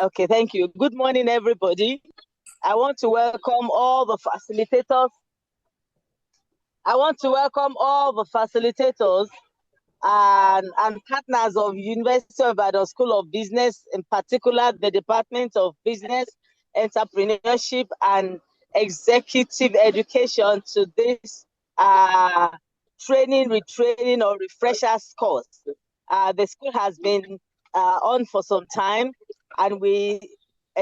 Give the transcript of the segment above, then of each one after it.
Okay, thank you. Good morning, everybody. I want to welcome all the facilitators. And partners of University of Ibadan School of Business, in particular the Department of Business, Entrepreneurship and Executive Education, to this training, retraining or refreshers course. The school has been on for some time, and a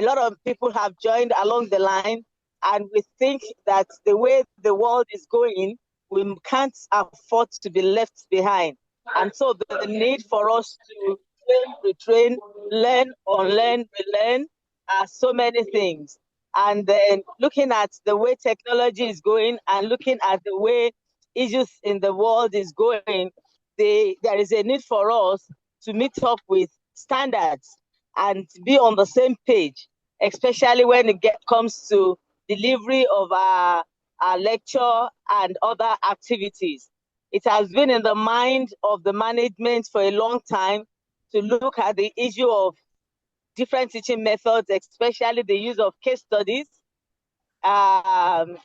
lot of people have joined along the line, and we think that the way the world is going, we can't afford to be left behind. And so the need for us to train, retrain, learn, unlearn, relearn are so many things. And then looking at the way technology is going and looking at the way issues in the world is going, there is a need for us to meet up with standards and be on the same page, especially when it comes to delivery of our lecture and other activities. It has been in the mind of the management for a long time to look at the issue of different teaching methods, especially the use of case studies. Knowing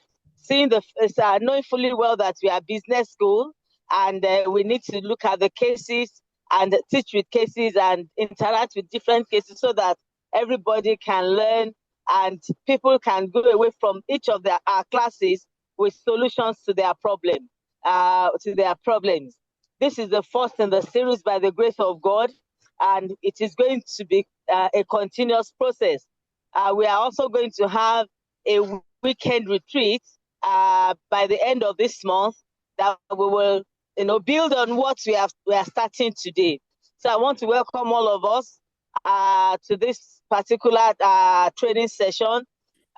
fully well that we are business school, and we need to look at the cases and teach with cases and interact with different cases so that everybody can learn and people can go away from each of our classes with solutions to their problems. This is the first in the series by the grace of God, and it is going to be a continuous process. We are also going to have a weekend retreat by the end of this month that we will build on what we are starting today. So I want to welcome all of us to this particular training session.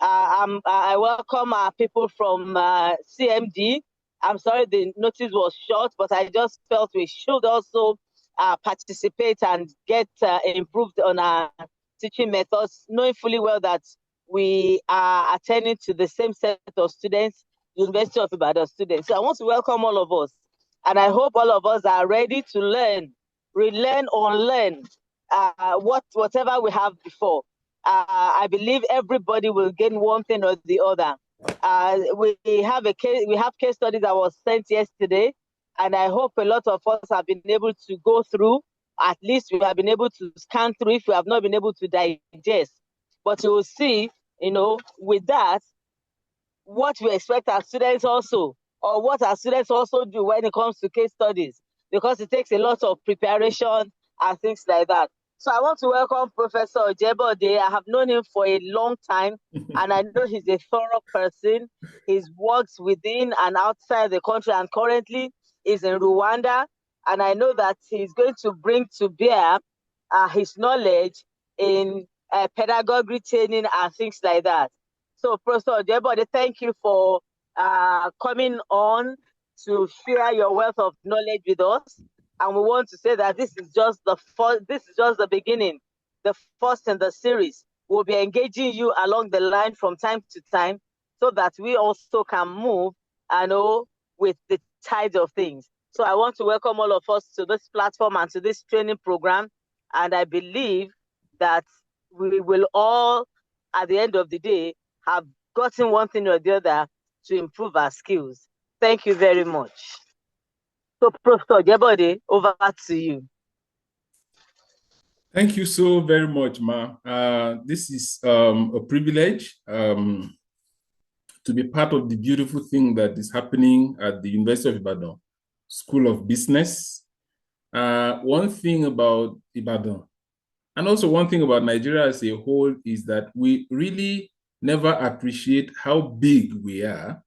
I welcome our people from CMD. I'm sorry the notice was short, but I just felt we should also participate and get improved on our teaching methods, knowing fully well that we are attending to the same set of students, University of Ibadan students. So I want to welcome all of us, and I hope all of us are ready to learn, relearn, or learn whatever we have before. I believe everybody will gain one thing or the other. We have case studies that was sent yesterday, and I hope a lot of us have been able to go through. At least we have been able to scan through if we have not been able to digest. But you will see, with that, what we expect our students also, or what our students also do when it comes to case studies, because it takes a lot of preparation and things like that. So I want to welcome Professor Ojebode. I have known him for a long time, and I know he's a thorough person. He's worked within and outside the country, and currently is in Rwanda. And I know that he's going to bring to bear his knowledge in pedagogy training and things like that. So Professor Ojebode, thank you for coming on to share your wealth of knowledge with us. And we want to say that this is just the beginning, the first in the series. We'll be engaging you along the line from time to time so that we also can move with the tide of things. So I want to welcome all of us to this platform and to this training program. And I believe that we will all, at the end of the day, have gotten one thing or the other to improve our skills. Thank you very much. So, Professor Ojebode, over to you. Thank you so very much, Ma. This is a privilege to be part of the beautiful thing that is happening at the University of Ibadan School of Business. One thing about Ibadan, and also one thing about Nigeria as a whole, is that we really never appreciate how big we are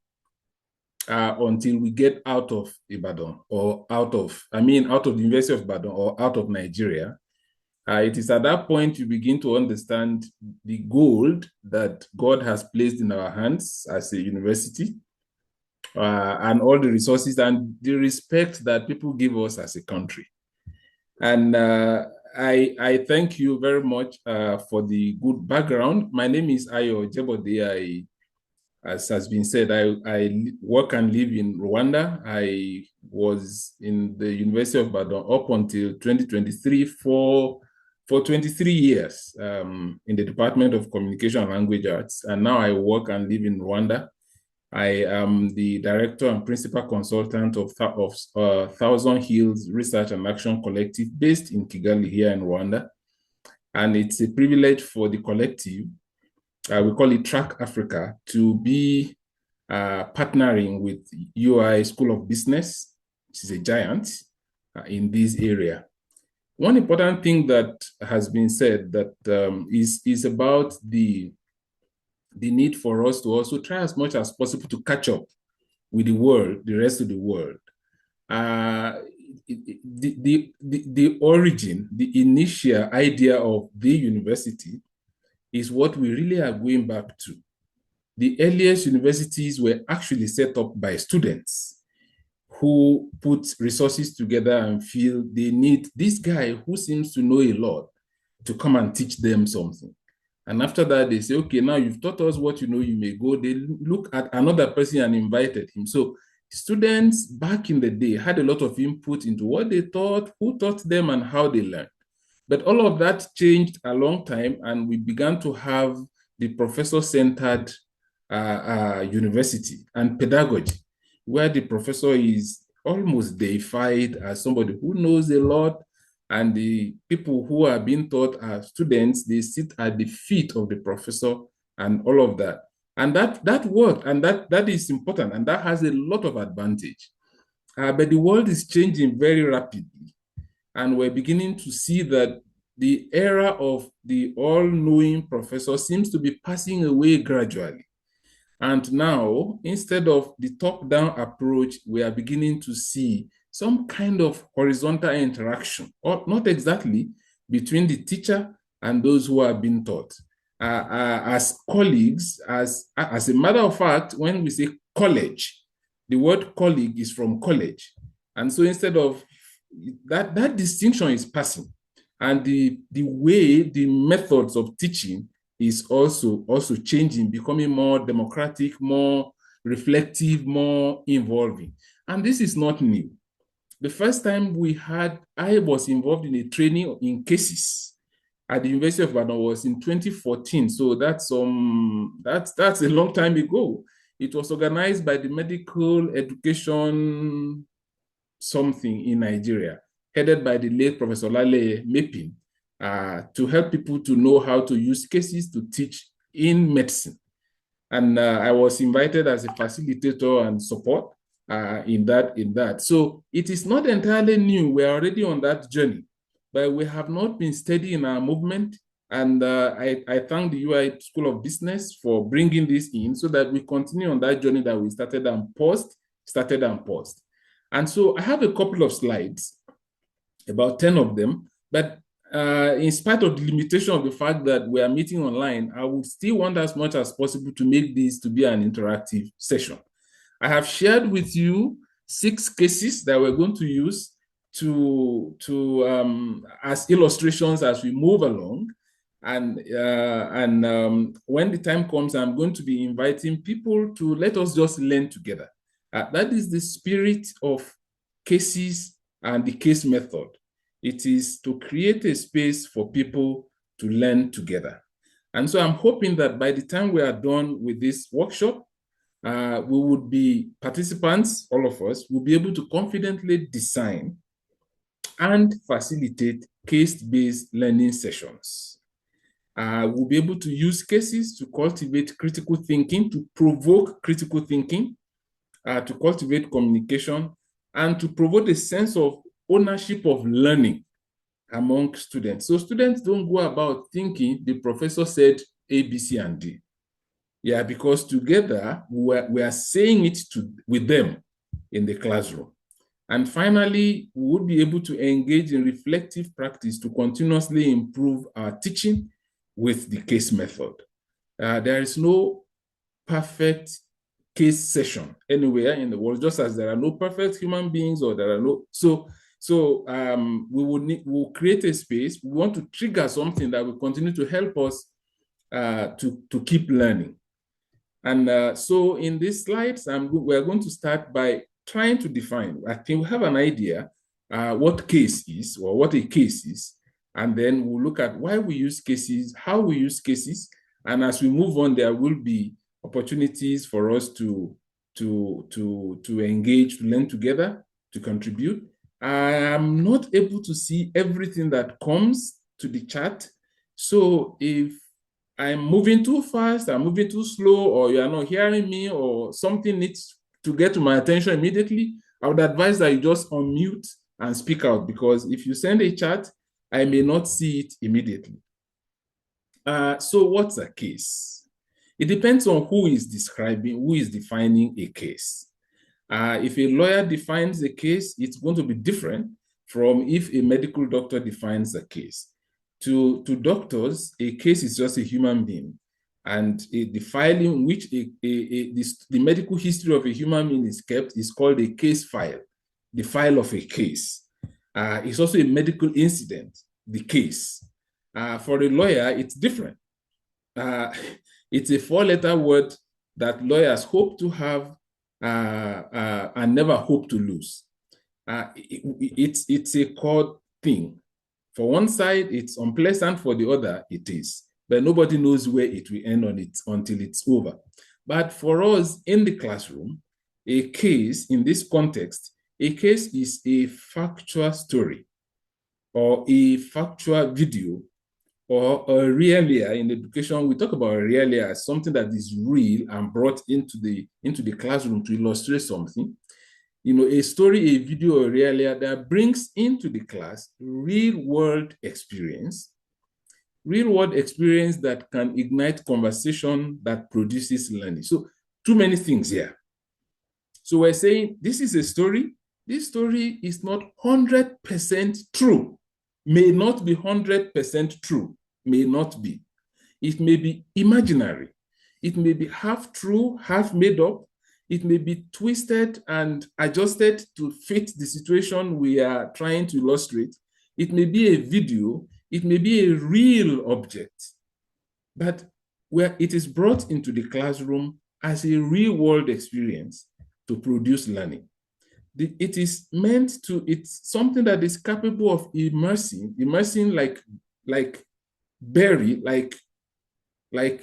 until we get out of Ibadan, or out of the University of Ibadan, or out of Nigeria. It is at that point you begin to understand the gold that God has placed in our hands as a university, and all the resources and the respect that people give us as a country. And I thank you very much for the good background. My name is Ayo Ojebode. As has been said, I work and live in Rwanda. I was in the University of Ibadan up until 2023 for for 23 years in the Department of Communication and Language Arts, and now I work and live in Rwanda. I am the director and principal consultant of Thousand Hills Research and Action Collective based in Kigali here in Rwanda. And it's a privilege for the collective, we call it TRAC Africa, to be partnering with UI School of Business, which is a giant in this area. One important thing that has been said that is about the need for us to also try as much as possible to catch up with the world, the rest of the world. The origin, the initial idea of the university is what we really are going back to. The earliest universities were actually set up by students who put resources together and feel they need this guy who seems to know a lot to come and teach them something. And after that, they say, okay, now you've taught us what you know, you may go. They look at another person and invited him. So students back in the day had a lot of input into what they taught, who taught them, and how they learned. But all of that changed a long time, and we began to have the professor-centered university and pedagogy, where the professor is almost deified as somebody who knows a lot, and the people who are being taught as students, they sit at the feet of the professor and all of that. And that worked, and that is important, and that has a lot of advantage. But the world is changing very rapidly, and we're beginning to see that the era of the all-knowing professor seems to be passing away gradually. And now, instead of the top-down approach, we are beginning to see some kind of horizontal interaction, or not exactly, between the teacher and those who are being taught. As colleagues, as a matter of fact, when we say college, the word colleague is from college. And so instead of that distinction is passing. And the way, the methods of teaching is also changing, becoming more democratic, more reflective, more involving. And this is not new. The first time I was involved in a training in cases at the University of Ibadan was in 2014. So that's a long time ago. It was organized by the Medical Education something in Nigeria, headed by the late Professor Lale Mepin, to help people to know how to use cases to teach in medicine. And I was invited as a facilitator and support in that. So it is not entirely new. We're already on that journey, but we have not been steady in our movement. And I thank the UI School of Business for bringing this in so that we continue on that journey that we started and paused. And so I have a couple of slides, about 10 of them, but in spite of the limitation of the fact that we are meeting online, I would still want as much as possible to make this to be an interactive session. I have shared with you 6 cases that we're going to use as illustrations as we move along. And when the time comes, I'm going to be inviting people to let us just learn together. That is the spirit of cases and the case method. It is to create a space for people to learn together. And so I'm hoping that by the time we are done with this workshop, we would be participants, all of us, will be able to confidently design and facilitate case-based learning sessions. We'll be able to use cases to cultivate critical thinking, to provoke critical thinking, to cultivate communication, and to promote a sense of ownership of learning among students. So students don't go about thinking the professor said A, B, C, and D. Yeah, because together we are saying it with them in the classroom. And finally, we would be able to engage in reflective practice to continuously improve our teaching with the case method. There is no perfect case session anywhere in the world, just as there are no perfect human beings, or there are no, we'll create a space. We want to trigger something that will continue to help us to keep learning. And so in these slides, we're going to start by trying to define. I think we have an idea what case is, or what a case is. And then we'll look at why we use cases, how we use cases. And as we move on, there will be opportunities for us to engage, to learn together, to contribute. I am not able to see everything that comes to the chat. So if I'm moving too fast, I'm moving too slow, or you are not hearing me, or something needs to get to my attention immediately, I would advise that you just unmute and speak out, because if you send a chat, I may not see it immediately. So what's a case? It depends on who is describing, who is defining a case. If a lawyer defines a case, it's going to be different from if a medical doctor defines a case. To doctors, a case is just a human being, and the file in which the medical history of a human being is kept is called a case file, the file of a case. It's also a medical incident, the case. For a lawyer, it's different. It's a 4-letter word that lawyers hope to have and never hope to lose. It's a core thing. For one side, it's unpleasant. For the other, it is. But nobody knows where it will end on it until it's over. But for us in the classroom, a case in this context, a case is a factual story or a factual video or a realia. In education, we talk about a realia as something that is real and brought into the classroom to illustrate something. You know, a story, a video, a realia that brings into the class real-world experience that can ignite conversation that produces learning. So too many things here. So we're saying this is a story. This story is not 100% true, may not be 100% true, may not be. It may be imaginary. It may be half true, half made up. It may be twisted and adjusted to fit the situation we are trying to illustrate. It may be a video. It may be a real object. But where it is brought into the classroom as a real-world experience to produce learning. It's something that is capable of immersing like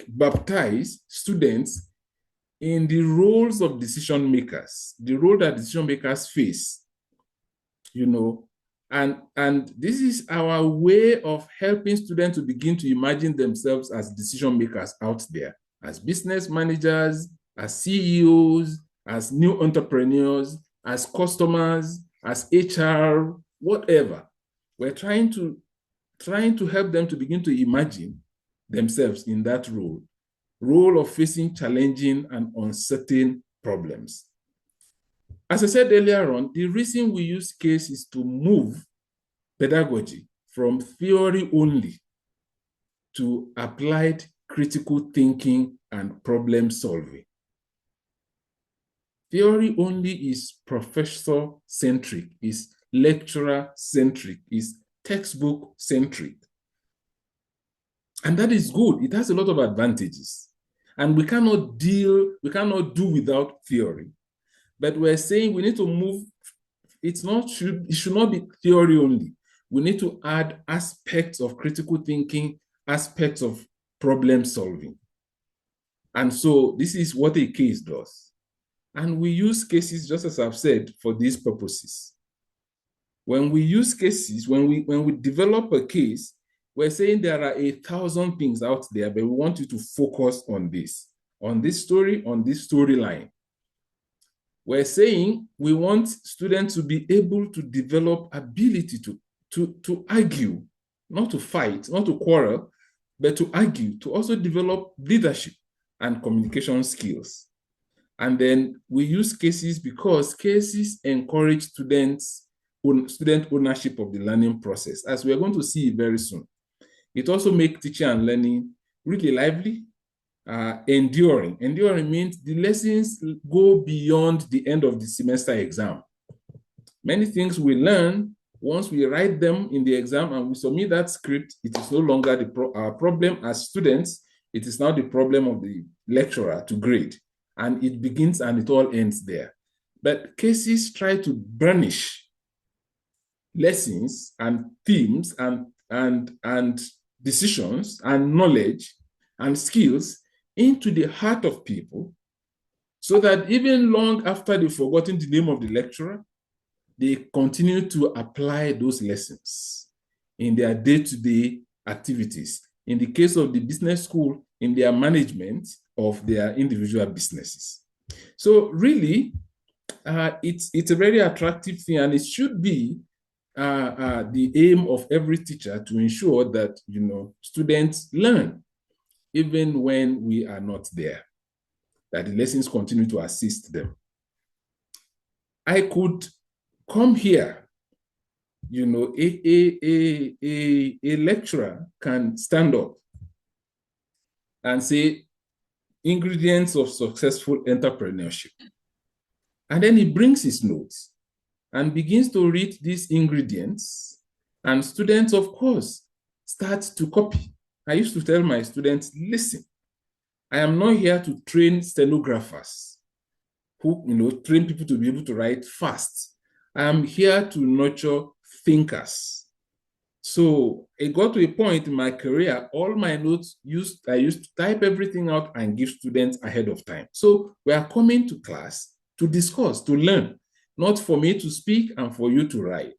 baptize students in the roles of decision makers, the role that decision makers face, you know, and this is our way of helping students to begin to imagine themselves as decision makers out there, as business managers, as CEOs, as new entrepreneurs, as customers, as HR, whatever. We're trying to help them to begin to imagine themselves in that role of facing challenging and uncertain problems. As I said earlier on, the reason we use case is to move pedagogy from theory only to applied critical thinking and problem solving. Theory only is professor-centric, is lecturer-centric, is textbook-centric. And that is good. It has a lot of advantages. And we cannot do without theory. But we're saying we need to move, it should not be theory only. We need to add aspects of critical thinking, aspects of problem solving. And so this is what a case does. And we use cases, just as I've said, for these purposes. When we use cases, when we develop a case, we're saying there are 1,000 things out there, but we want you to focus on this story, on this storyline. We're saying we want students to be able to develop ability to argue, not to fight, not to quarrel, but to argue, to also develop leadership and communication skills. And then we use cases because cases encourage student ownership of the learning process, as we're going to see very soon. It also makes teaching and learning really lively, enduring. Enduring means the lessons go beyond the end of the semester exam. Many things we learn, once we write them in the exam and we submit that script, it is no longer our problem as students. It is now the problem of the lecturer to grade. And it begins and it all ends there. But cases try to burnish lessons and themes and and decisions and knowledge and skills into the heart of people, so that even long after they've forgotten the name of the lecturer, they continue to apply those lessons in their day-to-day activities. In the case of the business school, in their management of their individual businesses. So really, it's a very attractive thing, and it should be the aim of every teacher to ensure that students learn even when we are not there, that the lessons continue to assist them. I could come here, a lecturer can stand up and say ingredients of successful entrepreneurship. And then he brings his notes and begins to read these ingredients. And students, of course, start to copy. I used to tell my students, listen, I am not here to train stenographers who, train people to be able to write fast. I am here to nurture thinkers. So it got to a point in my career, all my notes I used to type everything out and give students ahead of time. So we are coming to class to discuss, to learn, not for me to speak and for you to write.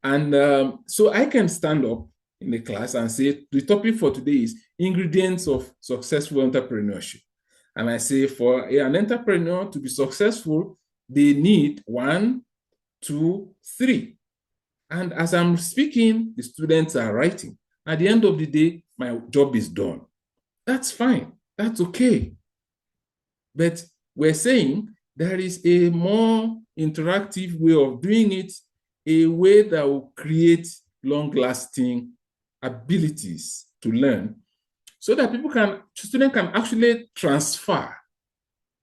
And so I can stand up in the class and say, the topic for today is ingredients of successful entrepreneurship. And I say, for an entrepreneur to be successful, they need 1, 2, 3. And as I'm speaking, the students are writing. At the end of the day, my job is done. That's fine. That's okay. But we're saying there is a more interactive way of doing it, a way that will create long-lasting abilities to learn, so that students can actually transfer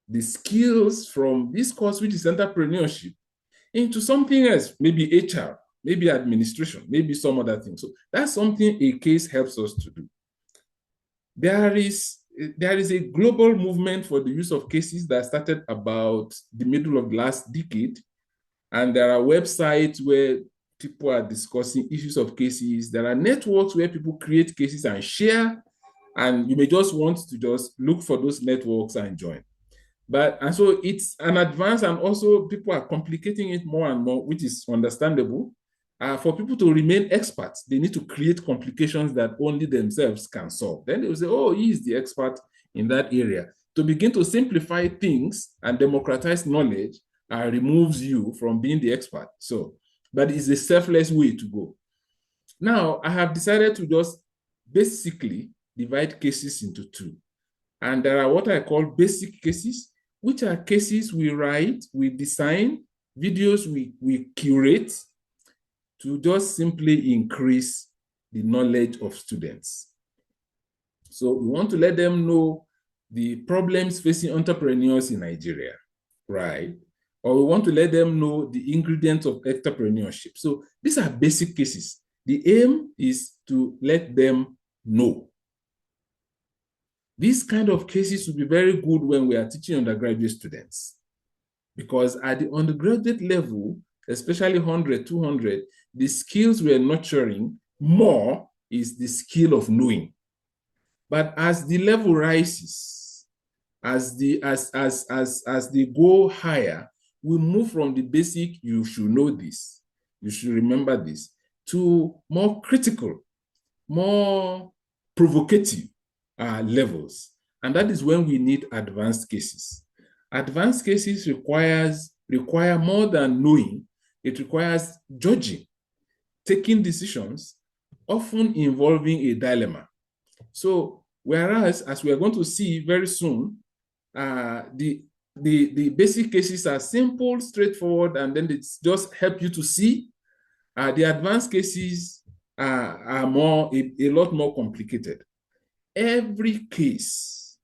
the skills from this course, which is entrepreneurship, into something else, maybe HR, maybe administration, maybe some other thing. So that's something a case helps us to do. There is a global movement for the use of cases that started about the middle of the last decade. And there are websites where people are discussing issues of cases. There are networks where people create cases and share. And you may just want to just look for those networks and join. And so it's an advance, and also people are complicating it more and more, which is understandable. For people to remain experts, they need to create complications that only themselves can solve. Then they will say, oh, he is the expert in that area. To begin to simplify things and democratize knowledge removes you from being the expert. So, but it's a selfless way to go. Now, I have decided to just basically divide cases into 2. And there are what I call basic cases, which are cases we write, we design, videos we curate, to just simply increase the knowledge of students. So we want to let them know the problems facing entrepreneurs in Nigeria, right? Or we want to let them know the ingredients of entrepreneurship. So these are basic cases. The aim is to let them know. These kind of cases will be very good when we are teaching undergraduate students, because at the undergraduate level, especially 100, 200, the skills we are nurturing more is the skill of knowing. But as the level rises, as they go higher, we move from the basic, you should know this, you should remember this, to more critical, more provocative levels. And that is when we need advanced cases. Advanced cases require more than knowing. It requires judging, taking decisions, often involving a dilemma. So whereas, as we are going to see very soon, the basic cases are simple, straightforward, and then it's just help you to see. The advanced cases are a lot more complicated. Every case,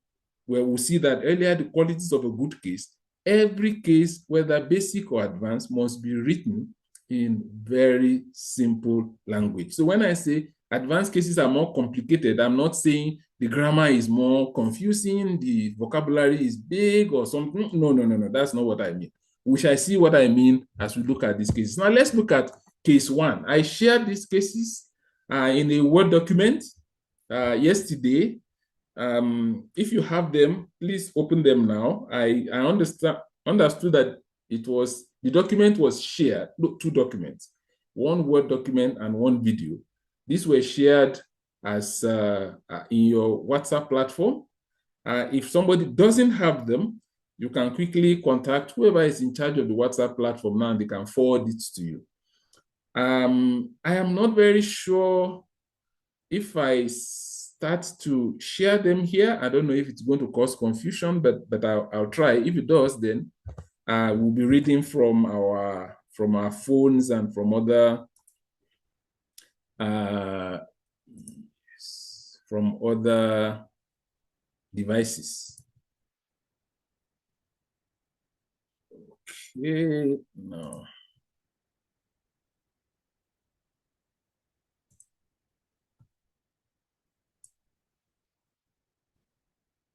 where we'll see that earlier, the qualities of a good case, every case, whether basic or advanced, must be written in very simple language. So when I say advanced cases are more complicated, I'm not saying the grammar is more confusing, the vocabulary is big or something. No, that's not what I mean. We shall see what I mean as we look at these cases. Now let's look at case 1. I shared these cases in a Word document yesterday. If you have them, please open them now. I understood that the document was shared, two documents, one Word document and one video. These were shared as in your WhatsApp platform. If somebody doesn't have them, you can quickly contact whoever is in charge of the WhatsApp platform now, and they can forward it to you. I am not very sure if I start to share them here. I don't know if it's going to cause confusion, but I'll try. If it does, then we'll be reading from our phones and from other devices. Okay, no.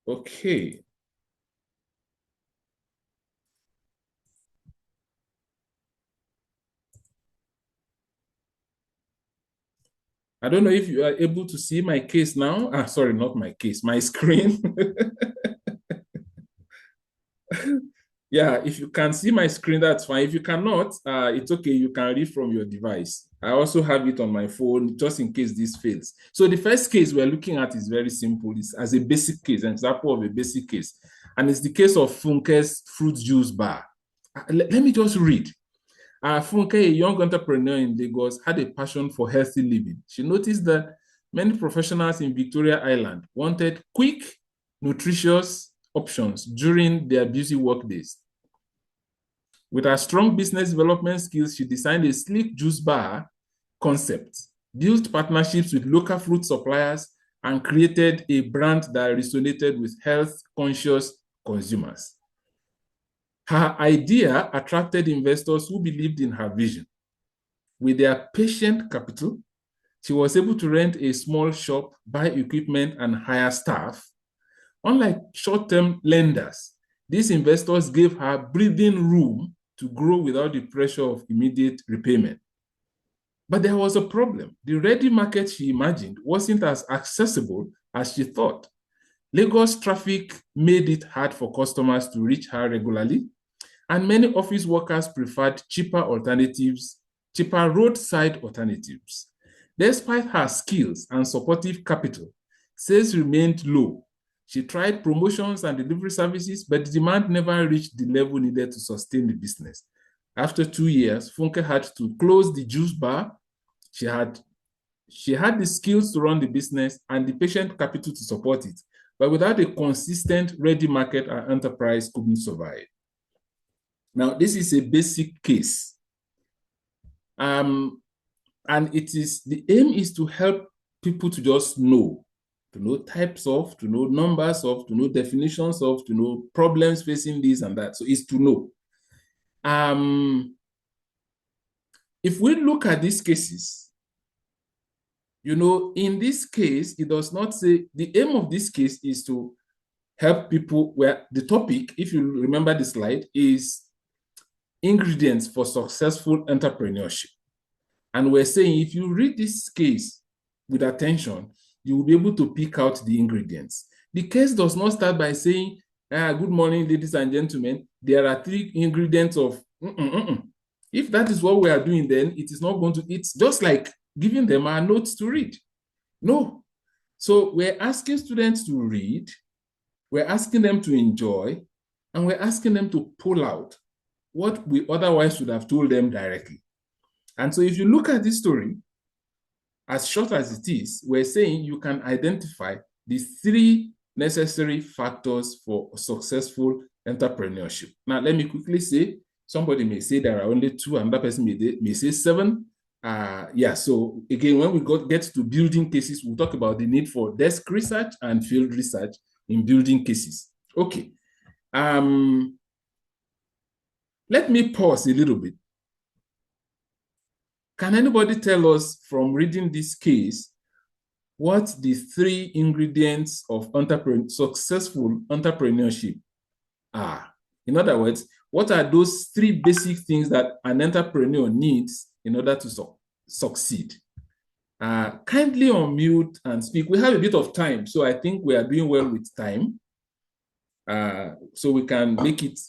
Okay. I don't know if you are able to see my case now. Sorry, not my case, my screen. Yeah, if you can see my screen, that's fine. If you cannot, it's okay. You can read from your device. I also have it on my phone just in case this fails. So the first case we're looking at is very simple. It's as a basic case, an example of a basic case. And it's the case of Funke's fruit juice bar. Let me just read. Funke, a young entrepreneur in Lagos, had a passion for healthy living. She noticed that many professionals in Victoria Island wanted quick, nutritious options during their busy workdays. With her strong business development skills, she designed a sleek juice bar concept, built partnerships with local fruit suppliers, and created a brand that resonated with health-conscious consumers. Her idea attracted investors who believed in her vision. With their patient capital, she was able to rent a small shop, buy equipment, and hire staff. Unlike short-term lenders, these investors gave her breathing room to grow without the pressure of immediate repayment. But there was a problem. The ready market she imagined wasn't as accessible as she thought. Lagos traffic made it hard for customers to reach her regularly, and many office workers preferred cheaper roadside alternatives. Despite her skills and supportive capital, sales remained low. She tried promotions and delivery services, but the demand never reached the level needed to sustain the business. After 2 years, Funke had to close the juice bar. She had the skills to run the business and the patient capital to support it, but without a consistent ready market, her enterprise couldn't survive. Now, this is a basic case. And the aim is to help people to just know, to know types of, to know numbers of, to know definitions of, to know problems facing this and that. So it's to know. If we look at these cases, in this case, it does not say, the aim of this case is to help people, where the topic, if you remember the slide, is ingredients for successful entrepreneurship. And we're saying if you read this case with attention, you will be able to pick out the ingredients. The case does not start by saying, good morning, ladies and gentlemen, there are 3 ingredients of, If that is what we are doing, then it is not going to, it's just like giving them our notes to read. No. So we're asking students to read, we're asking them to enjoy, and we're asking them to pull out what we otherwise would have told them directly. And so if you look at this story, as short as it is, we're saying you can identify the 3 necessary factors for successful entrepreneurship. Now, let me quickly say, somebody may say there are only 2, another person may say 7. So again, when we get to building cases, we'll talk about the need for desk research and field research in building cases. Okay. Let me pause a little bit. Can anybody tell us from reading this case what the 3 ingredients of successful entrepreneurship are? In other words, what are those 3 basic things that an entrepreneur needs in order to succeed? kindly unmute and speak. We have a bit of time, so I think we are doing well with time. So we can make it,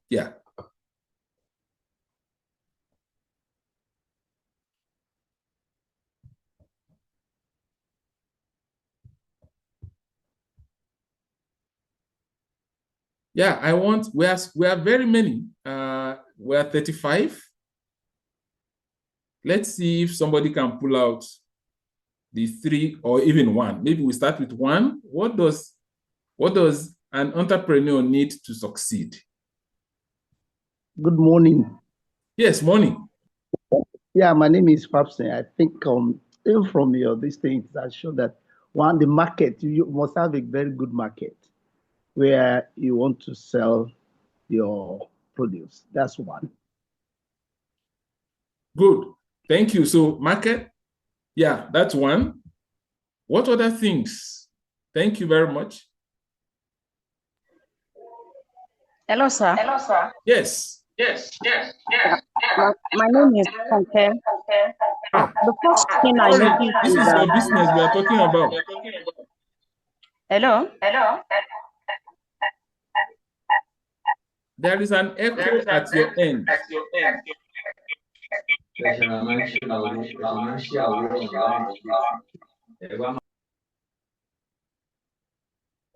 yeah. Yeah, we are very many. We are 35. Let's see if somebody can pull out the 3 or even 1. Maybe we start with 1. What does an entrepreneur need to succeed? Good morning. Yes, morning. Yeah, my name is Papsen. I think even from these things that show that the market, you must have a very good market where you want to sell your produce. That's one. Good. Thank you. So market, yeah, that's one. What other things? Thank you very much. Hello, sir. Hello, sir. Yes. My name is Funke. The first thing I Sorry, noticed this is your business we are talking about. Hello? There is an echo at your end.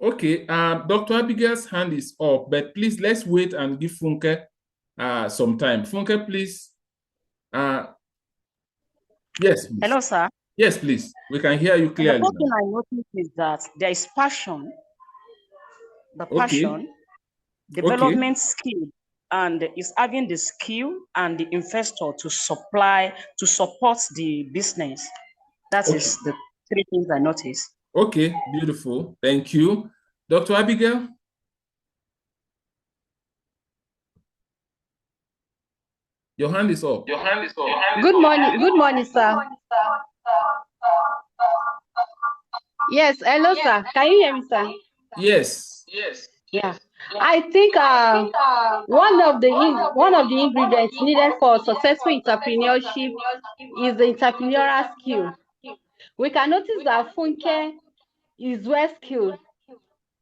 Okay, Dr. Abigail's hand is up, but please let's wait and give Funke some time. Funke, please. Yes, please. Hello, sir. Yes, please. We can hear you clearly. The first thing I noticed is that there is passion. The passion, development skill, and is having the skill and the investor to support the business. That is the 3 things I noticed. Okay, beautiful. Thank you. Dr. Abigail? Your hand is up. Good morning, sir. Yes, hello, sir. Can you hear me, sir? Yes. Yeah. I think one of the ingredients needed for successful entrepreneurship is the entrepreneurial skill. We can notice that Funke is well skilled.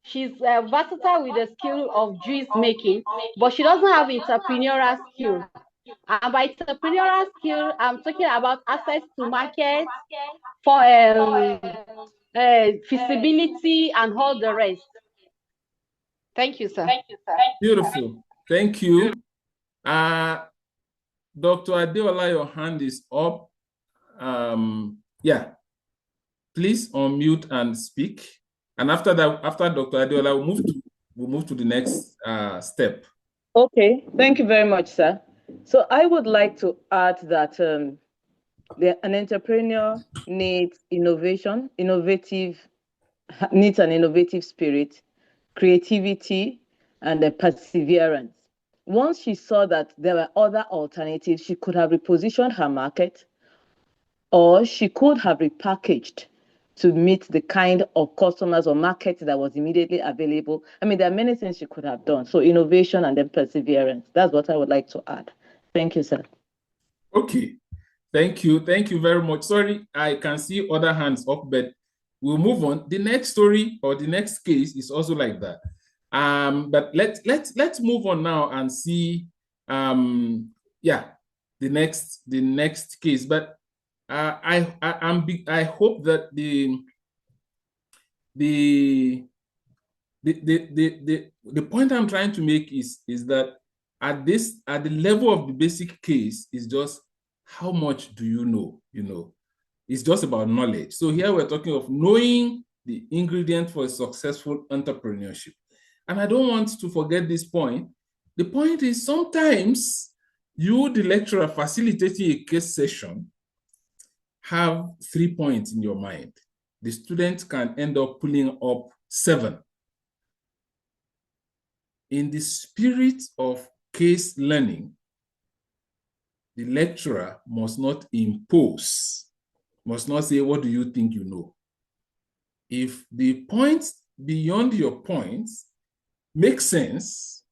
She's versatile with the skill of juice making, but she doesn't have entrepreneurial skill. And by entrepreneurial skill, I'm talking about access to market, for feasibility, and all the rest. Thank you, sir. Beautiful. Thank you. Dr. Adeola, your hand is up. Yeah. Please unmute and speak. And after that, after Dr. Adeola, we'll move to the next step. Okay. Thank you very much, sir. So I would like to add that an entrepreneur needs an innovative spirit, creativity, and perseverance. Once she saw that there were other alternatives, she could have repositioned her market, or she could have repackaged to meet the kind of customers or market that was immediately available. I mean, there are many things she could have done. So innovation and then perseverance. That's what I would like to add. Thank you, sir. Okay. Thank you. Thank you very much. Sorry, I can see other hands up, but we'll move on. The next story or the next case is also like that. But let's move on now and see the next case. But I hope that the point I'm trying to make is that at the level of the basic case is just how much do you know? It's just about knowledge. So here we're talking of knowing the ingredient for a successful entrepreneurship. And I don't want to forget this point. The point is sometimes you, the lecturer facilitating a case session, have 3 points in your mind. The student can end up pulling up 7. In the spirit of case learning, the lecturer must not impose, must not say, what do you think you know? If the points beyond your points make sense,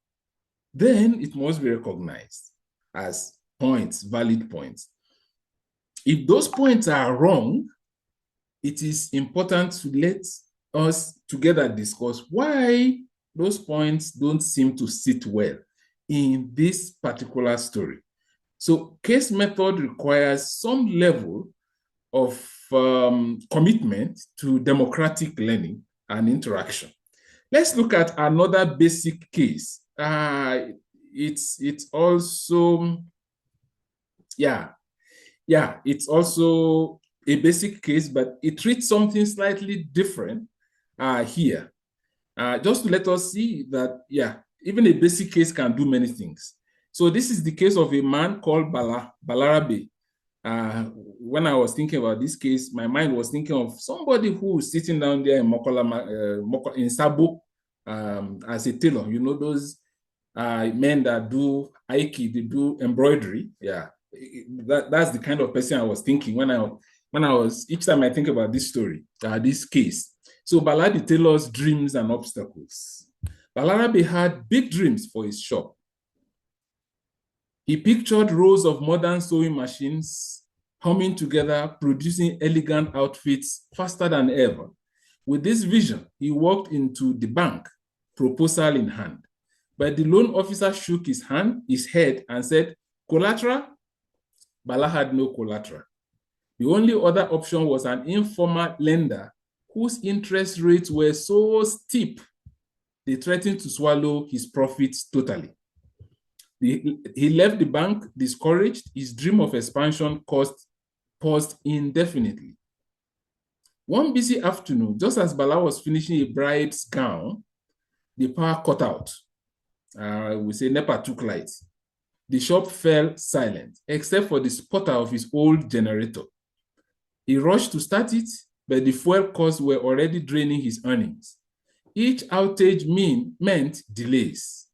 then it must be recognized as points, valid points. If those points are wrong, it is important to let us together discuss why those points don't seem to sit well in this particular story. So case method requires some level of commitment to democratic learning and interaction. Let's look at another basic case. It's also, it's also a basic case, but it treats something slightly different here. Just to let us see that, even a basic case can do many things. So this is the case of a man called Balarabe. When I was thinking about this case, my mind was thinking of somebody who is sitting down there in Sabo as a tailor. You know, those men that do aiki, they do embroidery. Yeah, that's the kind of person I was thinking when I was, each time I think about this story, this case. So Baladi Taylor's dreams and obstacles. Balarabe had big dreams for his shop. He pictured rows of modern sewing machines humming together, producing elegant outfits faster than ever. With this vision, he walked into the bank, proposal in hand. But the loan officer shook his head and said, "Collateral?" Bala had no collateral. The only other option was an informal lender whose interest rates were so steep, they threatened to swallow his profits totally. He left the bank discouraged. His dream of expansion paused indefinitely. One busy afternoon, just as Bala was finishing a bride's gown, the power cut out. We say NEPA took light. The shop fell silent, except for the sputter of his old generator. He rushed to start it, but the fuel costs were already draining his earnings. Each outage meant delays.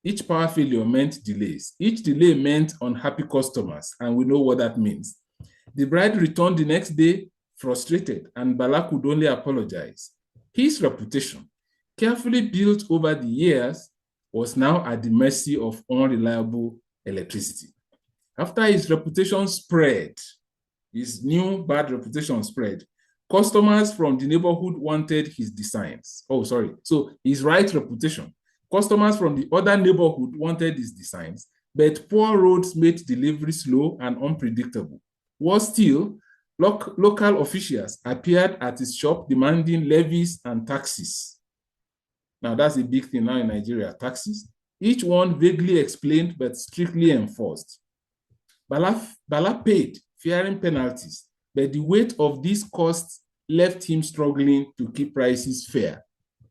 Each power failure meant delays. Each delay meant unhappy customers, and we know what that means. The bride returned the next day frustrated, and Bala could only apologize. His reputation, carefully built over the years, was now at the mercy of unreliable electricity. After his reputation spread, his new bad reputation spread, customers from the neighborhood wanted his designs. So his right reputation. Customers from the other neighborhood wanted his designs, but poor roads made delivery slow and unpredictable. Worse still, local officials appeared at his shop demanding levies and taxes. Now that's a big thing now in Nigeria, taxes. Each one vaguely explained but strictly enforced. Bala paid, fearing penalties, but the weight of these costs left him struggling to keep prices fair.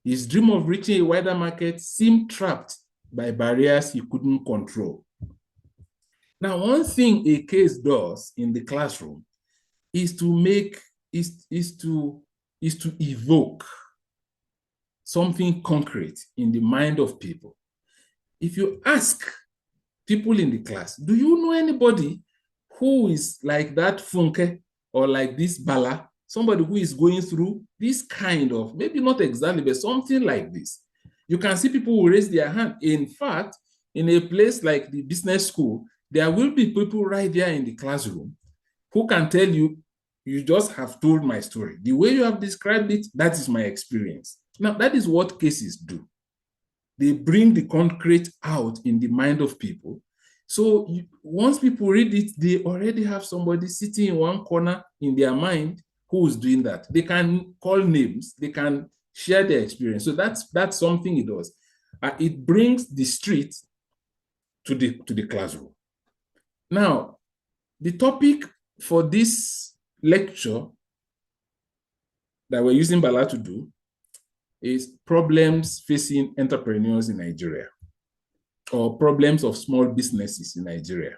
His dream of reaching a wider market seemed trapped by barriers he couldn't control. Now, one thing a case does in the classroom is to evoke something concrete in the mind of people. If you ask people in the class, do you know anybody who is like that Funke or like this Bala, somebody who is going through this kind of, maybe not exactly, but something like this? You can see people who raise their hand. In fact, in a place like the business school, there will be people right there in the classroom who can tell you, you just have told my story. The way you have described it, that is my experience. Now, that is what cases do. They bring the concrete out in the mind of people. So once people read it, they already have somebody sitting in one corner in their mind who is doing that. They can call names, they can share their experience. So that's something it does. It brings the street to the classroom. Now, the topic for this lecture that we're using Bala to do is problems facing entrepreneurs in Nigeria, or problems of small businesses in Nigeria.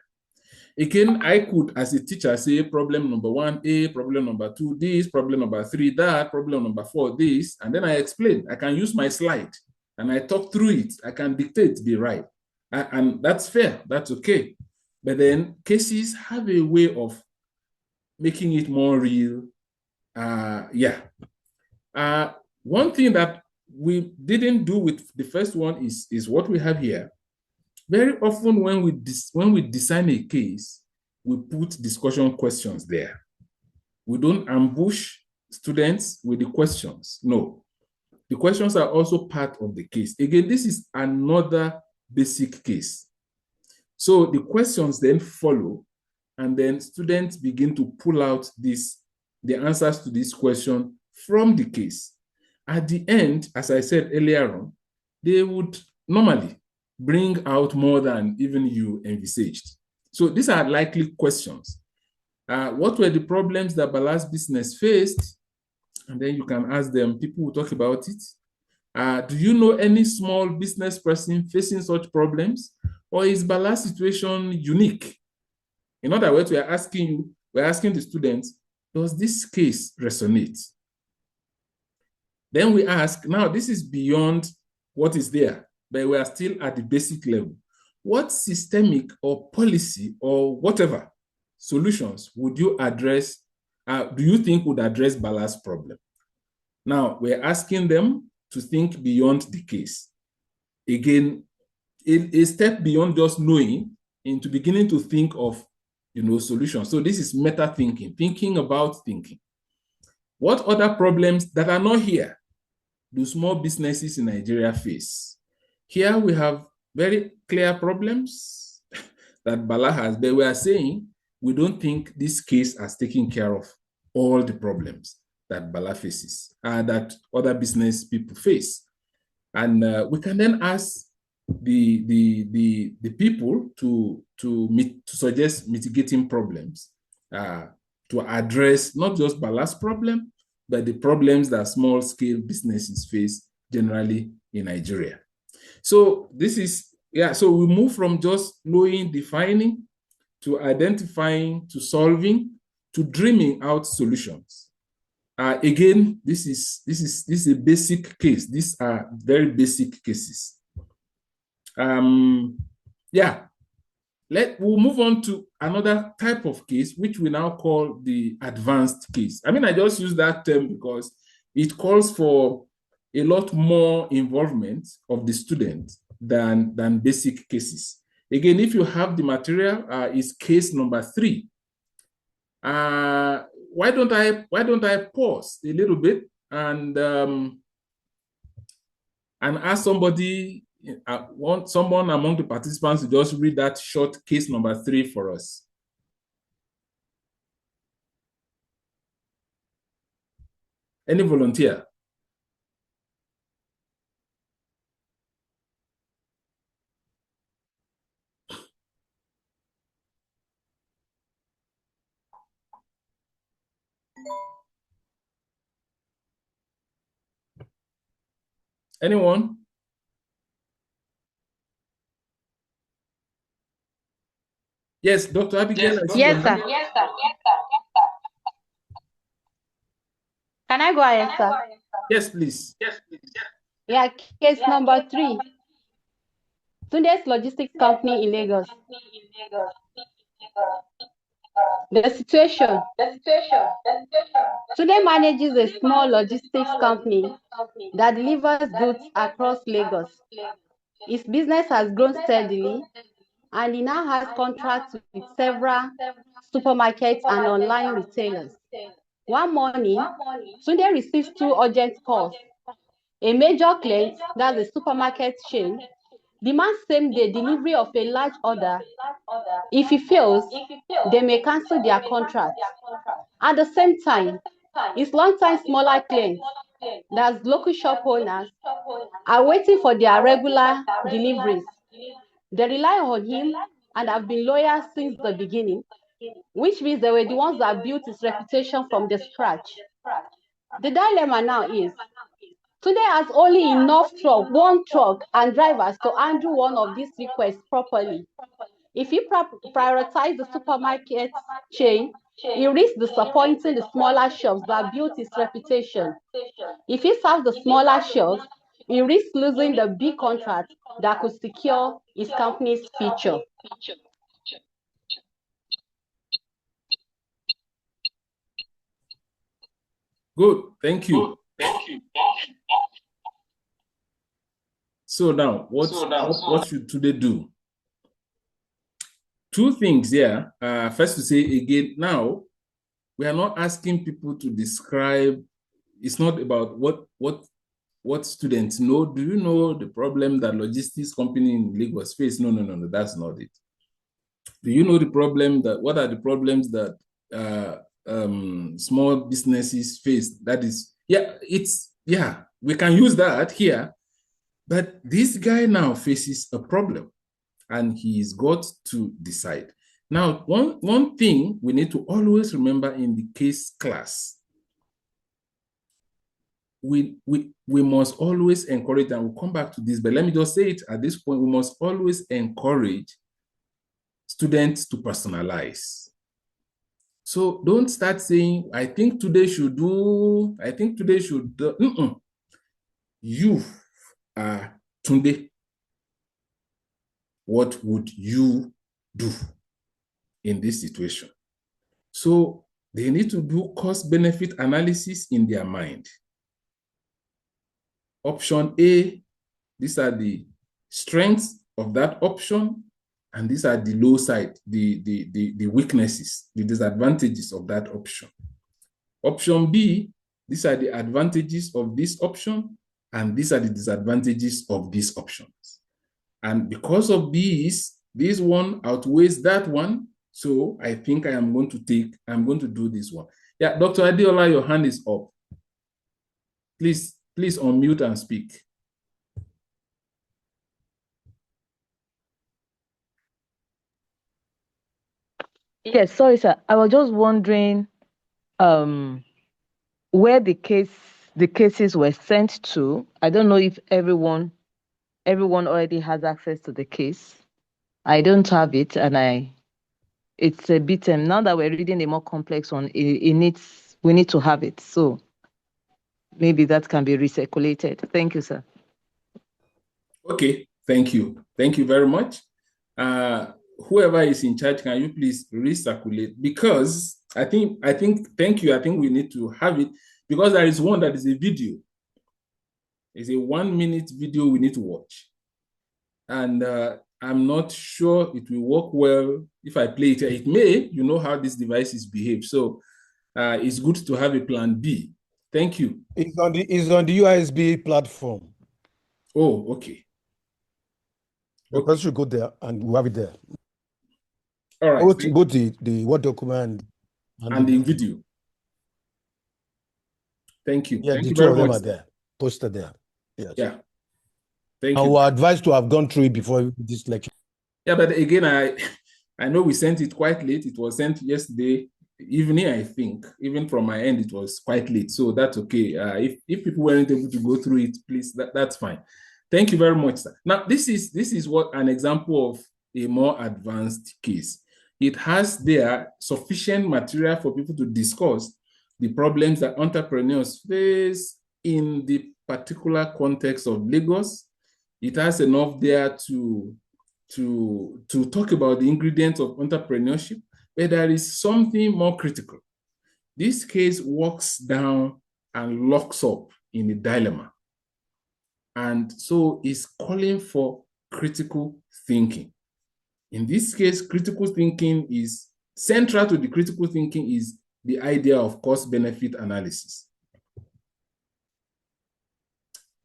Again, I could, as a teacher, say problem number 1, problem number 2, this, problem number 3, that, problem number 4, this, and then I explain. I can use my slide and I talk through it. I can dictate the right. And that's fair, that's okay. But then cases have a way of making it more real. One thing that we didn't do with the first one is what we have here. Very often when we design a case, we put discussion questions there. We don't ambush students with the questions. No, the questions are also part of the case. Again, this is another basic case. So the questions then follow, and then students begin to pull out the answers to this question from the case. At the end, as I said earlier on, they would normally bring out more than even you envisaged. So these are likely questions. What were the problems that Bala's business faced? And then you can ask them, people will talk about it. Do you know any small business person facing such problems? Or is Bala's situation unique? In other words, we're asking the students, does this case resonate? Then we ask, now this is beyond what is there, but we are still at the basic level. What systemic or policy or whatever solutions would you address, do you think would address Bala's problem? Now, we're asking them to think beyond the case. Again, a step beyond just knowing into beginning to think of, solutions. So this is meta thinking, thinking about thinking. What other problems that are not here do small businesses in Nigeria face? Here we have very clear problems that Bala has, but we are saying we don't think this case has taken care of all the problems that Bala faces, that other business people face. And we can then ask the people to suggest mitigating problems to address not just Bala's problem, but the problems that small-scale businesses face generally in Nigeria. So this is, so we move from just knowing, defining, to identifying, to solving, to dreaming out solutions. Again, this is a basic case. These are very basic cases. We'll move on to another type of case, which we now call the advanced case. I mean, I just use that term because it calls for a lot more involvement of the student than basic cases. Again, if you have the material, it's case number 3. Why don't I pause a little bit and ask someone among the participants to just read that short case number 3 for us. Any volunteer? Anyone? Yes, Dr. Abigail. Yes, sir. Yes, sir. Can I go ahead, sir? Yes, please. Yeah, case number 3. Tunde's Logistics Company in Lagos. The situation. Tunde manages a small logistics company that delivers goods across Lagos. His business has grown steadily, and he now has contracts with several supermarkets and online retailers. One morning, Tunde receives 2 urgent calls. A major client, that's a supermarket chain, demands same-day delivery of a large order. If he fails, they may cancel their contract. At the same time, his long-time smaller clients, that's local shop owners, are waiting for their regular deliveries. They rely on him and have been loyal since the beginning, which means they were the ones that built his reputation from the scratch. The dilemma now is, Tunde has only enough one truck and drivers to handle one of these requests properly. If he prioritizes the supermarket chain, he risks disappointing the smaller shops that built his reputation. If he serves the smaller shops, he risks losing the big contract that could secure his company's future. Good, thank you. So now, what should Tunde do? two things here. First to say again, now, we are not asking people to describe, it's not about what students know. Do you know the problem that logistics company in Lagos face? No, that's not it. Do you know the problem what are the problems that small businesses face? That is, we can use that here, but this guy now faces a problem and he's got to decide. Now, one thing we need to always remember in the case class, we must always encourage, and we'll come back to this, but let me just say it at this point, we must always encourage students to personalize. So don't start saying, I think today should do. You are Tunde. What would you do in this situation? So they need to do cost-benefit analysis in their mind. Option A, these are the strengths of that option, and these are the low side, the weaknesses, the disadvantages of that option. Option B, these are the advantages of this option, and these are the disadvantages of these options. And because of these, this one outweighs that one, so I think I'm going to do this one. Yeah, Dr. Adeola, your hand is up. Please unmute and speak. Yes, sorry, sir. I was just wondering where the cases were sent to. I don't know if everyone already has access to the case. I don't have it, and it's a bit now that we're reading a more complex one, we need to have it. So maybe that can be recirculated. Thank you, sir. Okay, thank you. Thank you very much. Whoever is in charge, can you please recirculate? Because thank you. I think we need to have it because there is one that is a video. It's a 1-minute video we need to watch. And I'm not sure it will work well if I play it. It may, you know how these devices behave. So it's good to have a plan B. Thank you. It's on the UISB platform. Oh, okay. The person should go there and we'll have it there. All right. Both the Word document and the video. Thank you. Yeah, Thank the you two very of them much. are there, posted there. Yes. Yeah. Thank you. I will advise to have gone through it before this lecture. Yeah, but again, I know we sent it quite late. It was sent yesterday evening, I think. Even from my end, it was quite late. So that's okay. If people weren't able to go through it, please, that's fine. Thank you very much, sir. Now, this is what an example of a more advanced case. It has there sufficient material for people to discuss the problems that entrepreneurs face in the particular context of Lagos. It has enough there to talk about the ingredients of entrepreneurship, but there is something more critical. This case walks down and locks up in a dilemma. And so it's calling for critical thinking. In this case, critical thinking is central to the critical thinking is the idea of cost-benefit analysis.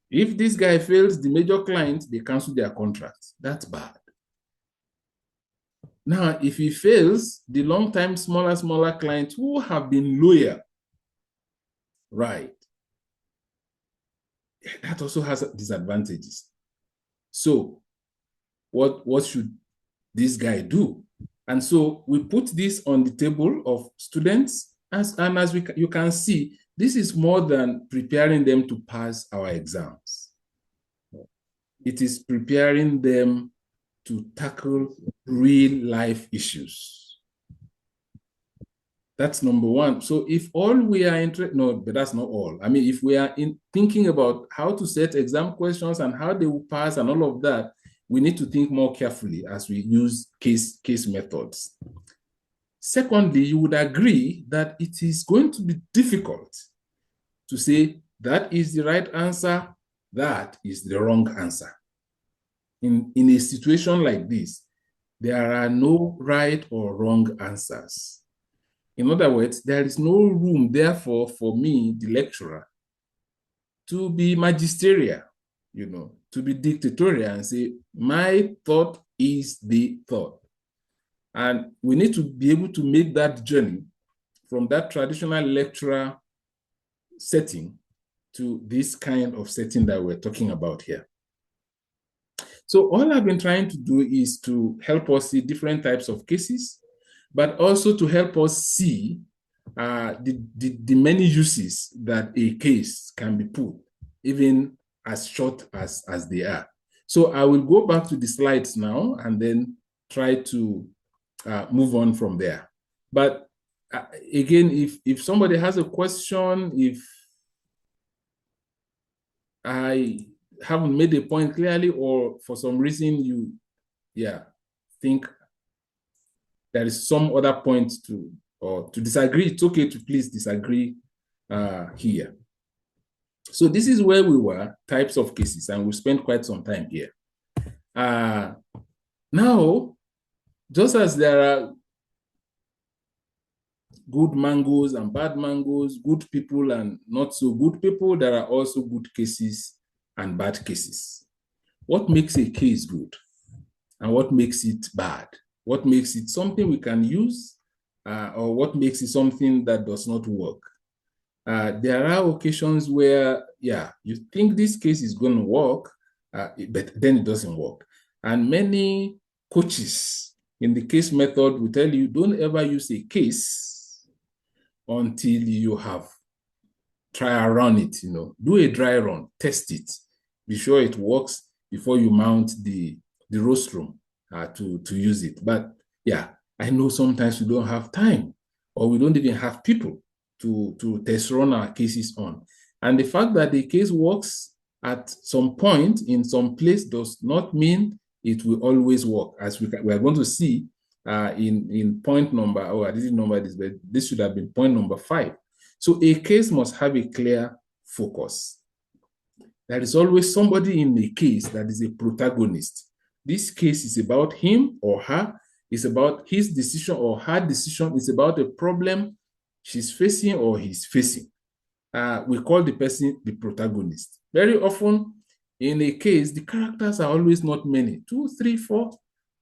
If this guy fails the major client, they cancel their contract. That's bad. Now, if he fails, the long-time smaller clients who have been loyal, right, that also has disadvantages. So what should this guy do? And so we put this on the table of students, and as you can see, this is more than preparing them to pass our exams. It is preparing them to tackle real life issues. That's number one. So if all we are interested, no, but that's not all. I mean, if we are thinking about how to set exam questions and how they will pass and all of that, we need to think more carefully as we use case methods. Secondly, you would agree that it is going to be difficult to say that is the right answer, that is the wrong answer. In a situation like this, there are no right or wrong answers. In other words, there is no room, therefore, for me, the lecturer, to be magisterial, to be dictatorial and say, my thought is the thought. And we need to be able to make that journey from that traditional lecturer setting to this kind of setting that we're talking about here. So all I've been trying to do is to help us see different types of cases, but also to help us see the many uses that a case can be put, even as short as they are. So I will go back to the slides now and then try to move on from there. But again, if somebody has a question, if I haven't made a point clearly, or for some reason you think there is some other point to disagree, it's okay to please disagree here. So this is where we were, types of cases, and we spent quite some time here. Now, just as there are good mangoes and bad mangoes, good people and not so good people, there are also good cases and bad cases. What makes a case good and what makes it bad? What makes it something we can use or what makes it something that does not work? There are occasions where, you think this case is going to work, but then it doesn't work. And many coaches in the case method will tell you, don't ever use a case until you have try run it, do a dry run, test it, be sure it works before you mount the rostrum to use it. But I know sometimes we don't have time, or we don't even have people to test run our cases on. And the fact that the case works at some point in some place does not mean it will always work, as we are going to see in point number, I didn't number this, but this should have been point number 5. So a case must have a clear focus. There is always somebody in the case that is a protagonist. This case is about him or her, it's about his decision or her decision, it's about a problem she's facing or he's facing. We call the person the protagonist. Very often in a case, the characters are always not many, 2, 3, 4,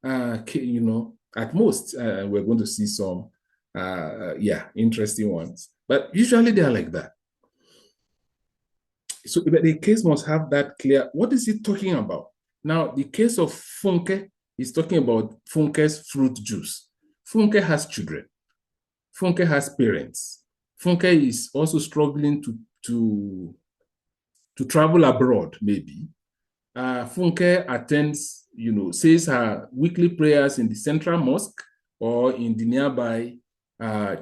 at most. We're going to see some, interesting ones. But usually they are like that. So the case must have that clear. What is it talking about? Now, the case of Funke is talking about Funke's fruit juice. Funke has children. Funke has parents. Funke is also struggling to travel abroad, maybe. Funke attends, says her weekly prayers in the central mosque or in the nearby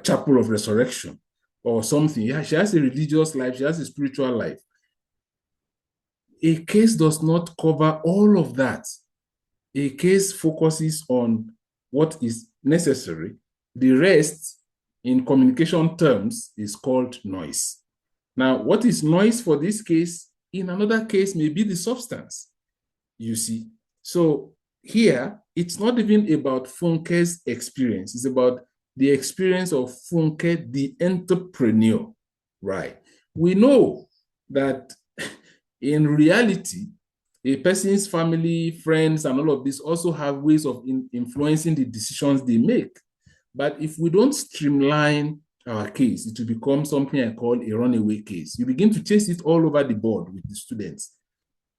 chapel of resurrection or something. Yeah, she has a religious life. She has a spiritual life. A case does not cover all of that. A case focuses on what is necessary. The rest, in communication terms, is called noise. Now, what is noise for this case? In another case, may be the substance, you see. So here, it's not even about Funke's experience. It's about the experience of Funke, the entrepreneur, right? We know that in reality, a person's family, friends, and all of this also have ways of influencing the decisions they make. But if we don't streamline our case, it will become something I call a runaway case. You begin to chase it all over the board with the students.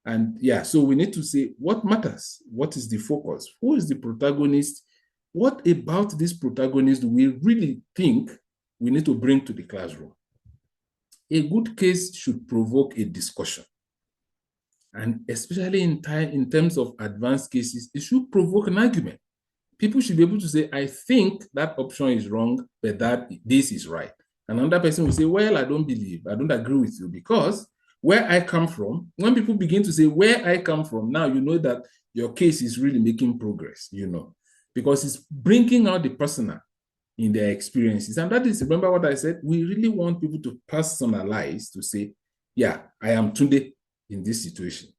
And so we need to say, what matters? What is the focus? Who is the protagonist? What about this protagonist do we really think we need to bring to the classroom? A good case should provoke a discussion. And especially in terms of advanced cases, it should provoke an argument. People should be able to say, I think that option is wrong, but this is right. Another person will say, well, I don't agree with you, because where I come from, when people begin to say where I come from, now you know that your case is really making progress, because it's bringing out the personal in their experiences. And that is, remember what I said, we really want people to personalize, to say, I am Tunde in this situation.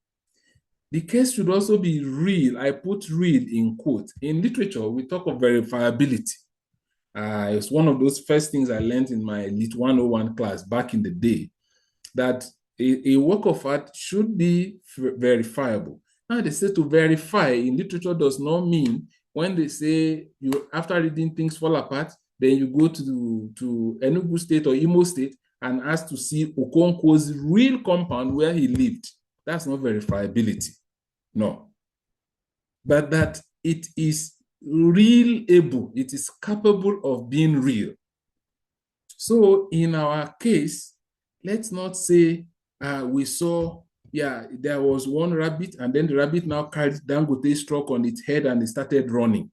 The case should also be real. I put real in quotes. In literature, we talk of verifiability. It's one of those first things I learned in my Lit 101 class back in the day, that a work of art should be verifiable. Now, they say to verify in literature does not mean when they say you, after reading things fall apart, then you go to Enugu State or Imo State and ask to see Okonkwo's real compound where he lived. That's not verifiability. No. But that it is real-able, it is capable of being real. So in our case, let's not say we saw, yeah, there was one rabbit and then the rabbit now carried Dangote struck on its head and it started running.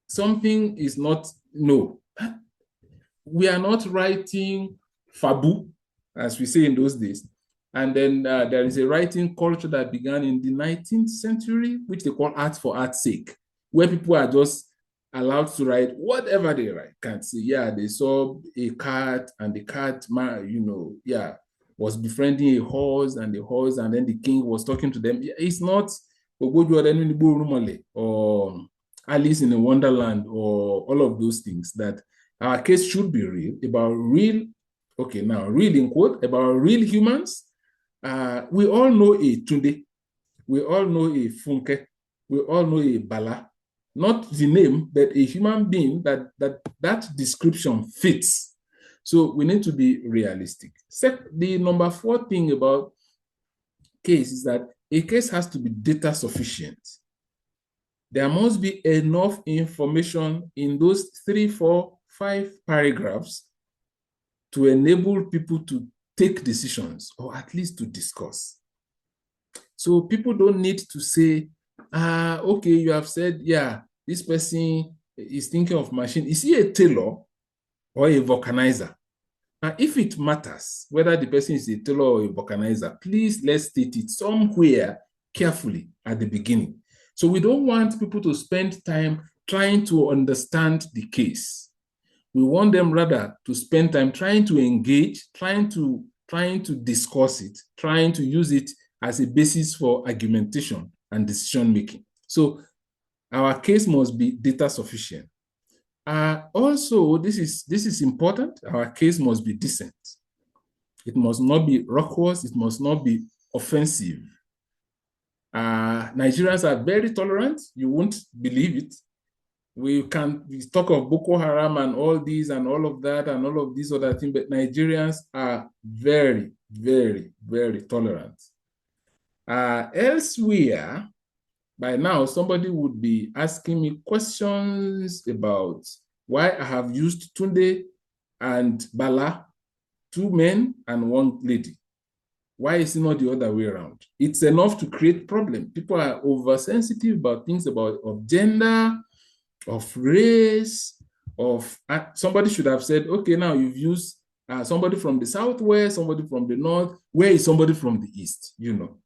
Something is not, no. We are not writing fabu, as we say in those days. And then there is a writing culture that began in the 19th century, which they call art for art's sake, where people are just allowed to write whatever they write. Can't say, yeah, they saw a cat and the cat, you know, yeah, was befriending a horse and then the king was talking to them. It's not or Alice in a Wonderland or all of those things. That our case should be real, about real, okay, now real in quote, about real humans. We all know a Tunde, we all know a Funke, we all know a Bala, not the name, but a human being that description fits. So we need to be realistic. The number 4 thing about case is that a case has to be data sufficient. There must be enough information in those 3, 4, 5 paragraphs to enable people to take decisions or at least to discuss. So people don't need to say, okay, you have said, yeah, this person is thinking of machine. Is he a tailor or a vulcanizer? Now, if it matters whether the person is a tailor or a vulcanizer, please let's state it somewhere carefully at the beginning. So we don't want people to spend time trying to understand the case. We want them rather to spend time trying to engage, trying to discuss it, trying to use it as a basis for argumentation and decision making. So our case must be data sufficient. Also, this is important. Our case must be decent. It must not be raucous. It must not be offensive. Nigerians are very tolerant. You won't believe it. We talk of Boko Haram and all these and all of that and all of these other things, but Nigerians are very, very, very tolerant. Elsewhere, by now, somebody would be asking me questions about why I have used Tunde and Bala, 2 men and 1 lady. Why is it not the other way around? It's enough to create problem. People are oversensitive about things of gender, of race, somebody should have said, okay, now you've used somebody from the Southwest, somebody from the North. Where is somebody from the East? You know.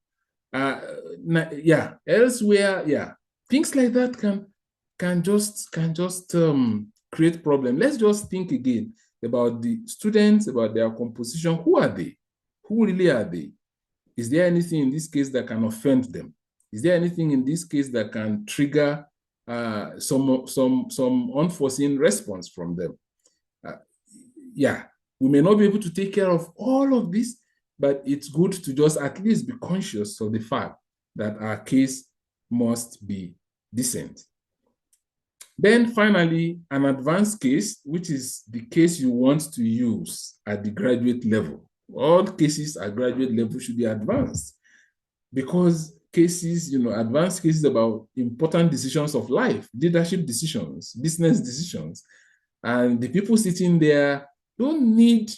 Yeah, elsewhere, yeah, things like that can just create problem. Let's just think again about the students, about their composition. Who are they? Who really are they? Is there anything in this case that can offend them? Is there anything in this case that can trigger some unforeseen response from them? Yeah, we may not be able to take care of all of this, but it's good to just at least be conscious of the fact that our case must be decent. Then finally, an advanced case, which is the case you want to use at the graduate level. All cases at graduate level should be advanced, because cases, you know, advanced cases about important decisions of life, leadership decisions, business decisions, and the people sitting there don't need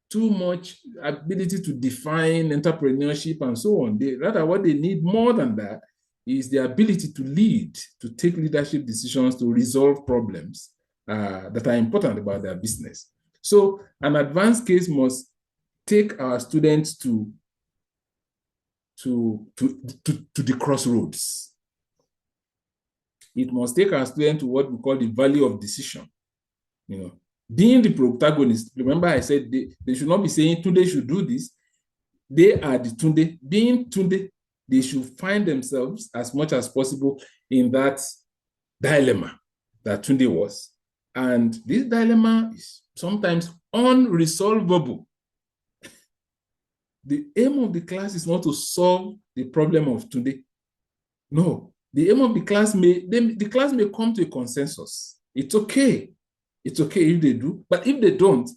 too much ability to define entrepreneurship and so on. Rather, what they need more than that is the ability to lead, to take leadership decisions, to resolve problems that are important about their business. So an advanced case must take our students to the crossroads. It must take our students to what we call the valley of decision. You know, being the protagonist, remember I said they should not be saying today should do this. they are the Tunde. Being Tunde, they should find themselves as much as possible in that dilemma that Tunde was. And this dilemma is sometimes unresolvable. The aim of the class is not to solve the problem of Tunde. No, the aim of the class may come to a consensus. It's okay. It's okay if they do, but if they don't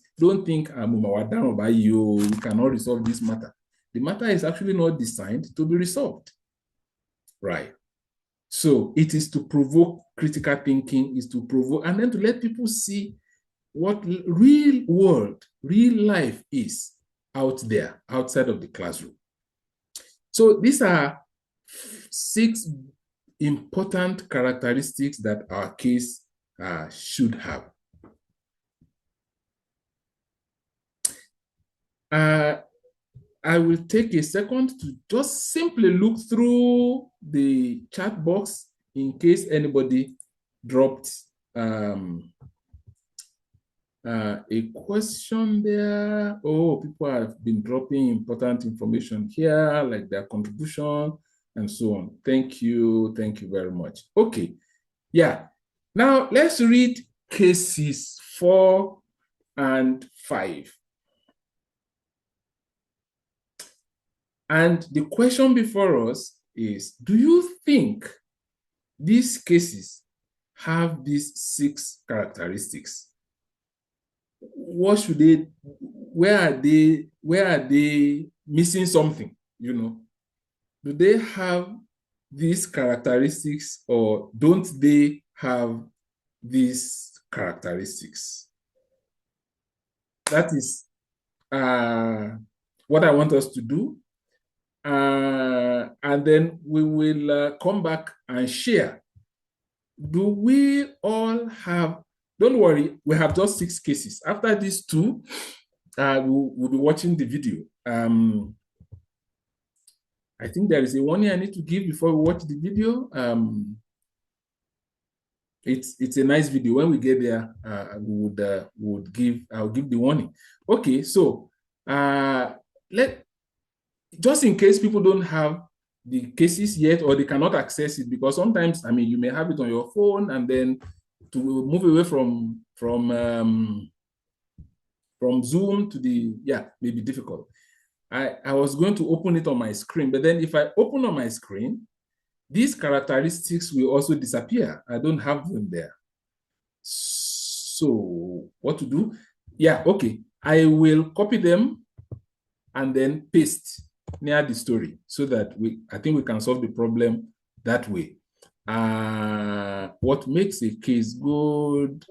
think you cannot resolve this matter. The matter is actually not designed to be resolved. Right. So it is to provoke critical thinking, is to provoke, and then to let people see what real world, real life is out there, outside of the classroom. So these are 6 important characteristics that our case should have. I will take a second to just simply look through the chat box in case anybody dropped a question there. Oh, people have been dropping important information here, like their contribution and so on. Thank you very much. Okay, yeah. Now let's read cases 4 and 5. And the question before us is, do you think these cases have these 6 characteristics? What should they, where are they missing something, you know? Do they have these characteristics or don't they have these characteristics? That is what I want us to do. And then we will come back and share. Do we all have, don't worry, we have just 6 cases. After these 2, we'll be watching the video. I think there is a warning I need to give before we watch the video. It's a nice video. When we get there, I'll give the warning. Okay, so just in case people don't have the cases yet, or they cannot access it, because sometimes, I mean, you may have it on your phone, and then to move away from Zoom to may be difficult. I was going to open it on my screen, but then if I open on my screen, these characteristics will also disappear. I don't have them there. So what to do? Yeah, okay. I will copy them and then paste near the story so that I think we can solve the problem that way. What makes a case good?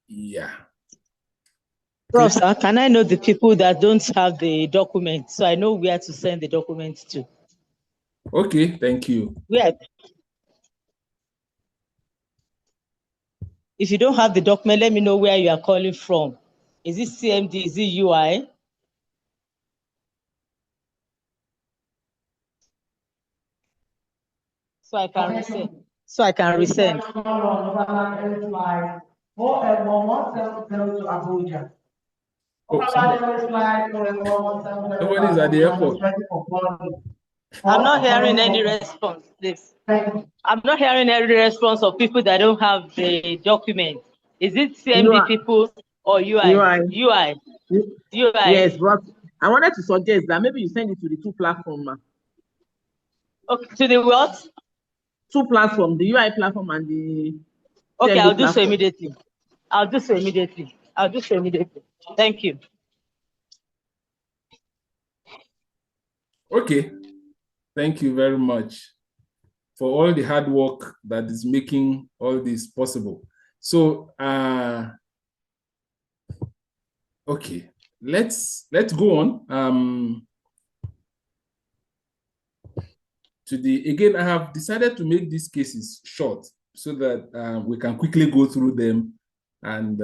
Yeah. Prof, sir, can I know the people that don't have the document so I know where to send the documents to? Okay, thank you. Where? If you don't have the document, let me know where you are calling from. Is it CMD? Is it UI? So I can resend. Oh, somebody is at the airport. I'm not hearing any response, please. I'm not hearing any response of people that don't have the document. Is it CMD people or UI? UI. Yes, but I wanted to suggest that maybe you send it to the 2 platforms. Okay, to the what? 2 platforms, the UI platform and the Okay, CMD I'll do platform. so immediately. I'll do so immediately. Thank you. Okay. Thank you very much for all the hard work that is making all this possible. So, okay, let's go on. Again, I have decided to make these cases short so that we can quickly go through them and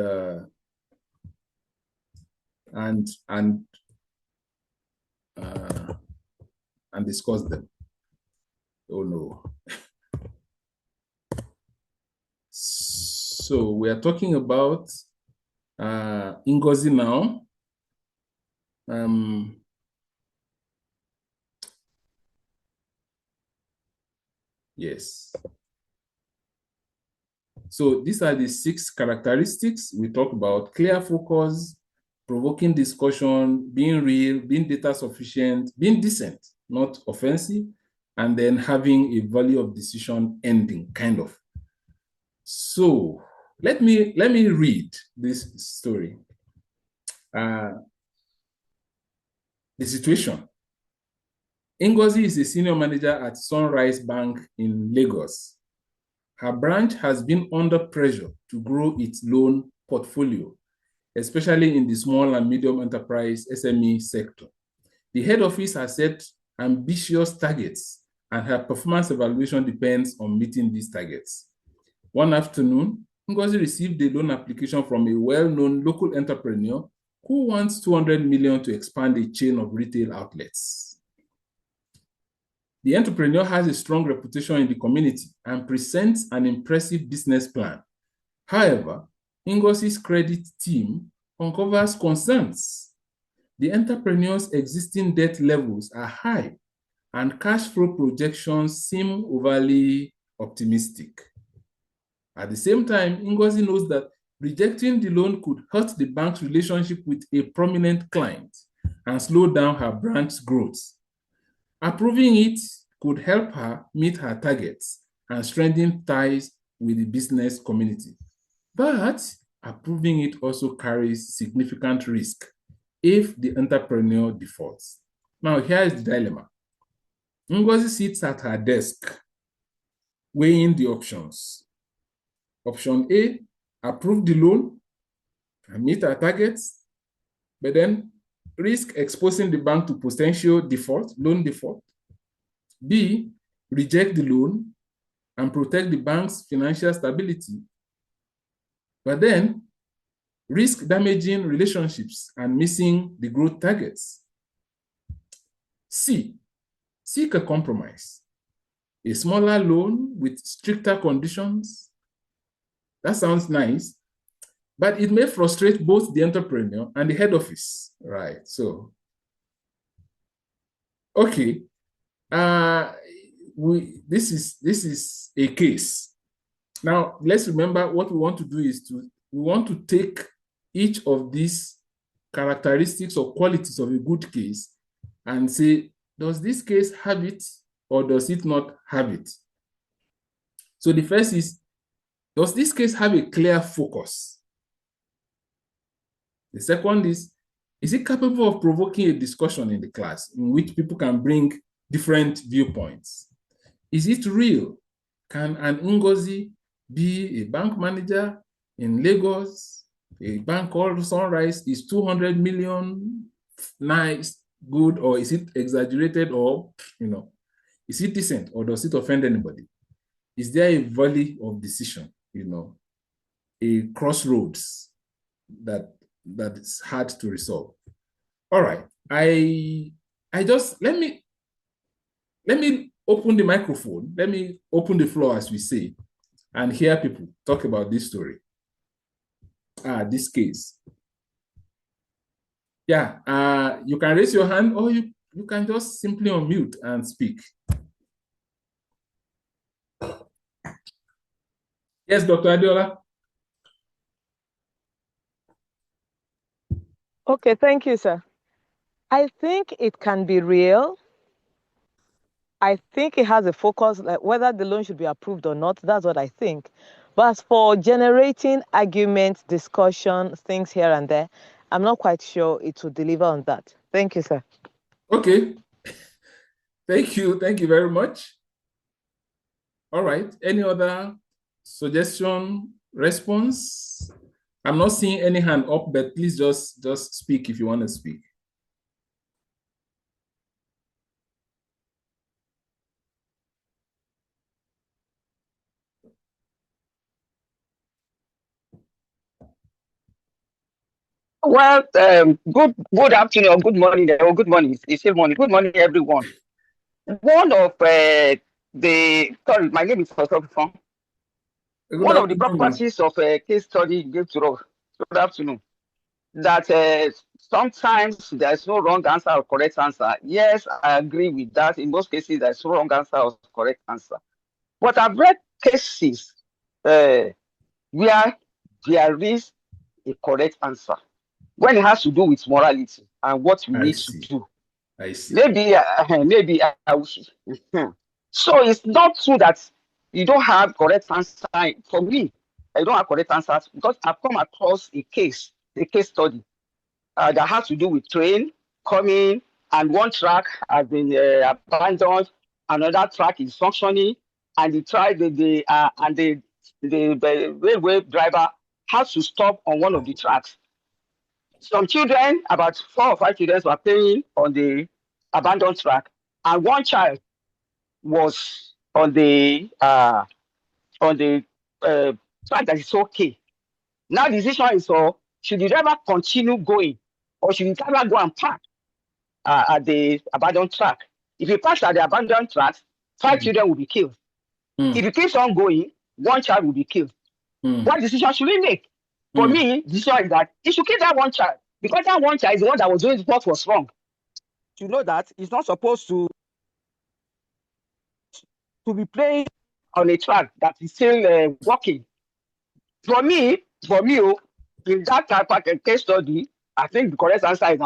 discuss them. Oh no. So we are talking about Ngozi now. Yes. So these are the 6 characteristics we talk about: clear focus, provoking discussion, being real, being data sufficient, being decent, not offensive, and then having a value of decision ending, kind of. So let me read this story. The situation. Ngozi is a senior manager at Sunrise Bank in Lagos. Her branch has been under pressure to grow its loan portfolio, especially in the small and medium enterprise SME sector. The head office has set ambitious targets, and her performance evaluation depends on meeting these targets. One afternoon, Ngozi received a loan application from a well-known local entrepreneur who wants 200 million to expand a chain of retail outlets. The entrepreneur has a strong reputation in the community and presents an impressive business plan. However, Ngozi's credit team uncovers concerns. The entrepreneur's existing debt levels are high, and cash flow projections seem overly optimistic. At the same time, Ngozi knows that rejecting the loan could hurt the bank's relationship with a prominent client and slow down her branch's growth. Approving it could help her meet her targets and strengthen ties with the business community. But approving it also carries significant risk if the entrepreneur defaults. Now, here is the dilemma. Ngozi sits at her desk, weighing the options. Option A, approve the loan and meet her targets, but then risk exposing the bank to potential default, loan default. B, reject the loan and protect the bank's financial stability, but then risk damaging relationships and missing the growth targets. C, seek a compromise. A smaller loan with stricter conditions. That sounds nice, but it may frustrate both the entrepreneur and the head office, right? So, okay, this is a case. Now, let's remember what we want to do is we want to take each of these characteristics or qualities of a good case and say, does this case have it or does it not have it? So the first is, does this case have a clear focus? The second is it capable of provoking a discussion in the class in which people can bring different viewpoints? Is it real? Can an Ngozi be a bank manager in Lagos? A bank called Sunrise is 200 million, nice, good, or is it exaggerated, or, is it decent, or does it offend anybody? Is there a valley of decision, a crossroads that is hard to resolve? All right, I just, let me open the microphone, let me open the floor, as we say, and hear people talk about this story. This case. Yeah, you can raise your hand or you can just simply unmute and speak. Yes, Dr. Adiola. Okay, thank you, sir. I think it can be real. I think it has a focus, like whether the loan should be approved or not. That's what I think. But as for generating arguments, discussion, things here and there, I'm not quite sure it will deliver on that. Thank you, sir. Okay. Thank you. Thank you very much. All right. Any other suggestion, response? I'm not seeing any hand up, but please just speak if you want to speak. Well, good afternoon or good morning or good morning. It's still morning. Good morning, everyone. One of sorry, my name is Osofon. One of the properties of a case study gave to us. Good afternoon. That sometimes there's no wrong answer or correct answer. Yes, I agree with that. In most cases, there's no wrong answer or correct answer. But I've read cases where there is a correct answer when it has to do with morality and what we need to do. I see. Maybe I will. So it's not true that you don't have correct answer. For me, I don't have correct answers because I've come across a case study that has to do with train coming, and one track has been abandoned, another track is functioning, and the railway driver has to stop on one of the tracks. Some children, about 4 or 5 children, were playing on the abandoned track, and one child was on the track that is okay. Now the decision is should the driver continue going, or should the driver go and park at the abandoned track? If he parks at the abandoned track, 5 children will be killed. If he keeps on going, 1 child will be killed. What decision should we make? For me, the decision is that he should kill that 1 child, because that 1 child is the one that was doing what was wrong. To know that he's not supposed to be playing on a track that is still working. For me, in that type of case study, I think the correct answer is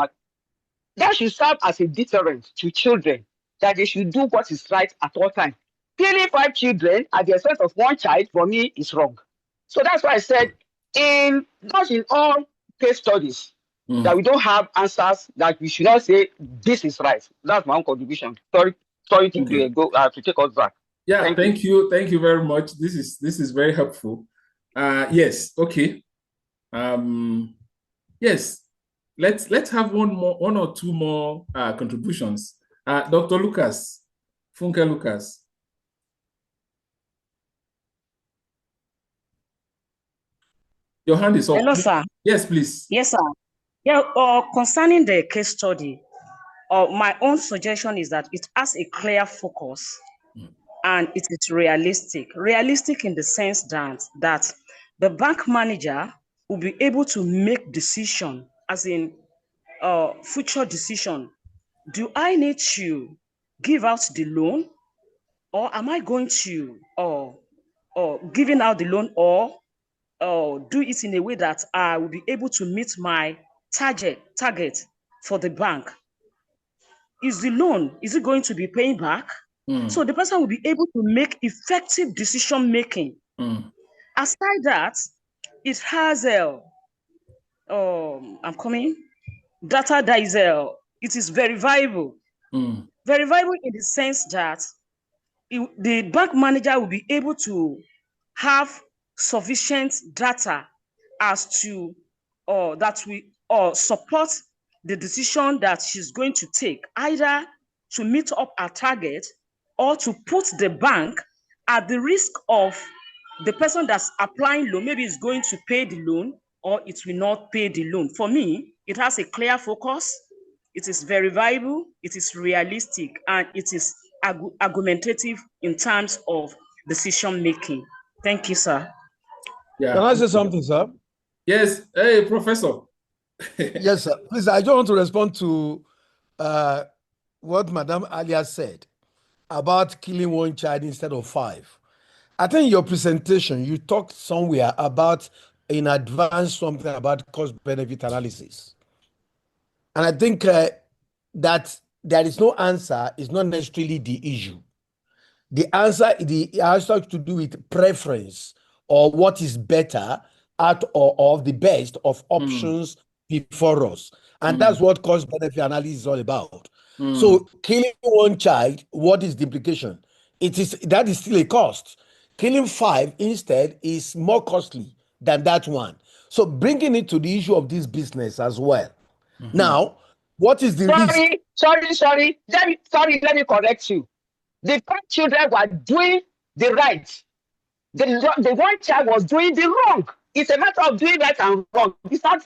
that should serve as a deterrent to children, that they should do what is right at all times. Killing 5 children at the expense of 1 child, for me, is wrong. So that's why I said, in all case studies, that we don't have answers, that we should not say this is right. That's my own contribution. Sorry to go to take us back. Yeah, thank you very much. This is very helpful. Yes, okay. Yes, let's have one or two more contributions. Dr. Lucas, Funke Lucas. Your hand is up. Hello, sir. Yes, please. Yes, sir. Yeah, concerning the case study, my own suggestion is that it has a clear focus and it is realistic. Realistic in the sense that the bank manager will be able to make decision, as in future decision. Do I need to give out the loan, or am I going to giving out the loan, or do it in a way that I will be able to meet my target for the bank? Is the loan, is it going to be paying back? So the person will be able to make effective decision making. Aside that, it has data that is it is very viable. Very viable in the sense that the bank manager will be able to have sufficient data as to that we support the decision that she's going to take, either to meet up our target or to put the bank at the risk of the person that's applying loan. Maybe it's going to pay the loan or it will not pay the loan. For me, it has a clear focus. It is very viable. It is realistic, and it is argumentative in terms of decision making. Thank you, sir. Yeah. Can I say something, sir? Yes. Hey, Professor. Yes, sir. Please, I just want to respond to what Madam Alia said about killing 1 child instead of 5. I think in your presentation, you talked somewhere about, in advance, something about cost-benefit analysis. And I think that there is no answer is not necessarily the issue. The answer has to do with preference, or what is better out of the best of options before us. And that's what cost-benefit analysis is all about. So killing 1 child, what is the implication? That is still a cost. Killing 5 instead is more costly than that one. So bringing it to the issue of this business as well. Now, what is the risk? Sorry. Let me correct you. The 5 children were doing the right. The 1 child was doing the wrong. It's a matter of doing right and wrong. It's not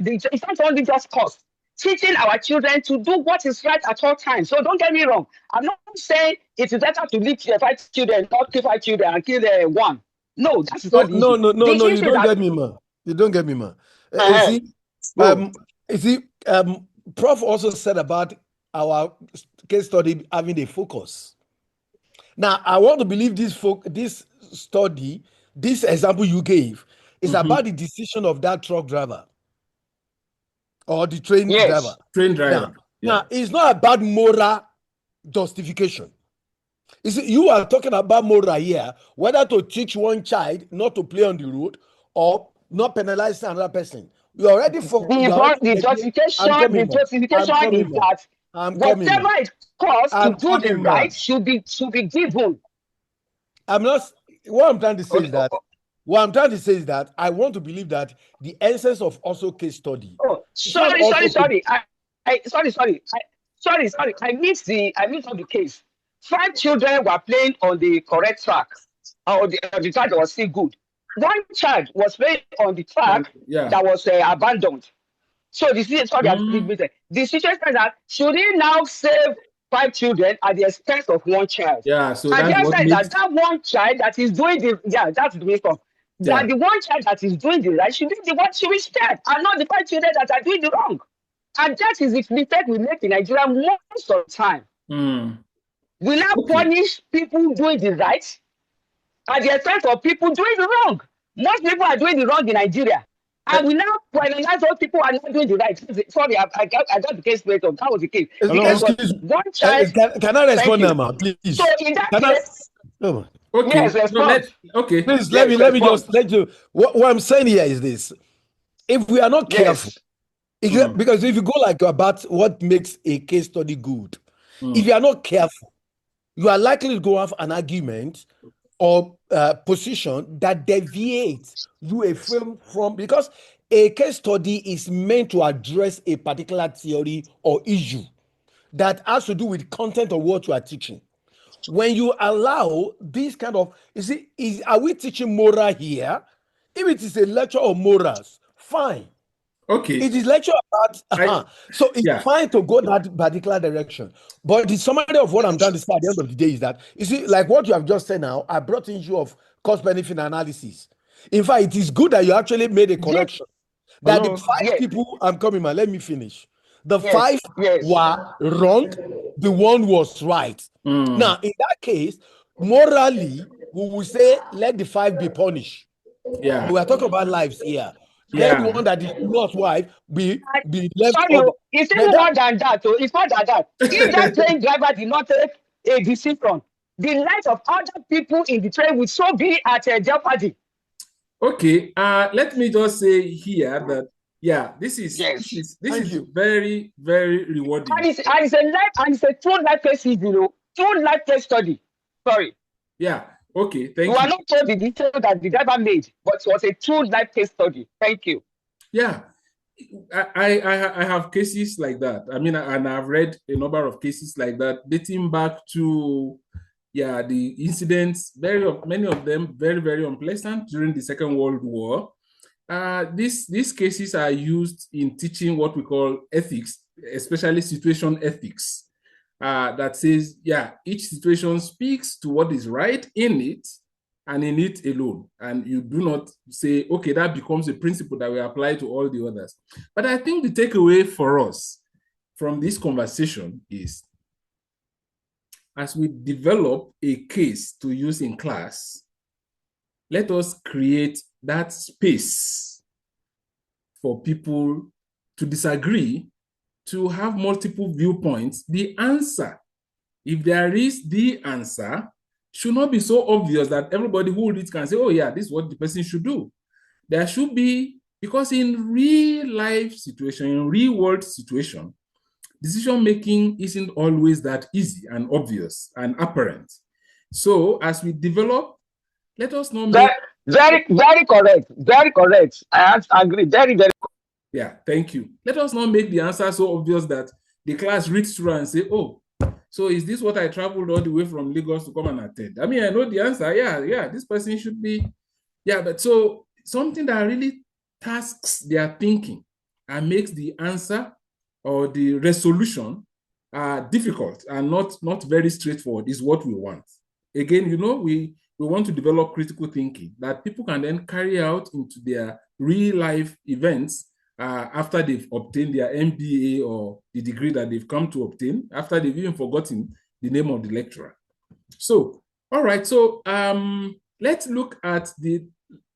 only just cost. Teaching our children to do what is right at all times. So don't get me wrong. I'm not saying it is better to leave 5 children, not kill 5 children and kill 1. No, that's not the issue. No, you don't get me, man. You don't get me, man. You see, Prof also said about our case study having a focus. Now, I want to believe this study, this example you gave, is about the decision of that truck driver or the train driver. Train driver. Now, it's not about moral justification. You see, you are talking about moral here, whether to teach one child not to play on the road or not penalize another person. You already the justification is that whatever it costs to do the right should be given. What I'm trying to say is that I want to believe that the essence of also case study. Oh, sorry. I missed the case. 5 children were playing on the correct track, or the track that was still good. One child was playing on the track that was abandoned. So the situation is that should he now save 5 children at the expense of one child? Yeah, so and that's what makes... that one child that is doing that's the wisdom. That the one child that is doing the right should be the one to be spared, and not the 5 children that are doing the wrong. And that is the mistake we make in Nigeria most of the time. We now punish people doing the right at the expense of people doing the wrong. Most people are doing the wrong in Nigeria. And we now penalize those people who are not doing the right. Sorry, I got the case straight up. That was the case. One child. Can I respond now, ma, please? So in that case, yes, respond. Please let me just let you. What I'm saying here is this: if we are not careful, because if you go like about what makes a case study good, if you are not careful, you are likely to go off an argument or position that deviates you a film from, because a case study is meant to address a particular theory or issue that has to do with content of what you are teaching. When you allow this kind of, are we teaching moral here? If it is a lecture of morals, fine. Okay. It is lecture about, so it's fine to go that particular direction. But the summary of what I'm trying to say at the end of the day is that, you see, like what you have just said now, I brought in issue of cost-benefit analysis. In fact, it is good that you actually made a correction. That the 5 people, I'm coming, man, let me finish. The 5 were wrong, the one was right. Now, in that case, morally, we will say, let the 5 be punished. Yeah. We are talking about lives here. Let the one that is not wife be left. Sorry, it's even more than that. So it's more than that. If that train driver did not take a decision, the lives of other people in the train will so be at jeopardy. Okay. Let me just say here that this is very, very rewarding. And it's a true life case, true life case study. Sorry. Yeah. Okay, thank you. You are not told the detail that the driver made, but it was a true life case study. Thank you. Yeah, I have cases like that. I mean, and I've read a number of cases like that dating back to the incidents. Many of them very, very unpleasant during the Second World War. These cases are used in teaching what we call ethics, especially situation ethics. That says, each situation speaks to what is right in it and in it alone. And you do not say, okay, that becomes a principle that we apply to all the others. But I think the takeaway for us from this conversation is, as we develop a case to use in class, let us create that space for people to disagree, to have multiple viewpoints. The answer, if there is the answer, should not be so obvious that everybody who reads can say, oh yeah, this is what the person should do. There should be, because in real life situation, in real world situation, decision making isn't always that easy and obvious and apparent. So as we develop, let us not make... Very, very correct. Very correct. I agree. Very, very. Yeah, thank you. Let us not make the answer so obvious that the class reads through and say, oh, so is this what I traveled all the way from Lagos to come and attend? I mean, I know the answer. Yeah, this person should be. Yeah, but so something that really tasks their thinking and makes the answer or the resolution difficult and not very straightforward is what we want. Again, we want to develop critical thinking that people can then carry out into their real life events after they've obtained their MBA or the degree that they've come to obtain, after they've even forgotten the name of the lecturer. So, all right. So let's look at the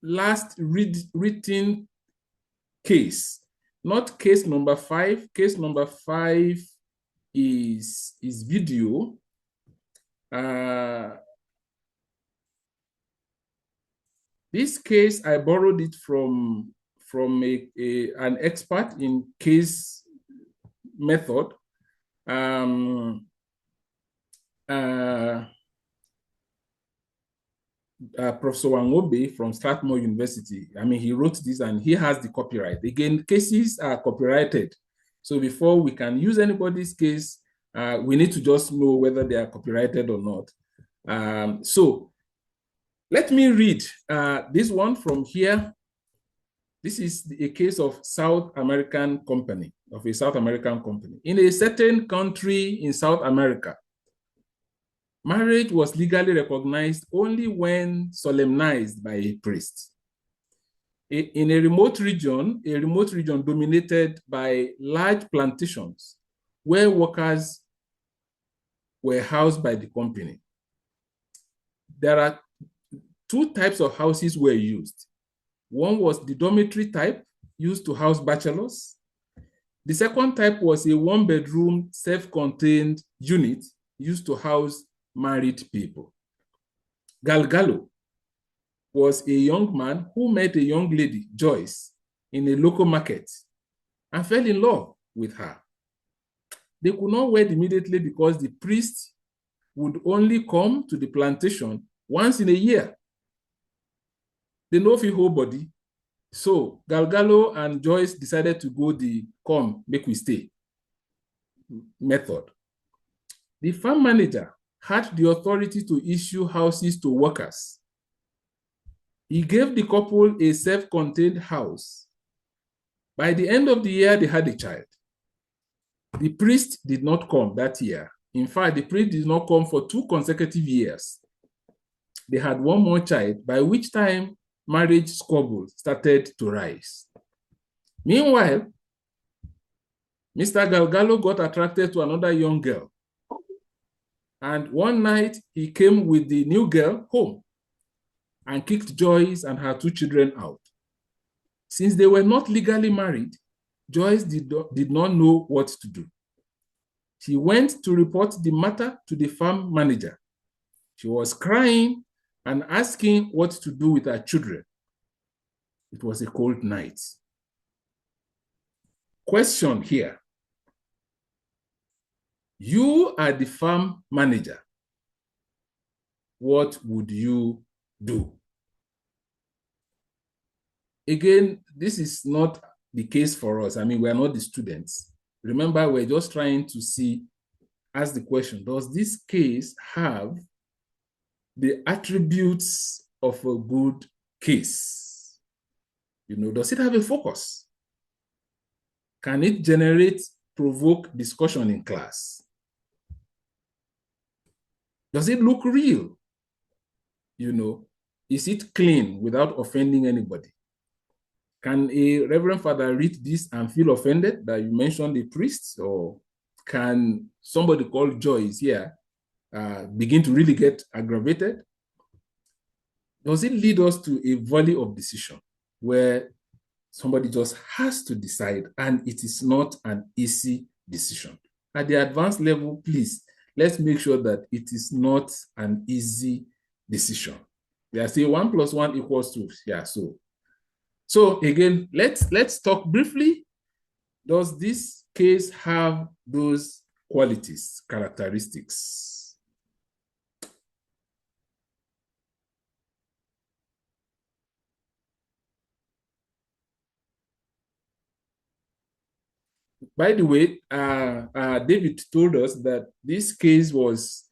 last written case, not case number 5. Case number 5 is video. This case, I borrowed it from an expert in case method. Professor Wangobe from Strathmore University. I mean, he wrote this and he has the copyright. Again, cases are copyrighted. So before we can use anybody's case, we need to just know whether they are copyrighted or not. So let me read this one from here. This is a case of South American company, of a South American company. In a certain country in South America, marriage was legally recognized only when solemnized by a priest. In a remote region dominated by large plantations where workers were housed by the company. There are 2 types of houses were used. One was the dormitory type used to house bachelors. The second type was a 1-bedroom self-contained unit used to house married people. Galgalo was a young man who met a young lady, Joyce, in a local market and fell in love with her. They could not wed immediately because the priest would only come to the plantation once in a year. They know fi whole body. So Galgalo and Joyce decided to go the come, make we stay method. The farm manager had the authority to issue houses to workers. He gave the couple a self-contained house. By the end of the year, they had a child. The priest did not come that year. In fact, the priest did not come for 2 consecutive years. They had 1 more child, by which time marriage squabbles started to rise. Meanwhile, Mr. Galgalo got attracted to another young girl. And one night, he came with the new girl home and kicked Joyce and her 2 children out. Since they were not legally married, Joyce did not know what to do. She went to report the matter to the farm manager. She was crying and asking what to do with her children. It was a cold night. Question here. You are the farm manager. What would you do? Again, this is not the case for us. I mean, we're not the students. Remember, we're just trying to ask the question, does this case have the attributes of a good case? Does it have a focus? Can it provoke discussion in class? Does it look real? Is it clean without offending anybody? Can a Reverend Father read this and feel offended that you mentioned a priest? Or can somebody called Joyce here begin to really get aggravated? Does it lead us to a volley of decision where somebody just has to decide and it is not an easy decision? At the advanced level, please, let's make sure that it is not an easy decision. They say 1 + 1 = 2. Yeah, so again, let's talk briefly. Does this case have those qualities, characteristics? By the way, David told us that this case was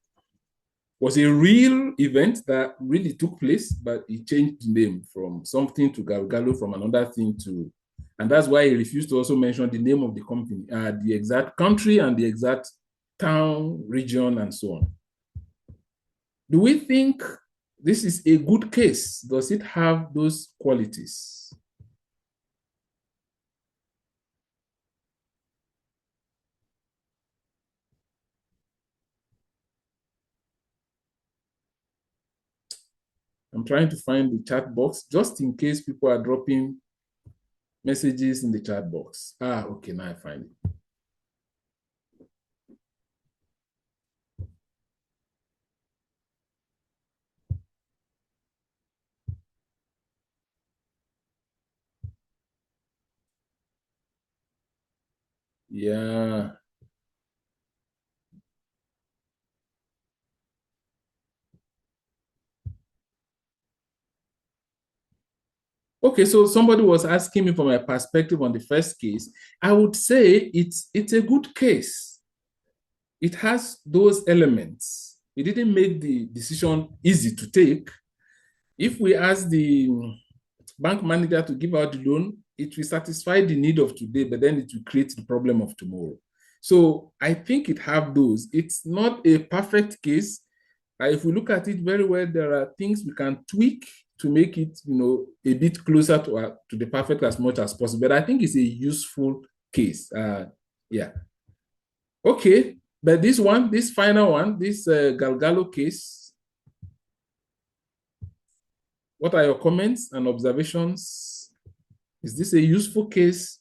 a real event that really took place, but he changed the name from something to Galgalo, from another thing to, and that's why he refused to also mention the name of the company, the exact country and the exact town, region, and so on. Do we think this is a good case? Does it have those qualities? I'm trying to find the chat box just in case people are dropping messages in the chat box. Okay, now I find it. Yeah. Okay, so somebody was asking me for my perspective on the first case. I would say it's a good case. It has those elements. It didn't make the decision easy to take. If we ask the bank manager to give out the loan, it will satisfy the need of today, but then it will create the problem of tomorrow. So I think it have those. It's not a perfect case. If we look at it very well, there are things we can tweak to make it, a bit closer to the perfect as much as possible. But I think it's a useful case. Yeah. Okay, but this final one, this Galgalo case, what are your comments and observations? Is this a useful case?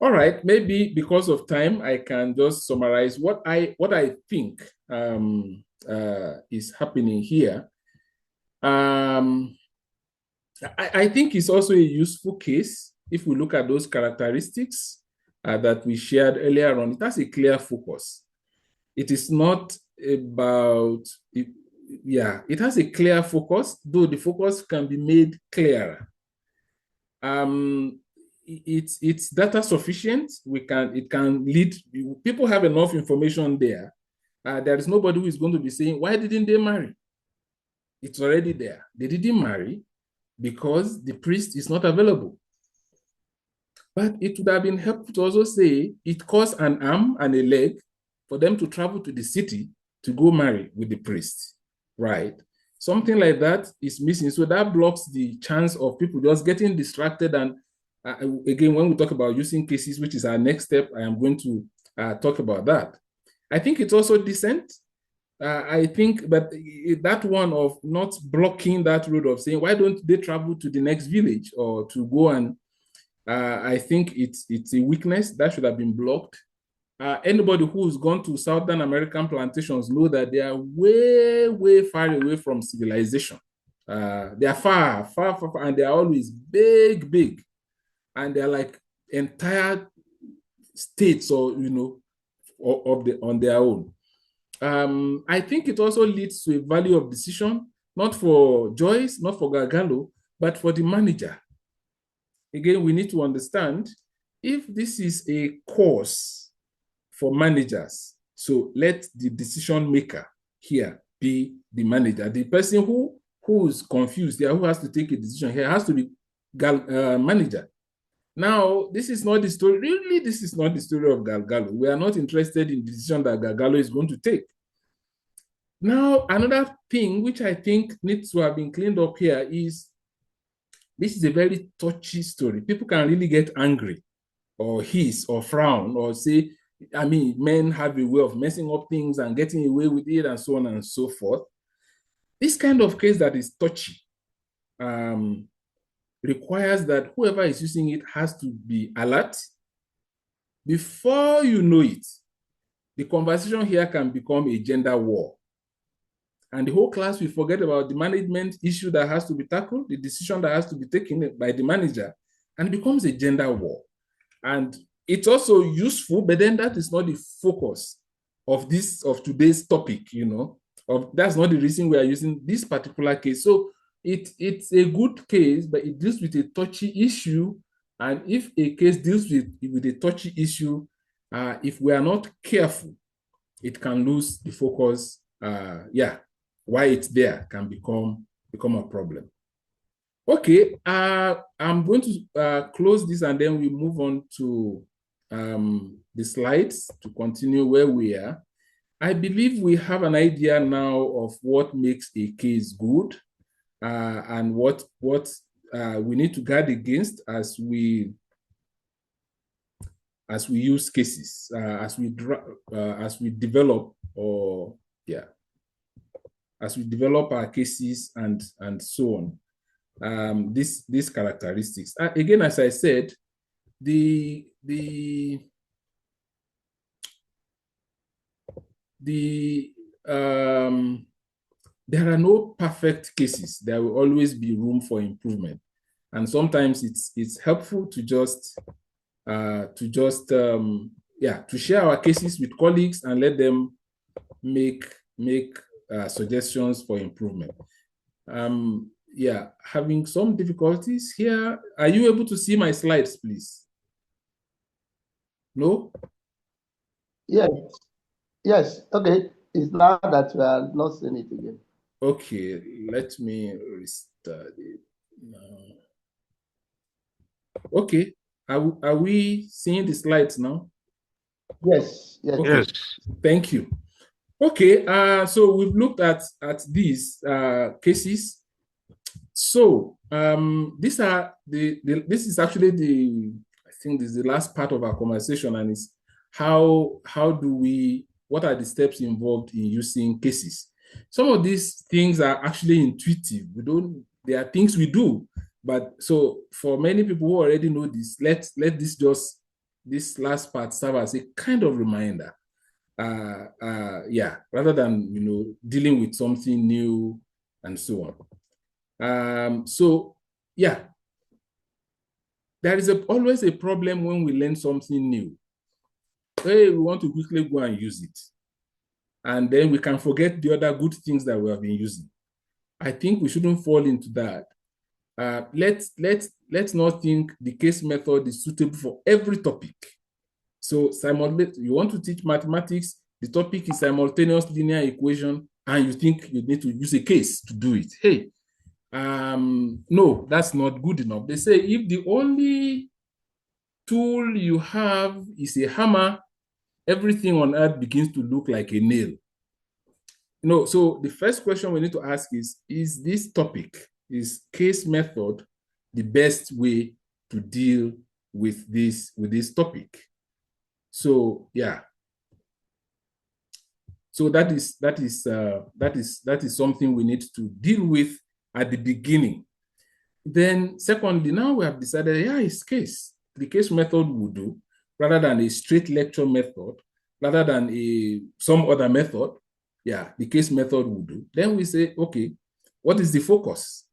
All right, maybe because of time, I can just summarize what I think is happening here. I think it's also a useful case if we look at those characteristics that we shared earlier on. It has a clear focus. It is not about, it has a clear focus, though the focus can be made clearer. It's data sufficient. It can lead, people have enough information there. There is nobody who is going to be saying, why didn't they marry? It's already there. They didn't marry because the priest is not available. But it would have been helpful to also say it costs an arm and a leg for them to travel to the city to go marry with the priest, right? Something like that is missing. So that blocks the chance of people just getting distracted. And again, when we talk about using cases, which is our next step, I am going to talk about that. I think it's also decent. I think, but that one of not blocking that road of saying, why don't they travel to the next village or to go and, I think it's a weakness that should have been blocked. Anybody who's gone to Southern American plantations know that they are way, way far away from civilization. They are far, far, far, far, and they are always big, big. And they're like entire states or, on their own. I think it also leads to a value of decision, not for Joyce, not for Galgalo, but for the manager. Again, we need to understand if this is a course for managers, so let the decision maker here be the manager. The person who is confused here, who has to take a decision here, has to be manager. Now, this is not the story. Really, this is not the story of Galgalo. We are not interested in the decision that Galgalo is going to take. Now, another thing which I think needs to have been cleaned up here is this is a very touchy story. People can really get angry or hiss or frown or say, men have a way of messing up things and getting away with it and so on and so forth. This kind of case that is touchy requires that whoever is using it has to be alert. Before you know it, the conversation here can become a gender war. And the whole class will forget about the management issue that has to be tackled, the decision that has to be taken by the manager, and it becomes a gender war. And it's also useful, but then that is not the focus of today's topic, that's not the reason we are using this particular case. So it's a good case, but it deals with a touchy issue. And if a case deals with a touchy issue, if we are not careful, it can lose the focus. why it's there can become a problem. Okay, I'm going to close this and then we move on to the slides to continue where we are. I believe we have an idea now of what makes a case good and what we need to guard against as we use cases, as we develop as we develop our cases and so on. These characteristics. Again, as I said, there are no perfect cases. There will always be room for improvement, and sometimes it's helpful to just share our cases with colleagues and let them make suggestions for improvement. Having some difficulties here. Are you able to see my slides, please? No? Yes. Okay. It's now that we are not seeing it again. Okay, let me restart it now. Okay, are we seeing the slides now? Yes. Okay. Yes. Thank you. Okay, so we've looked at these cases. So this is actually I think this is the last part of our conversation, and it's what are the steps involved in using cases? Some of these things are actually intuitive. They are things we do, but so for many people who already know this, let this last part serve as a kind of reminder. Rather than dealing with something new and so on. There is always a problem when we learn something new. Hey, we want to quickly go and use it, and then we can forget the other good things that we have been using. I think we shouldn't fall into that. Let's not think the case method is suitable for every topic. So you want to teach mathematics, the topic is simultaneous linear equation, and you think you need to use a case to do it. Hey, no, that's not good enough. They say if the only tool you have is a hammer, everything on earth begins to look like a nail. So the first question we need to ask is this topic, is case method the best way to deal with this topic? So so that is something we need to deal with at the beginning. Then secondly, now we have decided, it's case. The case method will do, rather than a straight lecture method, rather than some other method. The case method will do. Then we say, okay, what is the focus?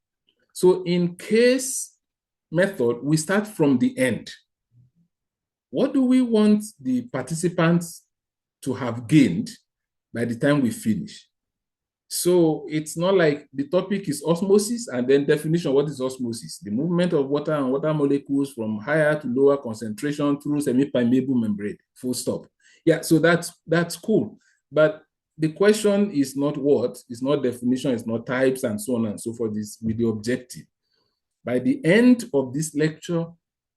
So in case method, we start from the end. What do we want the participants to have gained by the time we finish? So it's not like the topic is osmosis and then definition, what is osmosis? The movement of water and water molecules from higher to lower concentration through semi-permeable membrane, full stop. So that's cool. But the question is not what, it's not definition, it's not types and so on and so forth, it's with the objective. By the end of this lecture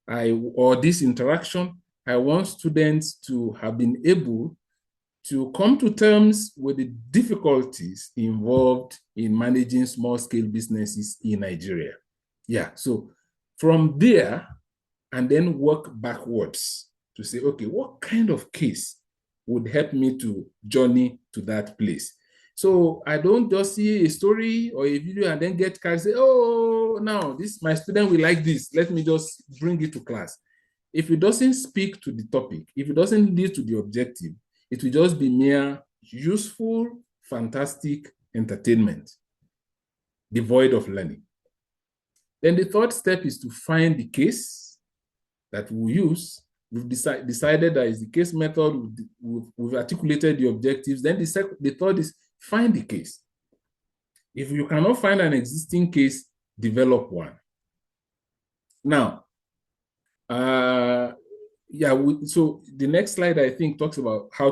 or this interaction, I want students to have been able to come to terms with the difficulties involved in managing small-scale businesses in Nigeria. So from there, and then work backwards to say, okay, what kind of case would help me to journey to that place? So I don't just see a story or a video and then get carried and say, oh, now my student will like this. Let me just bring it to class. If it doesn't speak to the topic, if it doesn't lead to the objective, it will just be mere useful, fantastic entertainment, devoid of learning. Then the third step is to find the case that we'll use. We've decided that is the case method, we've articulated the objectives. Then the third is find the case. If you cannot find an existing case, develop one. Now, so the next slide, I think, talks about how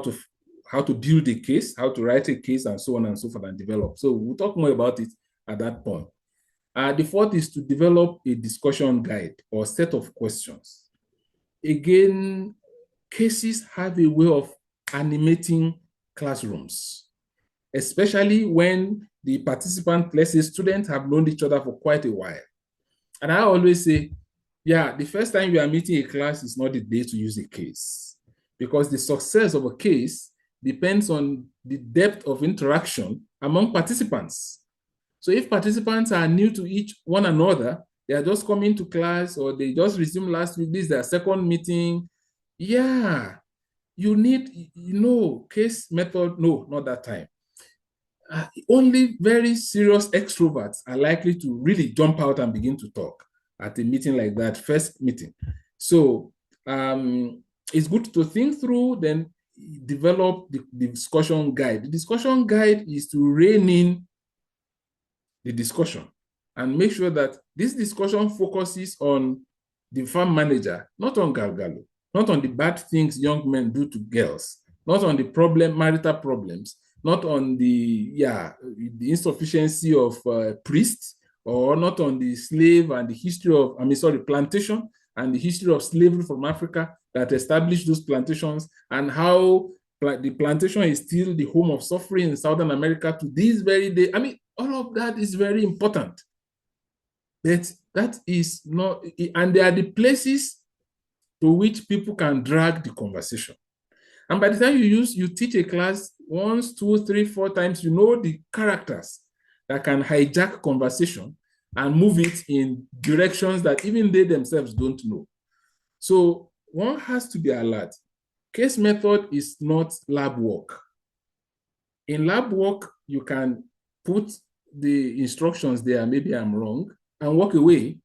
how to build a case, how to write a case, and so on and so forth, and develop. So we'll talk more about it at that point. The fourth is to develop a discussion guide or set of questions. Again, cases have a way of animating classrooms, especially when the participant, let's say students, have known each other for quite a while. And I always say, yeah, the first time you are meeting a class is not the day to use a case, because the success of a case depends on the depth of interaction among participants. So if participants are new to each one another, they are just coming to class, or they just resumed last week, this is their second meeting, yeah, you need, case method, no, not that time. Only very serious extroverts are likely to really jump out and begin to talk at a meeting like that, first meeting. So it's good to think through, then develop the discussion guide. The discussion guide is to rein in the discussion and make sure that this discussion focuses on the farm manager, not on Galgalo, not on the bad things young men do to girls, not on the marital problems, not on the insufficiency of priests, or not on the slave and the history of, plantation and the history of slavery from Africa that established those plantations, and how the plantation is still the home of suffering in Southern America to this very day. All of that is very important. That is not, and they are the places to which people can drag the conversation. And by the time you teach a class once, 2, 3, 4 times, you know the characters that can hijack conversation and move it in directions that even they themselves don't know. So one has to be alert. Case method is not lab work. In lab work, you can put the instructions there, maybe I'm wrong, and walk away,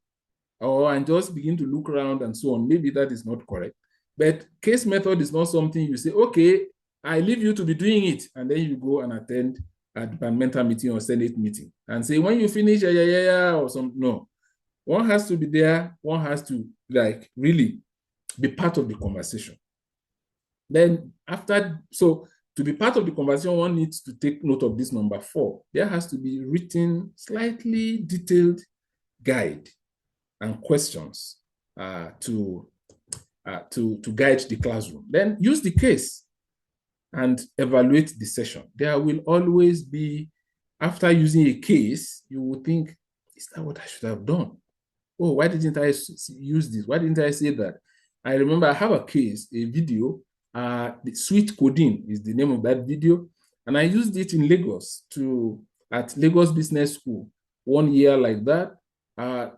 and just begin to look around and so on. Maybe that is not correct. But case method is not something you say, okay, I leave you to be doing it, and then you go and attend a departmental meeting or Senate meeting and say, when you finish, or something. No. One has to be there. One has to really be part of the conversation. Then to be part of the conversation, one needs to take note of this number 4. There has to be written, slightly detailed guide and questions to guide the classroom. Then use the case and evaluate the session. There will always be, after using a case, you will think, is that what I should have done? Oh, why didn't I use this? Why didn't I say that? I remember I have a case, a video, the Sweet Codeine is the name of that video. And I used it in Lagos at Lagos Business School, 1 year like that,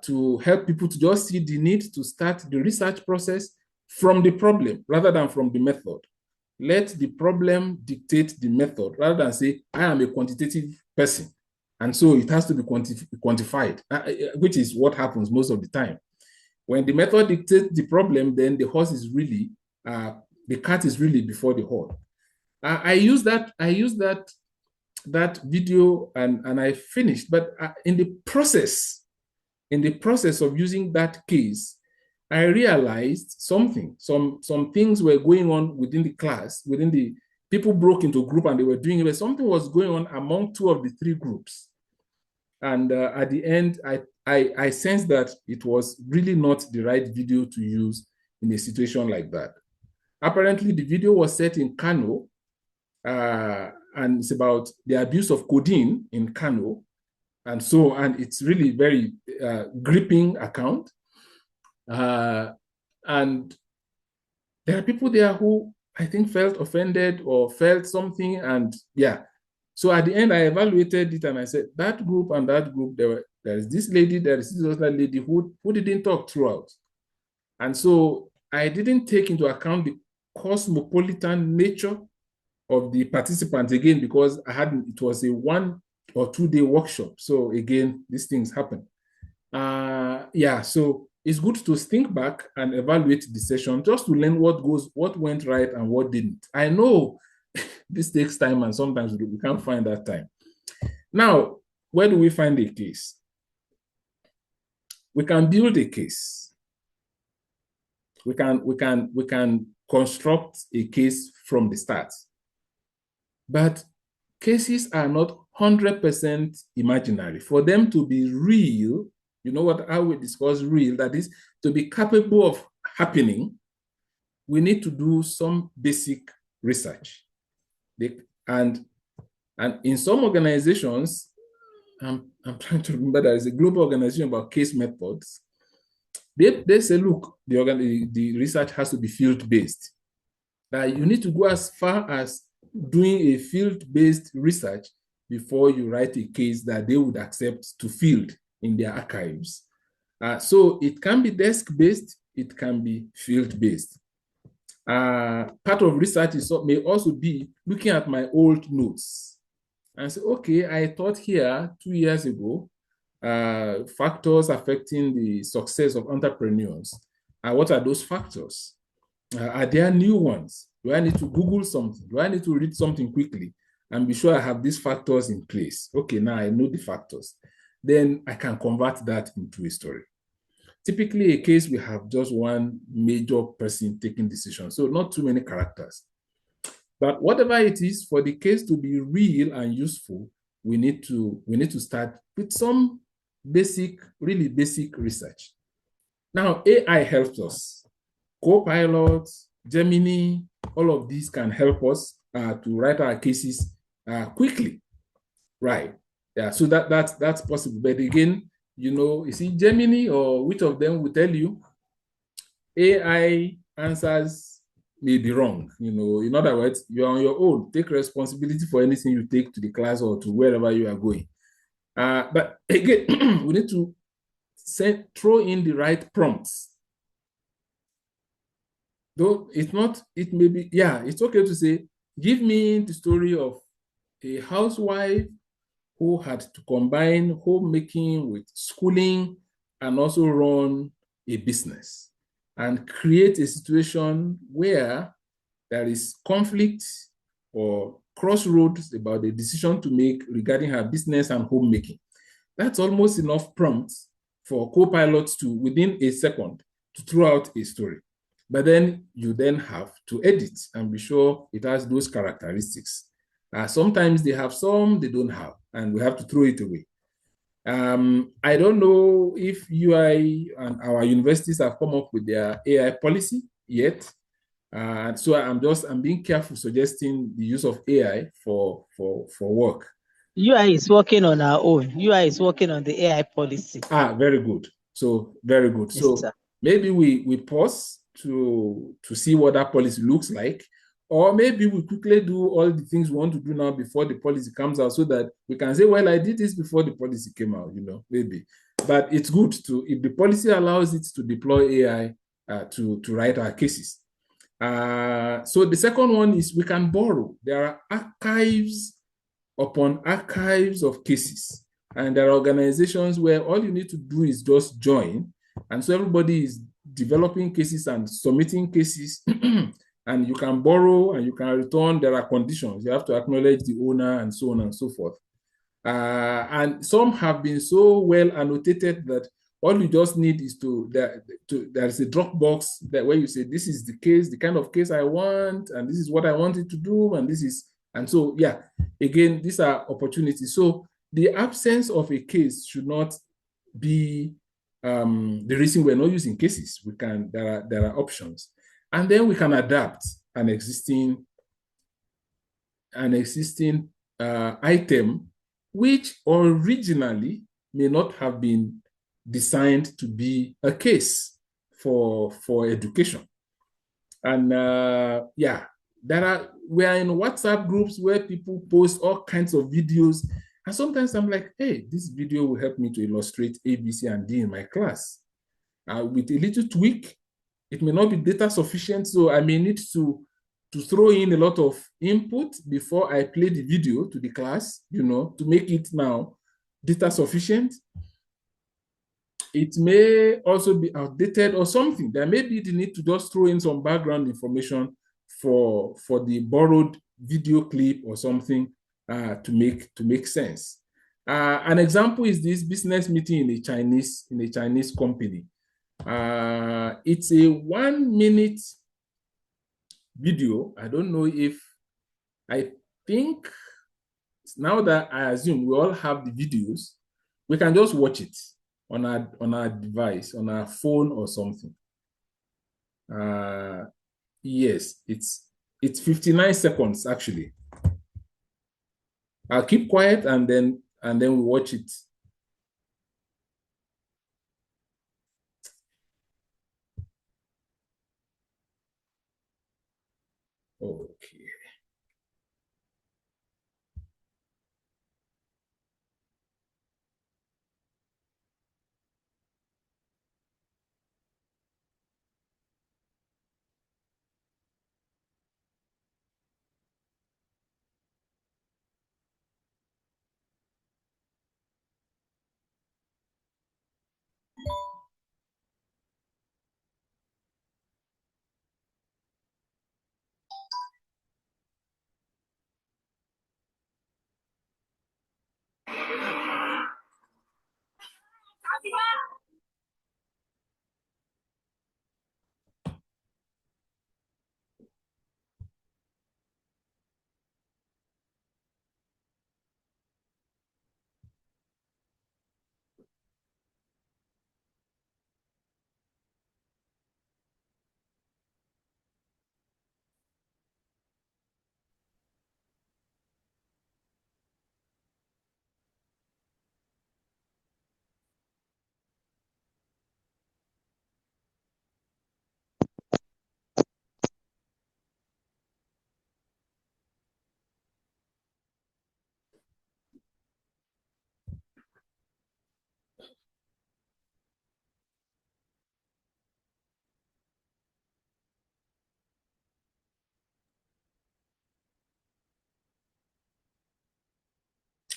to help people to just see the need to start the research process from the problem rather than from the method. Let the problem dictate the method rather than say, I am a quantitative person, and so it has to be quantified, which is what happens most of the time. When the method dictates the problem, then the horse is really, the cat is really before the horse. I use that video and I finished, but in the process of using that case, I realized something. Some things were going on within the class, within the people broke into a group and they were doing it, but something was going on among 2 of the 3 groups. And at the end, I sensed that it was really not the right video to use in a situation like that. Apparently, the video was set in Kano, and it's about the abuse of codeine in Kano. And it's really very gripping account. And there are people there who I think felt offended or felt something, and so at the end I evaluated it and I said, that group and that group, there is this lady, there is this other lady who didn't talk throughout. And so I didn't take into account the cosmopolitan nature of the participants, again, because it was a 1 or 2 day workshop. So again, these things happen. So it's good to think back and evaluate the session just to learn what went right and what didn't. I know this takes time and sometimes we can't find that time. Now, where do we find a case? We can build a case. We can construct a case from the start. But cases are not 100% imaginary. For them to be real, you know what I will discuss real, that is, to be capable of happening, we need to do some basic research. And in some organizations, I'm trying to remember, there is a global organization about case methods. They say, look, the research has to be field-based. That you need to go as far as doing a field-based research before you write a case that they would accept to field in their archives. So it can be desk-based, it can be field-based. Part of research may also be looking at my old notes and say, okay, I thought here 2 years ago, factors affecting the success of entrepreneurs. What are those factors? Are there new ones? Do I need to Google something? Do I need to read something quickly and be sure I have these factors in place? Okay, now I know the factors. Then I can convert that into a story. Typically, a case we have just one major person taking decisions, so not too many characters. But whatever it is, for the case to be real and useful, we need to start with some basic, really basic research. Now, AI helps us. Copilot, Gemini, all of these can help us to write our cases quickly, right? Yeah, so that's possible. But again, you see, Gemini or which of them will tell you AI answers may be wrong. In other words, you're on your own. Take responsibility for anything you take to the class or to wherever you are going. But again, we need to throw in the right prompts. Though it's okay to say, give me the story of a housewife who had to combine homemaking with schooling and also run a business and create a situation where there is conflict or crossroads about the decision to make regarding her business and homemaking. That's almost enough prompts for co-pilots to, within a second, to throw out a story. But then you then have to edit and be sure it has those characteristics. Sometimes they have some, they don't have, and we have to throw it away. I don't know if UI and our universities have come up with their AI policy yet. So I'm being careful suggesting the use of AI for work. UI is working on our own. UI is working on the AI policy. Very good. So very good. Yes, so sir. Maybe we pause to see what that policy looks like, or maybe we quickly do all the things we want to do now before the policy comes out, so that we can say, well, I did this before the policy came out, maybe. But it's good if the policy allows it to deploy AI to write our cases. So the second one is we can borrow. There are archives upon archives of cases. And there are organizations where all you need to do is just join. And so everybody is developing cases and submitting cases. And you can borrow and you can return. There are conditions. You have to acknowledge the owner and so on and so forth. And some have been so well annotated that all you just need is there's a Dropbox that where you say, this is the case, the kind of case I want, and this is what I wanted to do, and so, yeah, again, these are opportunities. So the absence of a case should not be the reason we're not using cases. There are options. And then we can adapt an existing item, which originally may not have been designed to be a case for education. And we are in WhatsApp groups where people post all kinds of videos. And sometimes I'm like, hey, this video will help me to illustrate A, B, C, and D in my class. With a little tweak, it may not be data sufficient, so I may need to throw in a lot of input before I play the video to the class, to make it now data sufficient. It may also be outdated or something. There may be the need to just throw in some background information for the borrowed video clip or something to make sense. An example is this business meeting in a Chinese company. It's a 1 minute video. I don't know if think now that I assume we all have the videos, we can just watch it on our device, on our phone or something. Yes, it's 59 seconds actually. I'll keep quiet and then we watch it. Okay.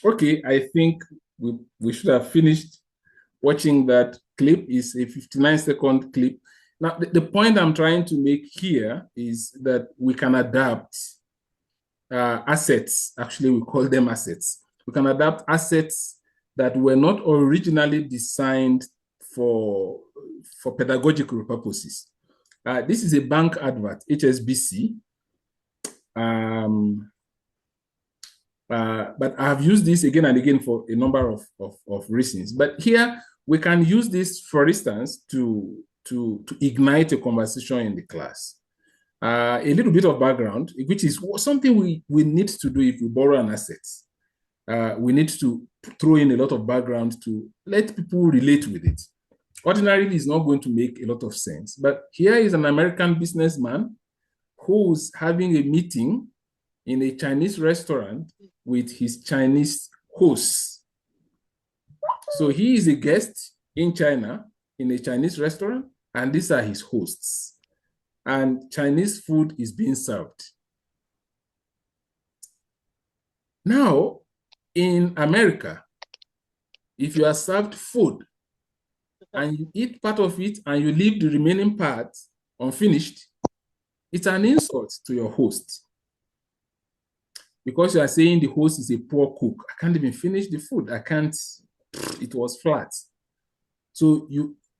Okay, I think we should have finished watching that clip. Is a 59-second clip. Now, the point I'm trying to make here is that we can adapt assets. Actually, we call them assets. We can adapt assets that were not originally designed for pedagogical purposes. This is a bank advert, HSBC. But I have used this again and again for a number of reasons. But here we can use this, for instance, to ignite a conversation in the class. A little bit of background, which is something we need to do if we borrow an asset. We need to throw in a lot of background to let people relate with it. Ordinarily, it's not going to make a lot of sense. But here is an American businessman who's having a meeting in a Chinese restaurant with his Chinese hosts. So he is a guest in China in a Chinese restaurant, and these are his hosts. And Chinese food is being served. Now, in America, if you are served food and you eat part of it and you leave the remaining part unfinished, it's an insult to your host. Because you are saying the host is a poor cook. I can't even finish the food. I can't, it was flat. So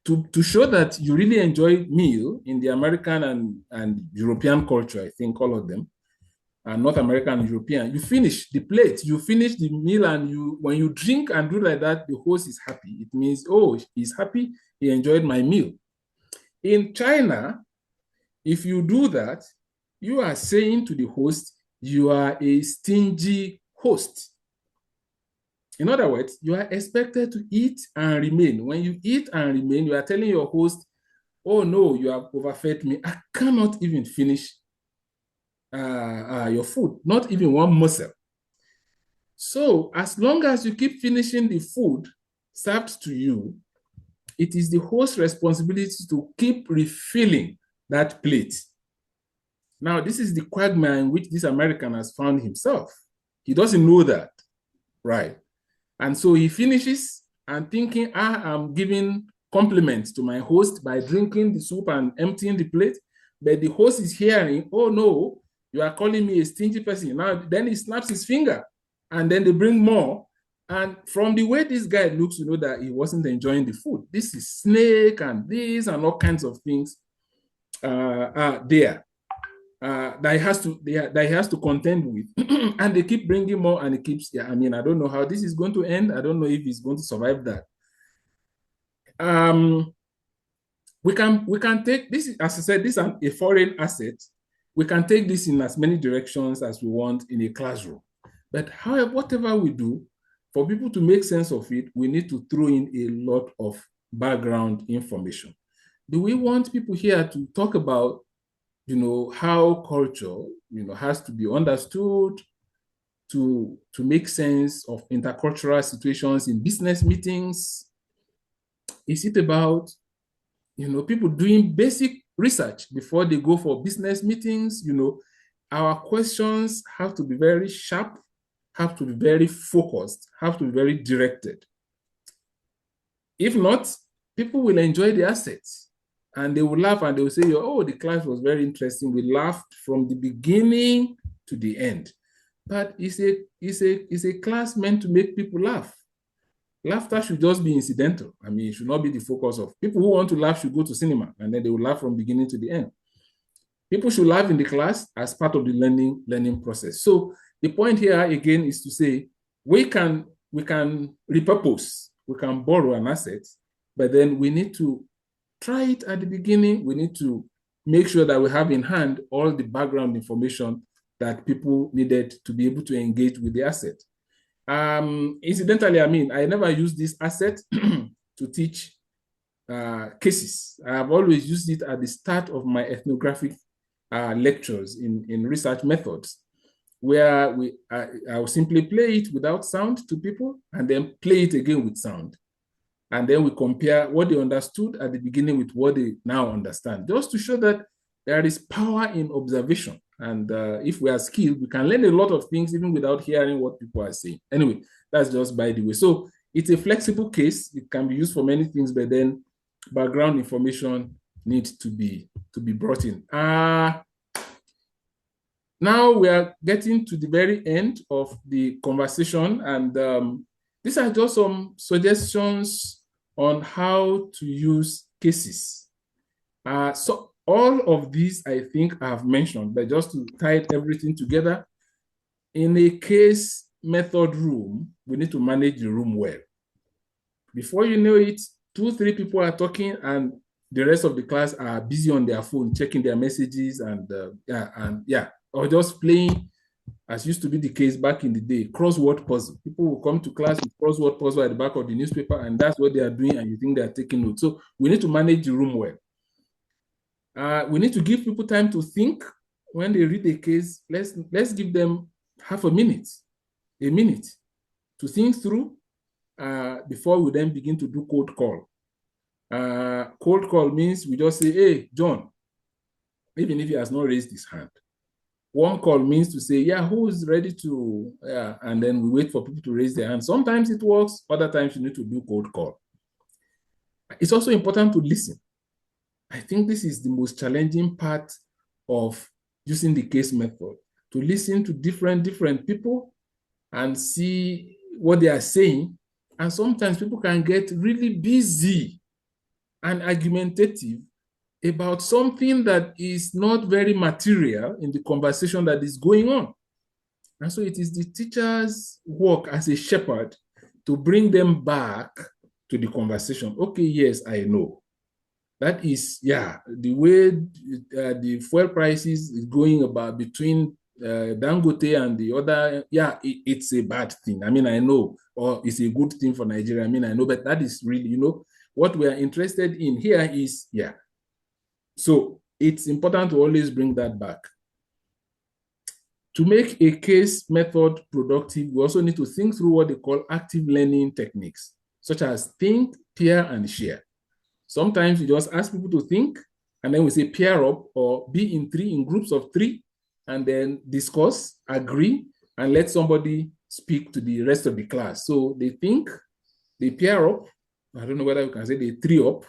to show that you really enjoy meal in the American and European culture, I think all of them, and North American and European, you finish the plate, you finish the meal, and when you drink and do like that, the host is happy. It means, oh, he's happy, he enjoyed my meal. In China, if you do that, you are saying to the host, you are a stingy host. In other words, you are expected to eat and remain. When you eat and remain, you are telling your host, oh no, you have overfed me. I cannot even finish your food, not even one morsel. So as long as you keep finishing the food served to you, it is the host's responsibility to keep refilling that plate. Now, this is the quagmire in which this American has found himself. He doesn't know that, right? And so he finishes and thinking, I'm giving compliments to my host by drinking the soup and emptying the plate. But the host is hearing, oh no, you are calling me a stingy person. Now, then he snaps his finger and then they bring more. And from the way this guy looks, you know that he wasn't enjoying the food. This is snake and this and all kinds of things are there. that he has to contend with. And they keep bringing more, and it keeps, I mean, I don't know how this is going to end. I don't know if he's going to survive that. We can take this, as I said, this is a foreign asset. We can take this in as many directions as we want in a classroom. But however, whatever we do, for people to make sense of it, we need to throw in a lot of background information. Do we want people here to talk about, how culture, has to be understood to make sense of intercultural situations in business meetings? Is it about, people doing basic research before they go for business meetings? Our questions have to be very sharp, have to be very focused, have to be very directed. If not, people will enjoy the assets and they will laugh and they will say, oh, the class was very interesting. We laughed from the beginning to the end. But it's a class meant to make people laugh. Laughter should just be incidental. I mean, it should not be the focus of people who want to laugh should go to cinema and then they will laugh from beginning to the end. People should laugh in the class as part of the learning process. So the point here again is to say we can repurpose, we can borrow an asset, but then we need to try it at the beginning. We need to make sure that we have in hand all the background information that people needed to be able to engage with the asset. Incidentally, I mean, I never used this asset to teach cases. I have always used it at the start of my ethnographic lectures in research methods, where I will simply play it without sound to people and then play it again with sound. And then we compare what they understood at the beginning with what they now understand, just to show that there is power in observation. And if we are skilled, we can learn a lot of things even without hearing what people are saying. Anyway, that's just by the way. So it's a flexible case. It can be used for many things, but then background information needs to be brought in. Now we are getting to the very end of the conversation, and these are just some suggestions on how to use cases. So all of these, I think I have mentioned, but just to tie everything together, in a case method room, we need to manage the room well. Before you know it, 2-3 people are talking and the rest of the class are busy on their phone, checking their messages and or just playing, as used to be the case back in the day, crossword puzzle. People will come to class with crossword puzzle at the back of the newspaper, and that's what they are doing, and you think they are taking notes. So we need to manage the room well. We need to give people time to think when they read a case. Let's give them half a minute to think through before we then begin to do cold call. Cold call means we just say, hey, John, even if he has not raised his hand. Warm call means to say, yeah, who is ready to, and then we wait for people to raise their hand. Sometimes it works, other times you need to do cold call. It's also important to listen. I think this is the most challenging part of using the case method, to listen to different people and see what they are saying. And sometimes people can get really busy and argumentative about something that is not very material in the conversation that is going on. And so it is the teacher's work as a shepherd to bring them back to the conversation. Okay, yes, I know. That is, the way the fuel prices is going about between Dangote and the other, it's a bad thing. I mean, I know, or it's a good thing for Nigeria. I mean, I know, but that is really, what we are interested in here is, So it's important to always bring that back. To make a case method productive, we also need to think through what they call active learning techniques, such as think, pair, and share. Sometimes you just ask people to think, and then we say pair up or be in groups of 3, and then discuss, agree, and let somebody speak to the rest of the class. So they think, they pair up, I don't know whether you can say they 3 up,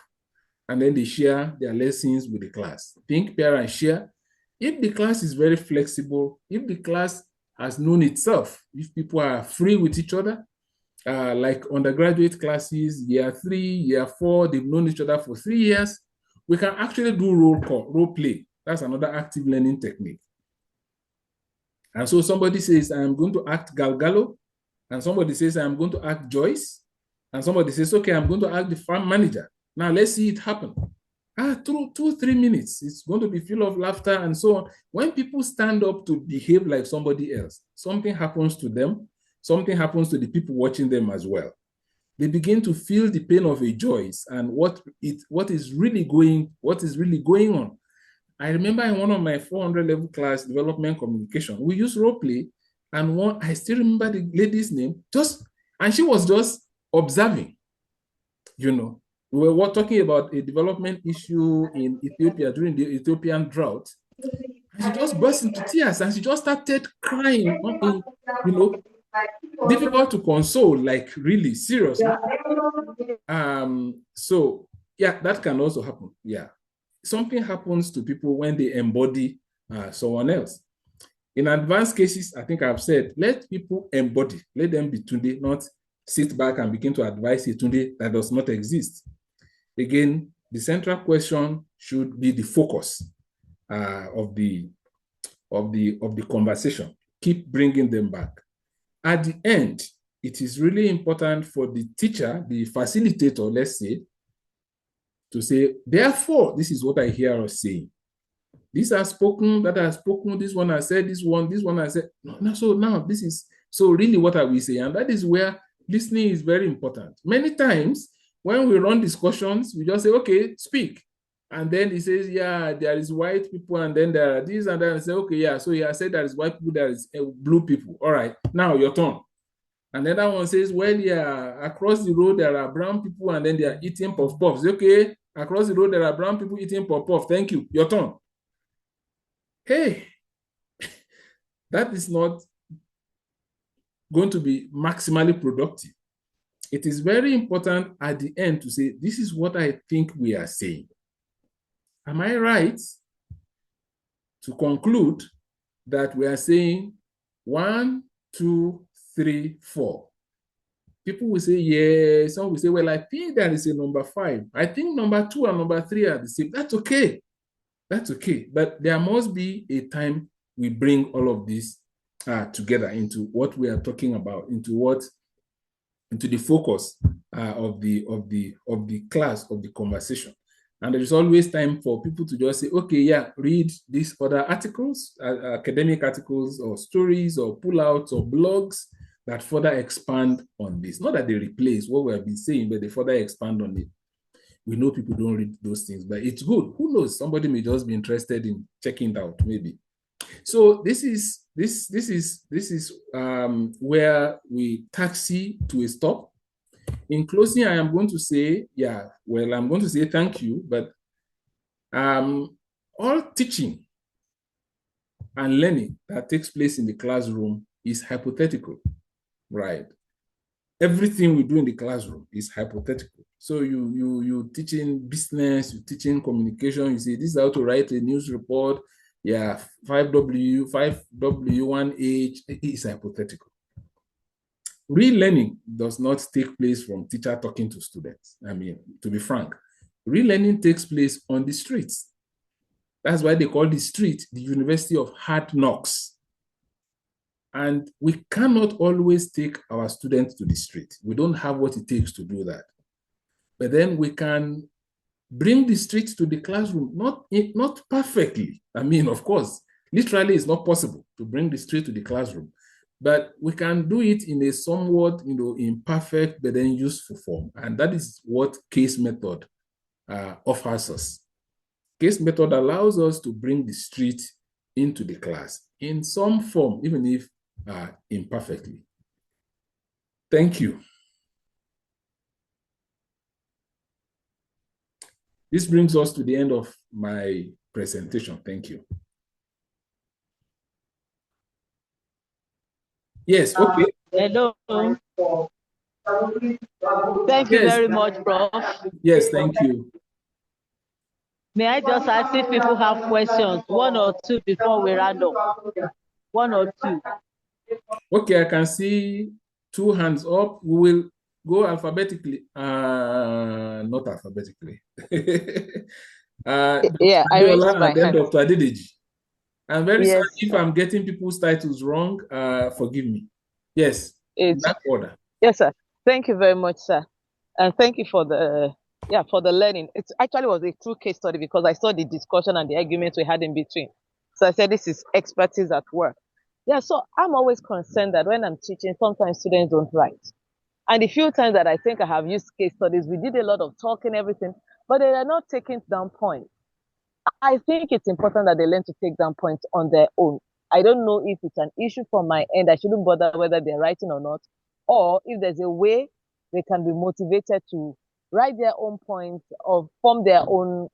and then they share their lessons with the class. Think, pair, and share. If the class is very flexible, if the class has known itself, if people are free with each other, like undergraduate classes, year 3, year 4, they've known each other for 3 years, we can actually do role play. That's another active learning technique. And so somebody says, I'm going to act Galgalo, and somebody says, I'm going to act Joyce, and somebody says, okay, I'm going to act the farm manager. Now let's see it happen. Through 2-3 minutes, it's going to be full of laughter and so on. When people stand up to behave like somebody else, something happens to them, something happens to the people watching them as well. They begin to feel the pain of a Joyce and what is really going on. I remember in one of my 400 level class, development communication, we used role play, and I still remember the lady's name, and she was just observing. We were talking about a development issue in Ethiopia during the Ethiopian drought. And she just burst into tears and she just started crying, difficult to console, like really, seriously. So yeah, that can also happen. Yeah. Something happens to people when they embody someone else. In advanced cases, I think I've said, let people embody, let them be Tunde, not sit back and begin to advise a Tunde that does not exist. Again, the central question should be the focus of the conversation. Keep bringing them back. At the end, it is really important for the teacher, the facilitator, let's say, to say, therefore, this is what I hear us saying. These are spoken, that are spoken, this one has said, this one has said. No, so now this is, so really what are we saying? And that is where listening is very important. Many times, when we run discussions, we just say, okay, speak. And then he says, yeah, there is white people, and then there are these, and then I say, okay, yeah, so he has said there is white people, there is blue people. All right, now your turn. And then that one says, well, yeah, across the road, there are brown people, and then they are eating puff-puffs. Okay, across the road, there are brown people eating puff-puff. Thank you, your turn. Hey, that is not going to be maximally productive. It is very important at the end to say, this is what I think we are saying. Am I right to conclude that we are saying 1, 2, 3, 4? People will say, yes. Some will say, well, I think there is a number 5. I think number 2 and number 3 are the same. That's okay. That's okay. But there must be a time we bring all of this together into what we are talking about, into the focus of the class, of the conversation. And there is always time for people to just say, okay, yeah, read these other articles, academic articles or stories or pullouts or blogs that further expand on this. Not that they replace what we have been saying, but they further expand on it. We know people don't read those things, but it's good. Who knows? Somebody may just be interested in checking it out, maybe. So this is where we taxi to a stop. In closing, I am going to say, I'm going to say thank you, but all teaching and learning that takes place in the classroom is hypothetical, right? Everything we do in the classroom is hypothetical. So you teaching business, you teaching communication, you say this is how to write a news report, 5W, 5W1H, is hypothetical. Real learning does not take place from teacher talking to students. I mean, to be frank, real learning takes place on the streets. That's why they call the street the University of Hard Knocks. And we cannot always take our students to the street. We don't have what it takes to do that. But then we can bring the street to the classroom, not perfectly. I mean, of course, literally it's not possible to bring the street to the classroom. But we can do it in a somewhat, imperfect, but then useful form. And that is what case method offers us. Case method allows us to bring the street into the class in some form, even if imperfectly. Thank you. This brings us to the end of my presentation. Thank you. Yes, okay. Hello. Thank you very much, Prof. Yes, thank you. May I just ask if people have questions, 1 or 2 before we round up? 1 or 2. Okay, I can see 2 hands up. We will go alphabetically. Not alphabetically. Yeah, I raised my and then hand. Dr. Adedeji. I'm very sorry Yes. if I'm getting people's titles wrong. Forgive me. Yes, in that order. Yes, sir. Thank you very much, sir. And thank you for the for the learning. It actually was a true case study because I saw the discussion and the arguments we had in between. So I said this is expertise at work. Yeah, so I'm always concerned that when I'm teaching, sometimes students don't write. And the few times that I think I have used case studies, we did a lot of talking, everything, but they are not taking down points. I think it's important that they learn to take down points on their own. I don't know if it's an issue from my end. I shouldn't bother whether they're writing or not, or if there's a way they can be motivated to write their own points or form their own,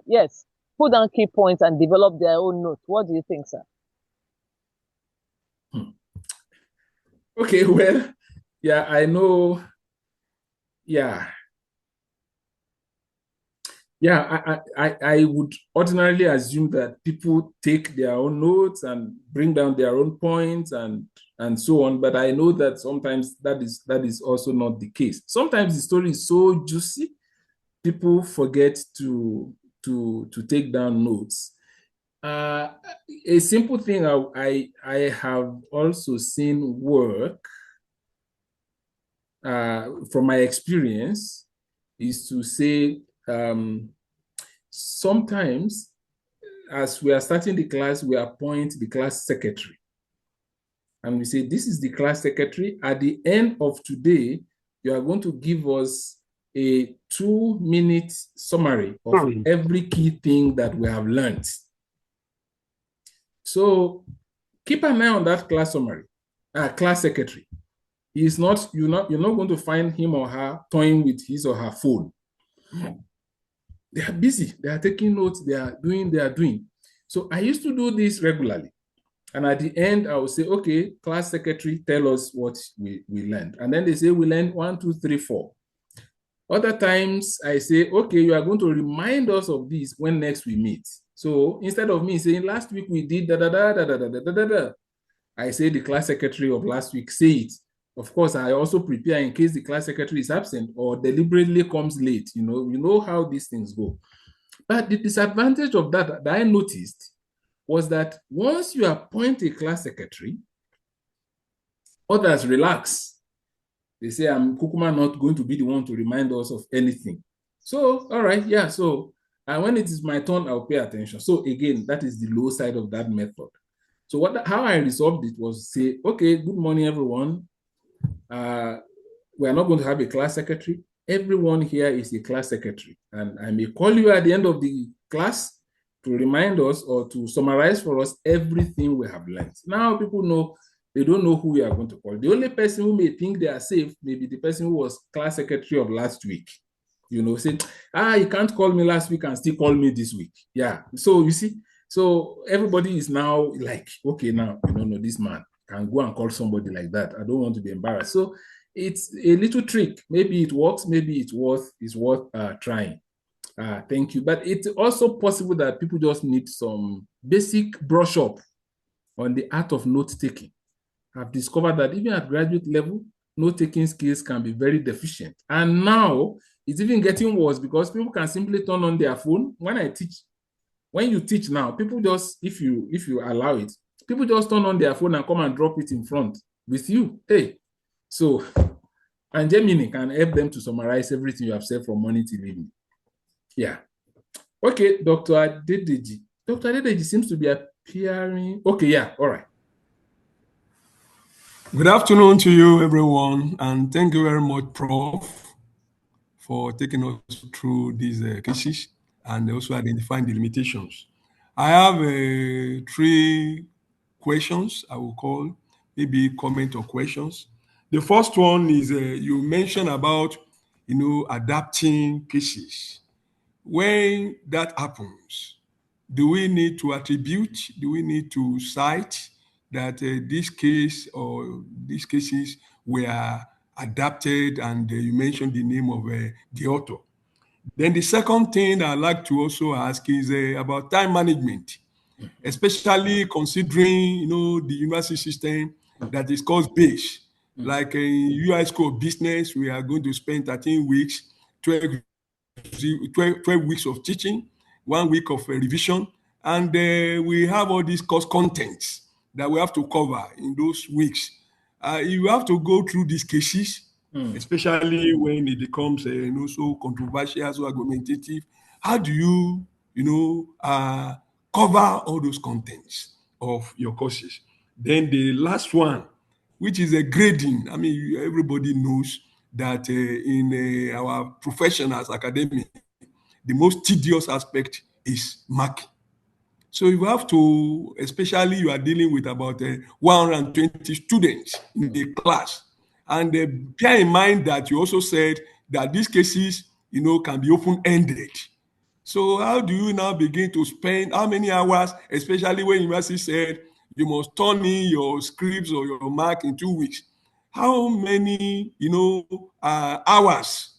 put down key points and develop their own notes. What do you think, sir? Okay, well, yeah, I know. Yeah. Yeah, I would ordinarily assume that people take their own notes and bring down their own points and so on. But I know that sometimes that is also not the case. Sometimes the story is so juicy, people forget to take down notes. A simple thing I have also seen work from my experience is to say sometimes as we are starting the class, we appoint the class secretary. And we say, this is the class secretary. At the end of today, you are going to give us a 2-minute summary of every key thing that we have learned. So keep an eye on that class summary, class secretary. You're not going to find him or her toying with his or her phone. They are busy. They are taking notes. They are doing. So I used to do this regularly. And at the end, I would say, okay, class secretary, tell us what we learned. And then they say, we learned 1, 2, 3, 4. Other times I say, okay, you are going to remind us of this when next we meet. So instead of me saying, last week we did da-da-da, I say the class secretary of last week, say it. Of course, I also prepare in case the class secretary is absent or deliberately comes late. You know how these things go. But the disadvantage of that I noticed was that once you appoint a class secretary, others relax. They say, I'm Kukuma not going to be the one to remind us of anything. So, all right, yeah. So, and when it is my turn, I'll pay attention. So again, that is the low side of that method. So how I resolved it was say, okay, good morning, everyone. We are not going to have a class secretary. Everyone here is a class secretary. And I may call you at the end of the class to remind us or to summarize for us everything we have learned. Now people know, they don't know who we are going to call. The only person who may think they are safe may be the person who was class secretary of last week. Say, you can't call me last week and still call me this week. Yeah. So you see, so everybody is now like, okay, now, this man can go and call somebody like that. I don't want to be embarrassed. So it's a little trick. Maybe it works. Maybe it's worth trying. Thank you. But it's also possible that people just need some basic brush up on the art of note-taking. I've discovered that even at graduate level, note-taking skills can be very deficient. And now it's even getting worse because people can simply turn on their phone. When you teach now, people just, if you allow it, people just turn on their phone and come and drop it in front with you. Hey, so, and Gemini can help them to summarize everything you have said from morning till evening. Yeah. Okay, Dr. Adedeji. Dr. Adedeji seems to be appearing. Okay, yeah, all right. Good afternoon to you, everyone, and thank you very much, Prof, for taking us through these cases and also identifying the limitations. I have 3 questions I will call, maybe comment or questions. The first one is you mentioned about, adapting cases. When that happens, do we need to attribute, do we need to cite that this case or these cases were adapted and you mentioned the name of the author? Then the second thing I'd like to also ask is about time management, especially considering, the university system that is cost-based. Like in UI School of Business, we are going to spend 13 weeks, 12 weeks of teaching. 1 week of revision, and we have all these course contents that we have to cover in those weeks. You have to go through these cases, especially when it becomes so controversial, so argumentative. How do you, cover all those contents of your courses? Then the last one, which is a grading. I mean, everybody knows that in our profession as academic, the most tedious aspect is marking. So you have to, especially you are dealing with about 120 students in the class. And bear in mind that you also said that these cases, can be open-ended. So how do you now begin to spend how many hours, especially when university said you must turn in your scripts or your mark in 2 weeks? How many, hours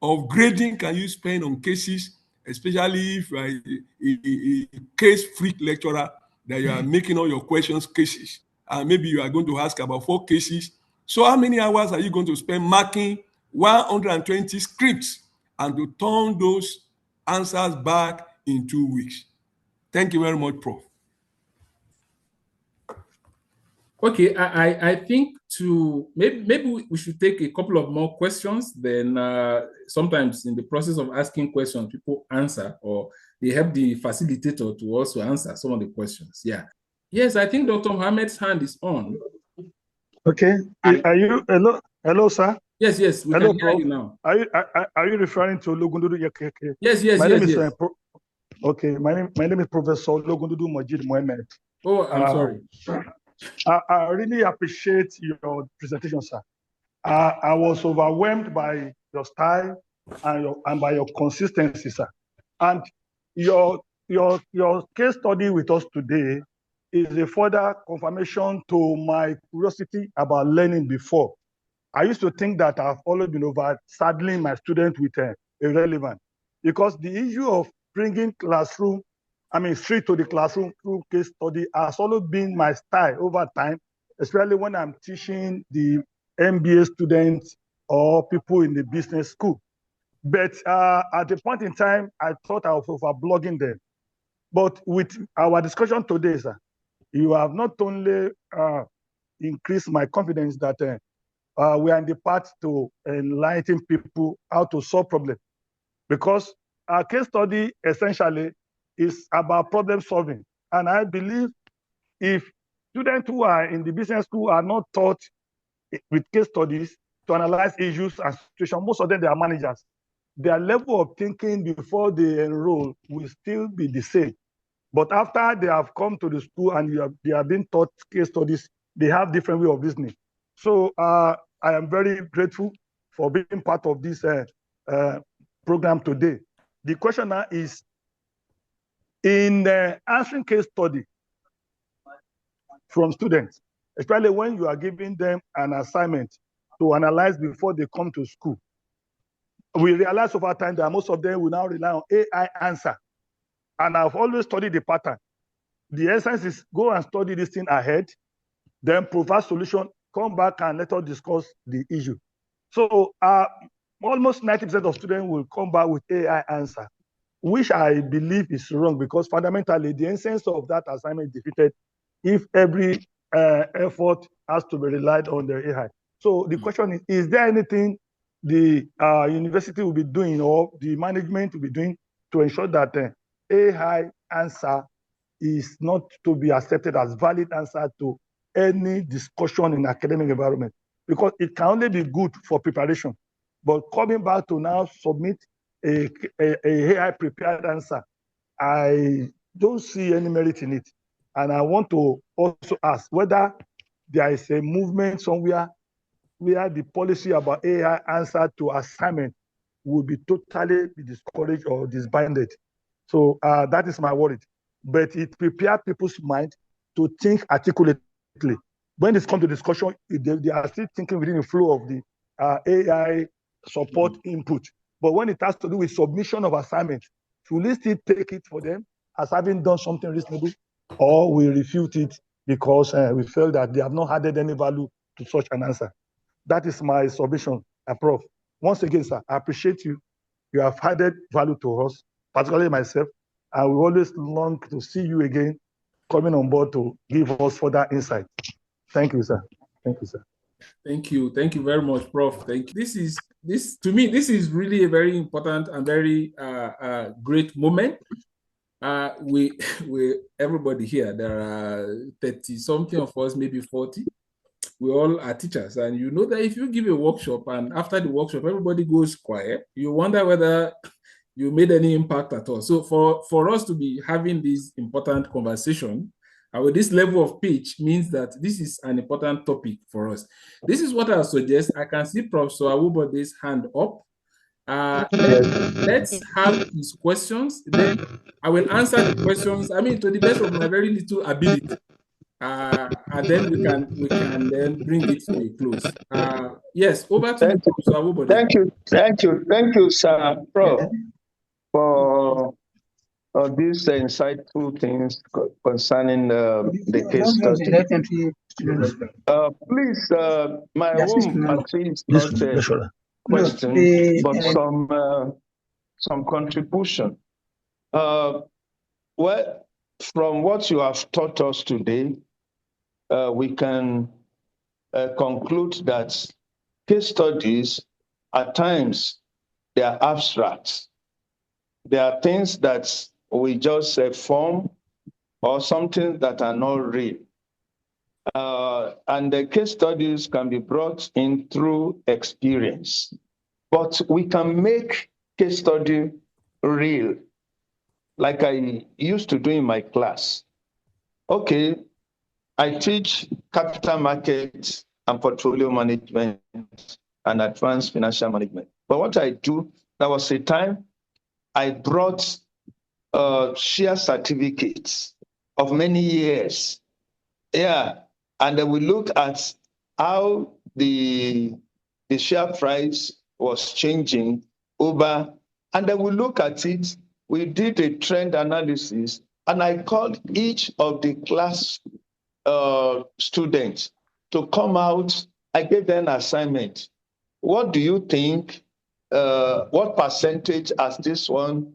of grading can you spend on cases, especially if you are a case-free lecturer, that you are making all your questions cases, and maybe you are going to ask about 4 cases. So how many hours are you going to spend marking 120 scripts and to turn those answers back in 2 weeks? Thank you very much, Prof. Okay, I think maybe we should take a couple of more questions. Then sometimes in the process of asking questions, people answer, or they help the facilitator to also answer some of the questions. Yeah. Yes, I think Dr. Mohammed's hand is on. Okay. Are you hello, sir? Yes, we hello, can hear Prof. you now. Are you referring to Ologundudu Yakeke? Yes. My name is okay. My name is Professor Ologundudu Majid Mohammed. Oh, I'm sorry. I really appreciate your presentation, sir. I was overwhelmed by your style and by your consistency, sir. And your case study with us today is a further confirmation to my curiosity about learning before. I used to think that I've always been over saddling my students with irrelevant, because the issue of bringing straight to the classroom through case study has always been my style over time, especially when I'm teaching the MBA students or people in the business school. But at the point in time, I thought I was over blogging them. But with our discussion today, sir, you have not only increased my confidence that we are in the path to enlighten people how to solve problems. Because our case study essentially is about problem solving. And I believe if students who are in the business school are not taught with case studies to analyze issues and situations, most of them, they are managers. Their level of thinking before they enroll will still be the same. But after they have come to the school and they have been taught case studies, they have different way of listening. So I am very grateful for being part of this program today. The question now is, in answering case study from students, especially when you are giving them an assignment to analyze before they come to school, we realize over time that most of them will now rely on AI answer. And I've always studied the pattern. The essence is go and study this thing ahead, then provide solution, come back and let us discuss the issue. So almost 90% of students will come back with AI answer, which I believe is wrong, because fundamentally the essence of that assignment is defeated if every effort has to be relied on the AI. So the question is there anything the university will be doing or the management will be doing to ensure that AI answer is not to be accepted as valid answer to any discussion in academic environment? Because it can only be good for preparation. But coming back to now submit a AI prepared answer, I don't see any merit in it. And I want to also ask whether there is a movement somewhere where the policy about AI answer to assignment will be totally discouraged or disbanded. So that is my worry. But it prepares people's mind to think articulately. When it comes to discussion, they are still thinking within the flow of the AI support input. But when it has to do with submission of assignments, should we still take it for them as having done something reasonable, or we refute it because we feel that they have not added any value to such an answer? That is my submission, Prof. Once again, sir, I appreciate you. You have added value to us, particularly myself, and we always long to see you again coming on board to give us further insight. Thank you, sir. Thank you, sir. Thank you. Thank you very much, Prof. Thank you. To me, this is really a very important and very great moment. We everybody here, there are 30 something of us, maybe 40. We all are teachers, and you know that if you give a workshop and after the workshop everybody goes quiet, you wonder whether you made any impact at all. So for us to be having this important conversation with this level of pitch means that this is an important topic for us. This is what I suggest. I can see Professor Awubode's hand up. Let's have his questions. Then I will answer the questions, I mean, to the best of my very little ability. And then we can then bring it to a close. Yes, over to you, Professor Awubode. Thank you, sir, Prof, for these insightful things concerning the case study. Please, my own actually is not a question, but some contribution. Well, from what you have taught us today, we can conclude that case studies, at times, they are abstract. They are things that we just form or something that are not real. And the case studies can be brought in through experience. But we can make case study real, like I used to do in my class. Okay, I teach capital markets and portfolio management and advanced financial management. But what I do, there was a time I brought share certificates of many years. Yeah, and then we looked at how the share price was changing over, and then we look at it, we did a trend analysis, and I called each of the class students to come out. I gave them an assignment. What do you think? What percentage has this one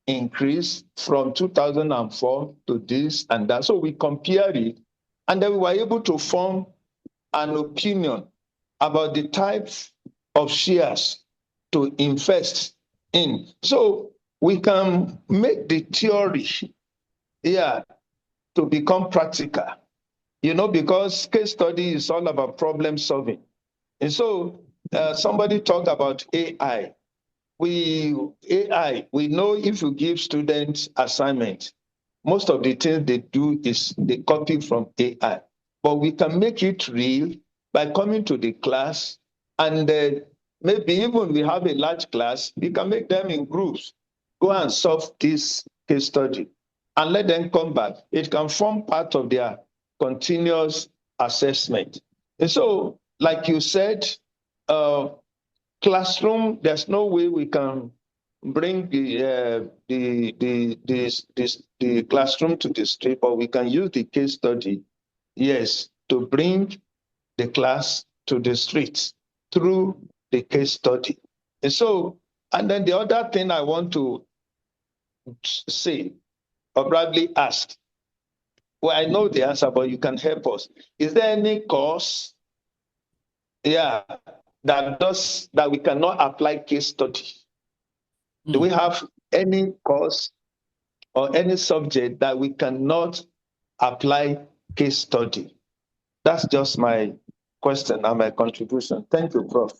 increased from 2004 to this and that? So we compared it, and then we were able to form an opinion about the types of shares to invest in. So we can make the theory to become practical, because case study is all about problem solving. And so somebody talked about AI. We know if you give students assignment, most of the things they do is they copy from AI. But we can make it real by coming to the class, and maybe even we have a large class, we can make them in groups, go and solve this case study, and let them come back. It can form part of their continuous assessment. And so, like you said, classroom, there's no way we can bring the classroom to the street, but we can use the case study, yes, to bring the class to the streets through the case study. And so, and then the other thing I want to say, or probably ask, well, I know the answer, but you can help us. Is there any course, that we cannot apply case study? Do we have any course or any subject that we cannot apply case study? That's just my question and my contribution. Thank you, Prof.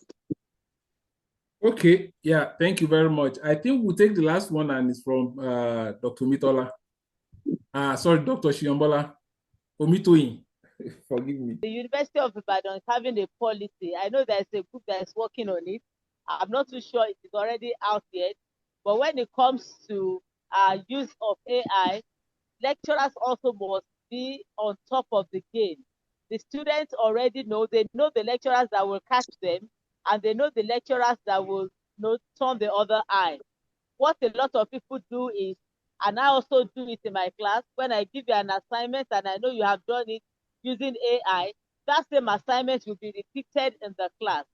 Okay, yeah, thank you very much. I think we'll take the last one, and it's from Dr. Mitola. Sorry, Dr. Shiombola. Omitoyin, forgive me. The University of Ibadan is having a policy. I know there's a group that's working on it. I'm not too sure it is already out yet. But when it comes to use of AI, lecturers also must be on top of the game. The students already know, they know the lecturers that will catch them, and they know the lecturers that will turn the other eye. What a lot of people do is, and I also do it in my class, when I give you an assignment and I know you have done it using AI, that same assignment will be repeated in the class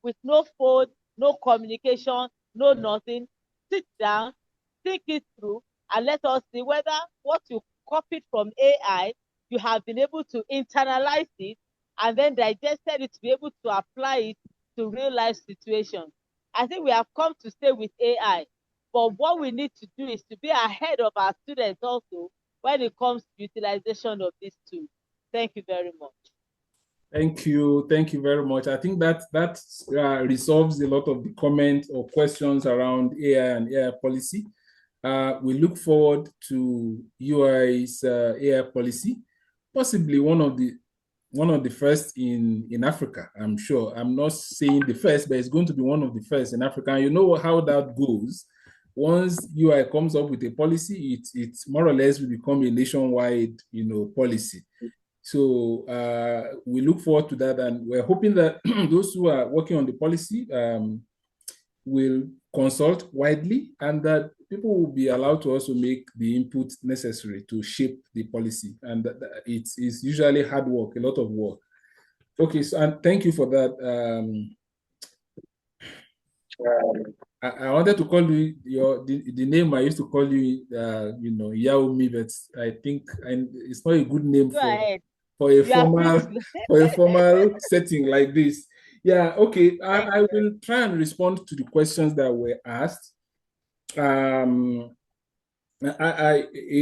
with no phone, no communication, no nothing. Sit down, think it through, and let us see whether what you copied from AI, you have been able to internalize it and then digested it to be able to apply it to real life situations. I think we have come to stay with AI, but what we need to do is to be ahead of our students also when it comes to utilization of these tools. Thank you very much. Thank you very much. I think that resolves a lot of the comments or questions around AI and AI policy. We look forward to UI's AI policy, possibly one of the first in Africa. I'm sure. I'm not saying the first, but it's going to be one of the first in Africa. And you know how that goes. Once UI comes up with a policy, it more or less will become a nationwide, policy. So we look forward to that, and we're hoping that those who are working on the policy will consult widely, and that people will be allowed to also make the input necessary to shape the policy. And it's usually hard work, a lot of work. Okay, so and thank you for that. I wanted to call you the name I used to call you, Yaomi, but I think it's not a good name for a formal setting like this. Yeah, okay. I will try and respond to the questions that were asked. A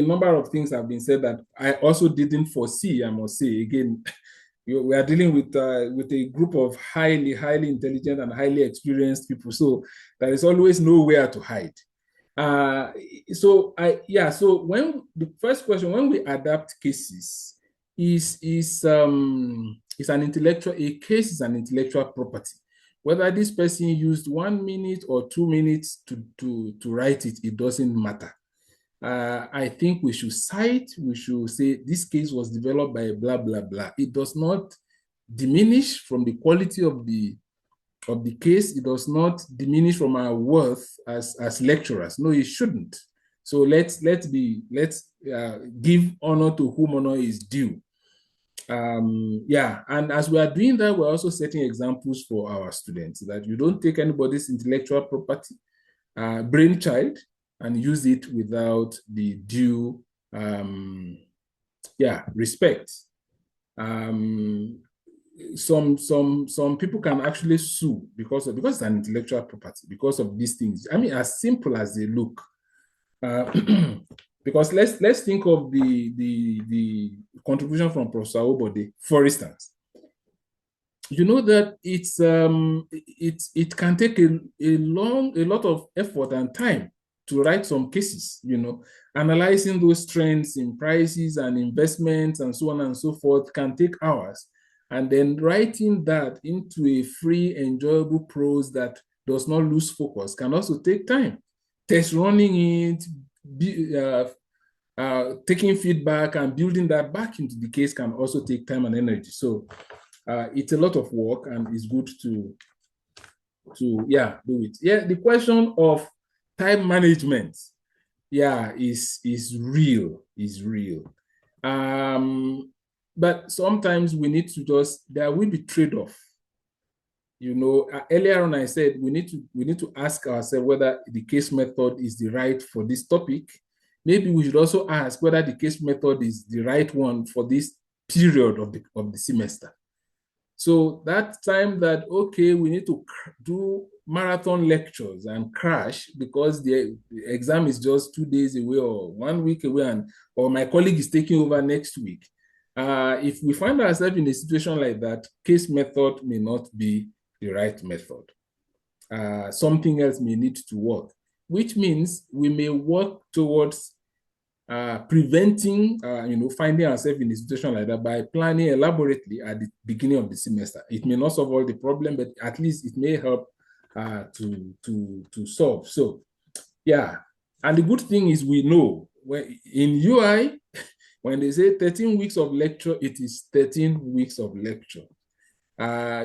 number of things have been said that I also didn't foresee, I must say. Again, we are dealing with a group of highly intelligent and highly experienced people, so there is always nowhere to hide. So when the first question, when we adapt cases, a case is an intellectual property. Whether this person used 1 minute or 2 minutes to write it, it doesn't matter. I think we should cite, we should say this case was developed by blah, blah, blah. It does not diminish from the quality of the case. It does not diminish from our worth as lecturers. No, it shouldn't. So let's give honor to whom honor is due. And as we are doing that, we're also setting examples for our students that you don't take anybody's intellectual property, brainchild, and use it without the due respect. Some people can actually sue because it's an intellectual property, because of these things. I mean, as simple as they look. Because let's think of the contribution from Professor Obode, for instance. You know that it can take a lot of effort and time to write some cases, analyzing those trends in prices and investments and so on and so forth can take hours. And then writing that into a free, enjoyable prose that does not lose focus can also take time. Test running it, taking feedback and building that back into the case can also take time and energy. So it's a lot of work, and it's good to do it. Yeah, the question of time management, is real. But sometimes we need to there will be trade-off. Earlier on I said we need to ask ourselves whether the case method is the right for this topic. Maybe we should also ask whether the case method is the right one for this period of the semester. So that time that, okay, we need to do marathon lectures and crash because the exam is just 2 days away or 1 week away, or my colleague is taking over next week. If we find ourselves in a situation like that, case method may not be the right method. Something else may need to work, which means we may work towards preventing, finding ourselves in a situation like that by planning elaborately at the beginning of the semester. It may not solve all the problem, but at least it may help to solve. So, and the good thing is we know in UI, when they say 13 weeks of lecture, it is 13 weeks of lecture.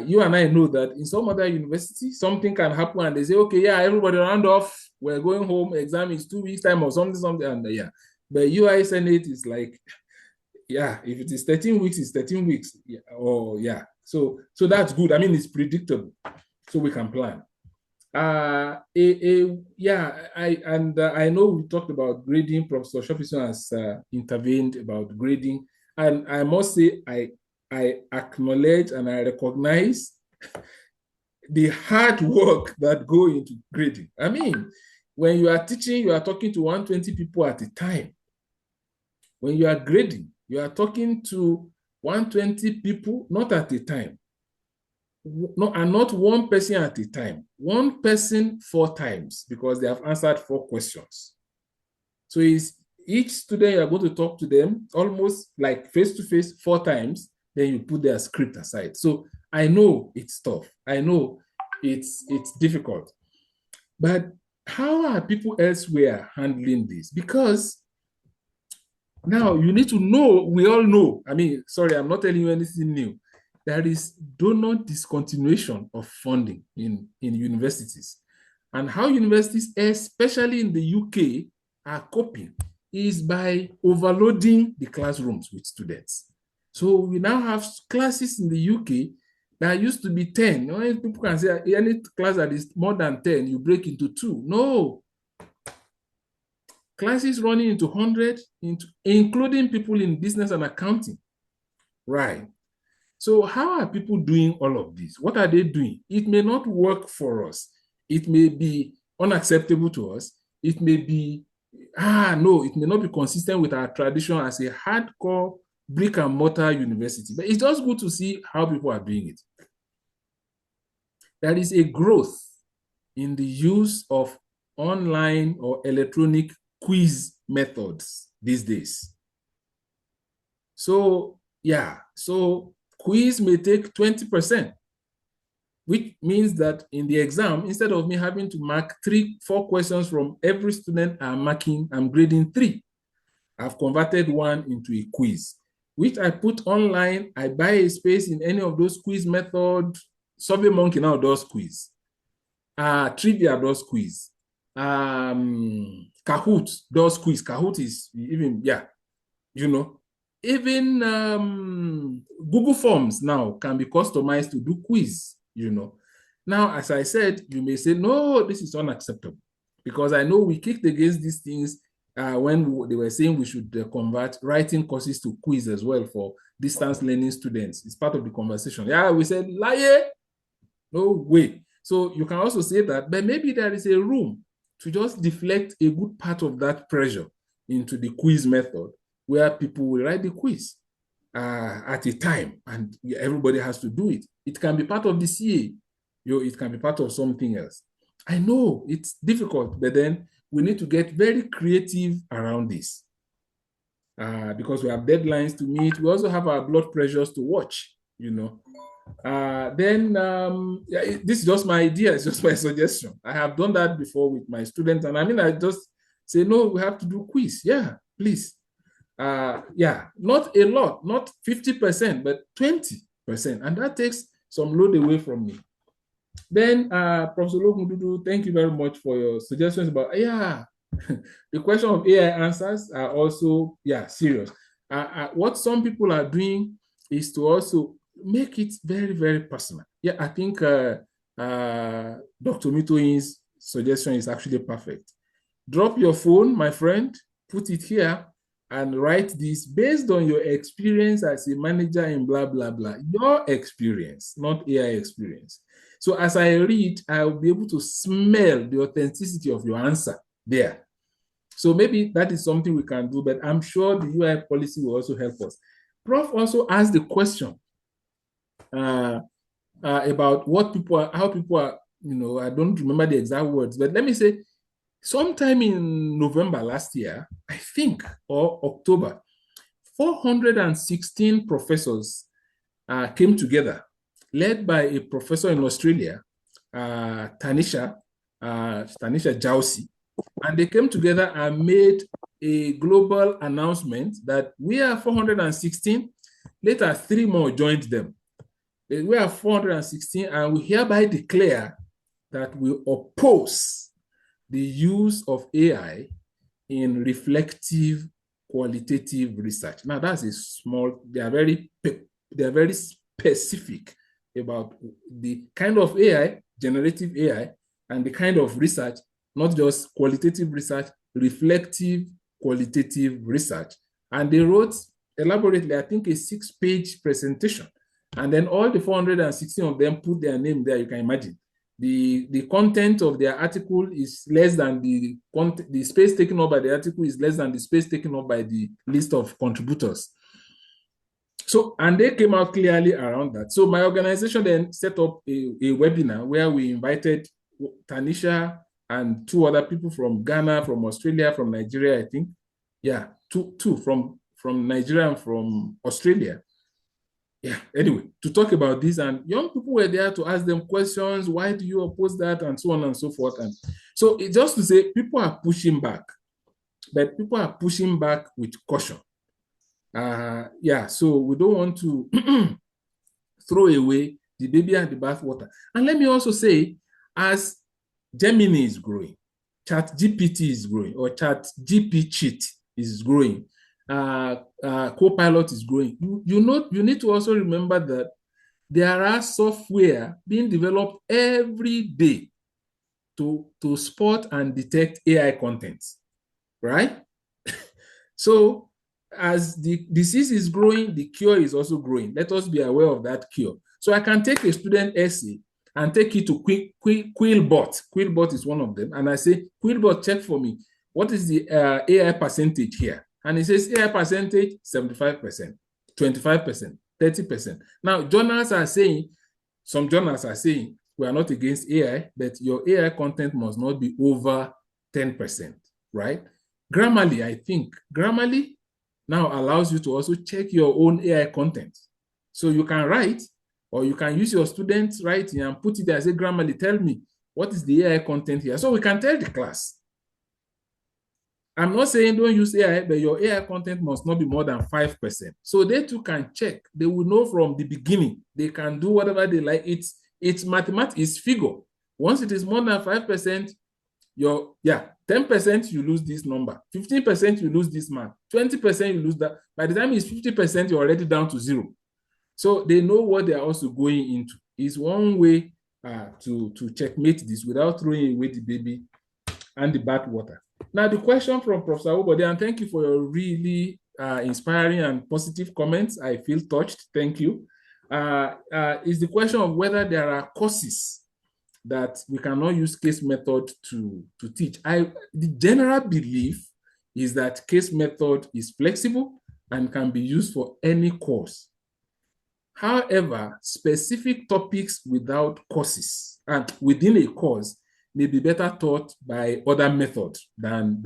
You and I know that in some other university, something can happen and they say, okay, everybody round off, we're going home, exam is 2 weeks time or something, and But UI Senate is like, if it is 13 weeks, it's 13 weeks. So that's good. I mean, it's predictable, so we can plan. Yeah, I know we talked about grading. Professor Shopison has intervened about grading, and I must say I acknowledge and I recognize the hard work that go into grading. I mean, when you are teaching, you are talking to 120 people at a time. When you are grading, you are talking to 120 people, not at a time. No, and not one person at a time. One person 4 times because they have answered 4 questions. So is each student you are going to talk to them almost like face-to-face 4 times, then you put their script aside. So I know it's tough. I know it's difficult. But how are people elsewhere handling this? Because now you need to know, we all know, I mean, sorry, I'm not telling you anything new. There is donor discontinuation of funding in universities. And how universities, especially in the UK, are coping is by overloading the classrooms with students. So we now have classes in the UK that used to be 10. You know, people can say any class that is more than 10, you break into 2. No. Classes running into 100, including people in business and accounting. Right. So how are people doing all of this? What are they doing? It may not work for us. It may be unacceptable to us. It may be, no, it may not be consistent with our tradition as a hardcore brick and mortar university. But it's just good to see how people are doing it. There is a growth in the use of online or electronic quiz methods these days. So, yeah, so quiz may take 20%, which means that in the exam, instead of me having to mark 4 questions from every student I'm grading 3. I've converted 1 into a quiz, which I put online. I buy a space in any of those quiz methods. SurveyMonkey now does quiz. Trivia does quiz. Kahoot does quiz. Kahoot is even, yeah, you know, even Google Forms now can be customized to do quiz, you know. Now, as I said, you may say, no, this is unacceptable, because I know we kicked against these things when they were saying we should convert writing courses to quiz as well for distance learning students. It's part of the conversation. Yeah, we said, lie, no way. So you can also say that, but maybe there is a room to just deflect a good part of that pressure into the quiz method, where people will write the quiz at a time, and everybody has to do it. It can be part of the CA, it can be part of something else. I know it's difficult, but then we need to get very creative around this because we have deadlines to meet. We also have our blood pressures to watch, you know. This is just my idea, it's just my suggestion. I have done that before with my students, and I mean, I just say, no, we have to do quiz. Yeah, please. Yeah, not a lot, not 50%, but 20%. And that takes some load away from me. Then, Professor Lokundudu, thank you very much for your suggestions about, yeah, the question of AI answers are also, yeah, serious. What some people are doing is to also make it very, very personal. Yeah, I think Dr. Mitoyin's suggestion is actually perfect. Drop your phone, my friend, put it here, and write this based on your experience as a manager in blah, blah, blah. Your experience, not AI experience. So as I read, I'll be able to smell the authenticity of your answer there. So maybe that is something we can do, but I'm sure the UI policy will also help us. Prof also asked the question about how people are, you know, I don't remember the exact words, but let me say, sometime in November last year, I think, or October, 416 professors came together, led by a professor in Australia, Tanisha Jausi, and they came together and made a global announcement that we are 416. Later, 3 more joined them. We are 416, and we hereby declare that we oppose the use of AI in reflective qualitative research. Now, that's a small, they are very specific about the kind of AI, generative AI, and the kind of research, not just qualitative research, reflective qualitative research. And they wrote elaborately, I think, a 6-page presentation. And then all the 416 of them put their name there, you can imagine. The content of their article is less than the space taken up by the article is less than the space taken up by the list of contributors. So, and they came out clearly around that. So my organization then set up a webinar where we invited Tanisha and 2 other people from Ghana, from Australia, from Nigeria, I think. Yeah, two from Nigeria and from Australia. Yeah, anyway, to talk about this, and young people were there to ask them questions. Why do you oppose that? And so on and so forth. And so it's just to say people are pushing back, but people are pushing back with caution. Yeah, so we don't want to throw away the baby and the bathwater. And let me also say, as Gemini is growing, ChatGPT is growing, or ChatGPT is growing, Copilot is growing. You need to also remember that there are software being developed every day to spot and detect AI content, right? So as the disease is growing, the cure is also growing. Let us be aware of that cure. So I can take a student essay and take it to Quillbot. Quillbot is one of them. And I say, Quillbot, check for me. What is the AI percentage here? And it says AI percentage, 75%, 25%, 30%. Now, journals are saying, some journals are saying, we are not against AI, but your AI content must not be over 10%, right? Grammarly, I think, Grammarly now allows you to also check your own AI content. So you can write, or you can use your students' writing and put it there and say, Grammarly, tell me, what is the AI content here? So we can tell the class. I'm not saying don't use AI, but your AI content must not be more than 5%. So they too can check. They will know from the beginning. They can do whatever they like. It's mathematics, it's figure. Once it is more than 5%, 10% you lose this number, 15% you lose this mark, 20% you lose that. By the time it's 50%, you're already down to 0. So they know what they are also going into. It's one way to checkmate this without throwing away the baby and the bathwater. Now, the question from Professor Obode, and thank you for your really inspiring and positive comments. I feel touched. Thank you. Is the question of whether there are courses that we cannot use case method to teach. The general belief is that case method is flexible and can be used for any course. However, specific topics without courses and within a course may be better taught by other methods than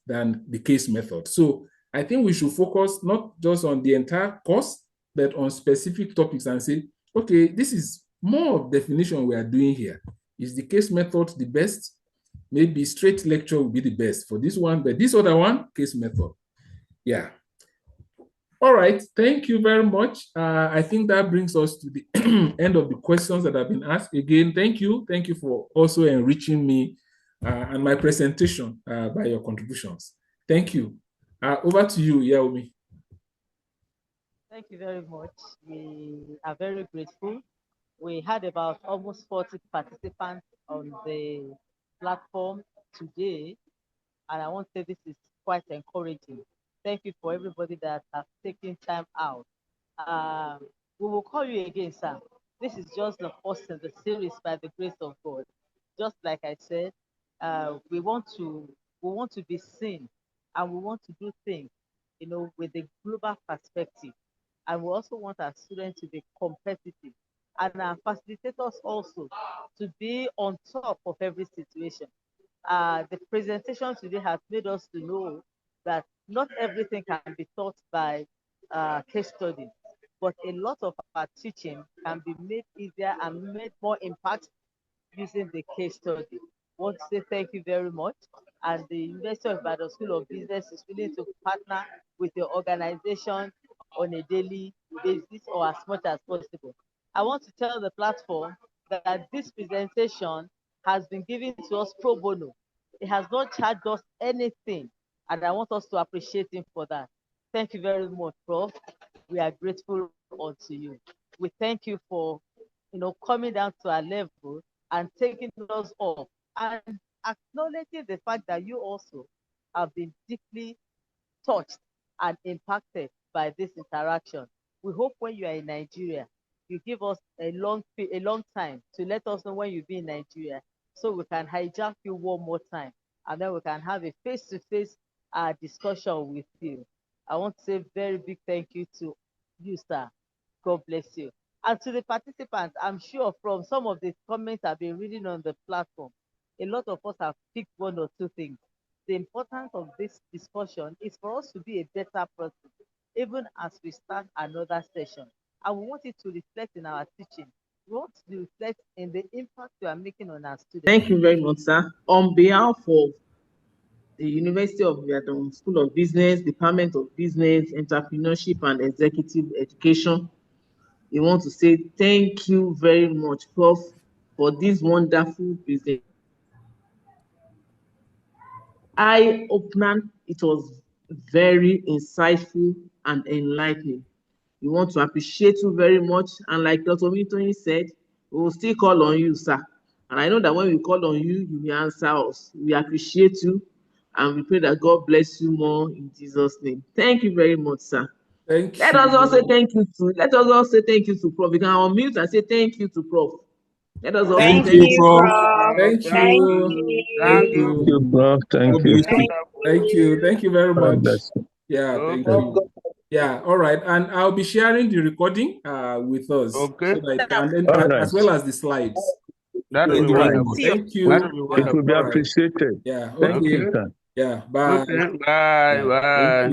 the case method. So I think we should focus not just on the entire course, but on specific topics and say, okay, this is more of definition we are doing here. Is the case method the best? Maybe straight lecture will be the best for this one, but this other one, case method. Yeah. All right, thank you very much. I think that brings us to the end of the questions that have been asked. Again, thank you. Thank you for also enriching me and my presentation by your contributions. Thank you. Over to you, Yaomi. Thank you very much. We are very grateful. We had about almost 40 participants on the platform today, and I want to say this is quite encouraging. Thank you for everybody that has taken time out. We will call you again, sir. This is just the first in the series by the grace of God. Just like I said, we want to be seen, and we want to do things, with a global perspective. And we also want our students to be competitive, and our facilitators also to be on top of every situation. The presentation today has made us to know that not everything can be taught by case studies, but a lot of our teaching can be made easier and made more impact using the case study. I want to say thank you very much. And the University of Ibadan School of Business is willing to partner with your organization on a daily basis or as much as possible. I want to tell the platform that this presentation has been given to us pro bono. It has not charged us anything, and I want us to appreciate him for that. Thank you very much, Prof. We are grateful unto you. We thank you for, coming down to our level and taking us off, and acknowledging the fact that you also have been deeply touched and impacted by this interaction. We hope when you are in Nigeria, you give us a long time to let us know when you'll be in Nigeria, so we can hijack you one more time, and then we can have a face-to-face discussion with you. I want to say very big thank you to you, sir. God bless you. And to the participants, I'm sure from some of the comments I've been reading on the platform, a lot of us have picked one or two things. The importance of this discussion is for us to be a better person, even as we start another session. And we want it to reflect in our teaching. We want to reflect in the impact we are making on our students. Thank you very much, sir. On behalf of the University of Ibadan School of Business, Department of Business, Entrepreneurship and Executive Education, we want to say thank you very much, Prof, for this wonderful presentation. Eye-opener, it was very insightful and enlightening. We want to appreciate you very much, and like Dr. Mintoyin said, we will still call on you, sir. And I know that when we call on you, you will answer us. We appreciate you, and we pray that God bless you more in Jesus' name. Thank you very much, sir. Thank you. Let us all say thank you to Prof. We can unmute and say thank you to Prof. Let us all Thank say you, Prof. Thank you. Thank you, Prof. Thank you. Thank you. Thank you very much. Yeah, thank Okay. you. Yeah, all right. And I'll be sharing the recording with us. Okay. So that, and then, All right. as well as the slides. That will be wonderful. Thank you. That will be wonderful. It will be appreciated. Yeah, Thank okay. you, sir. Yeah, bye. Okay, bye, Yeah. bye.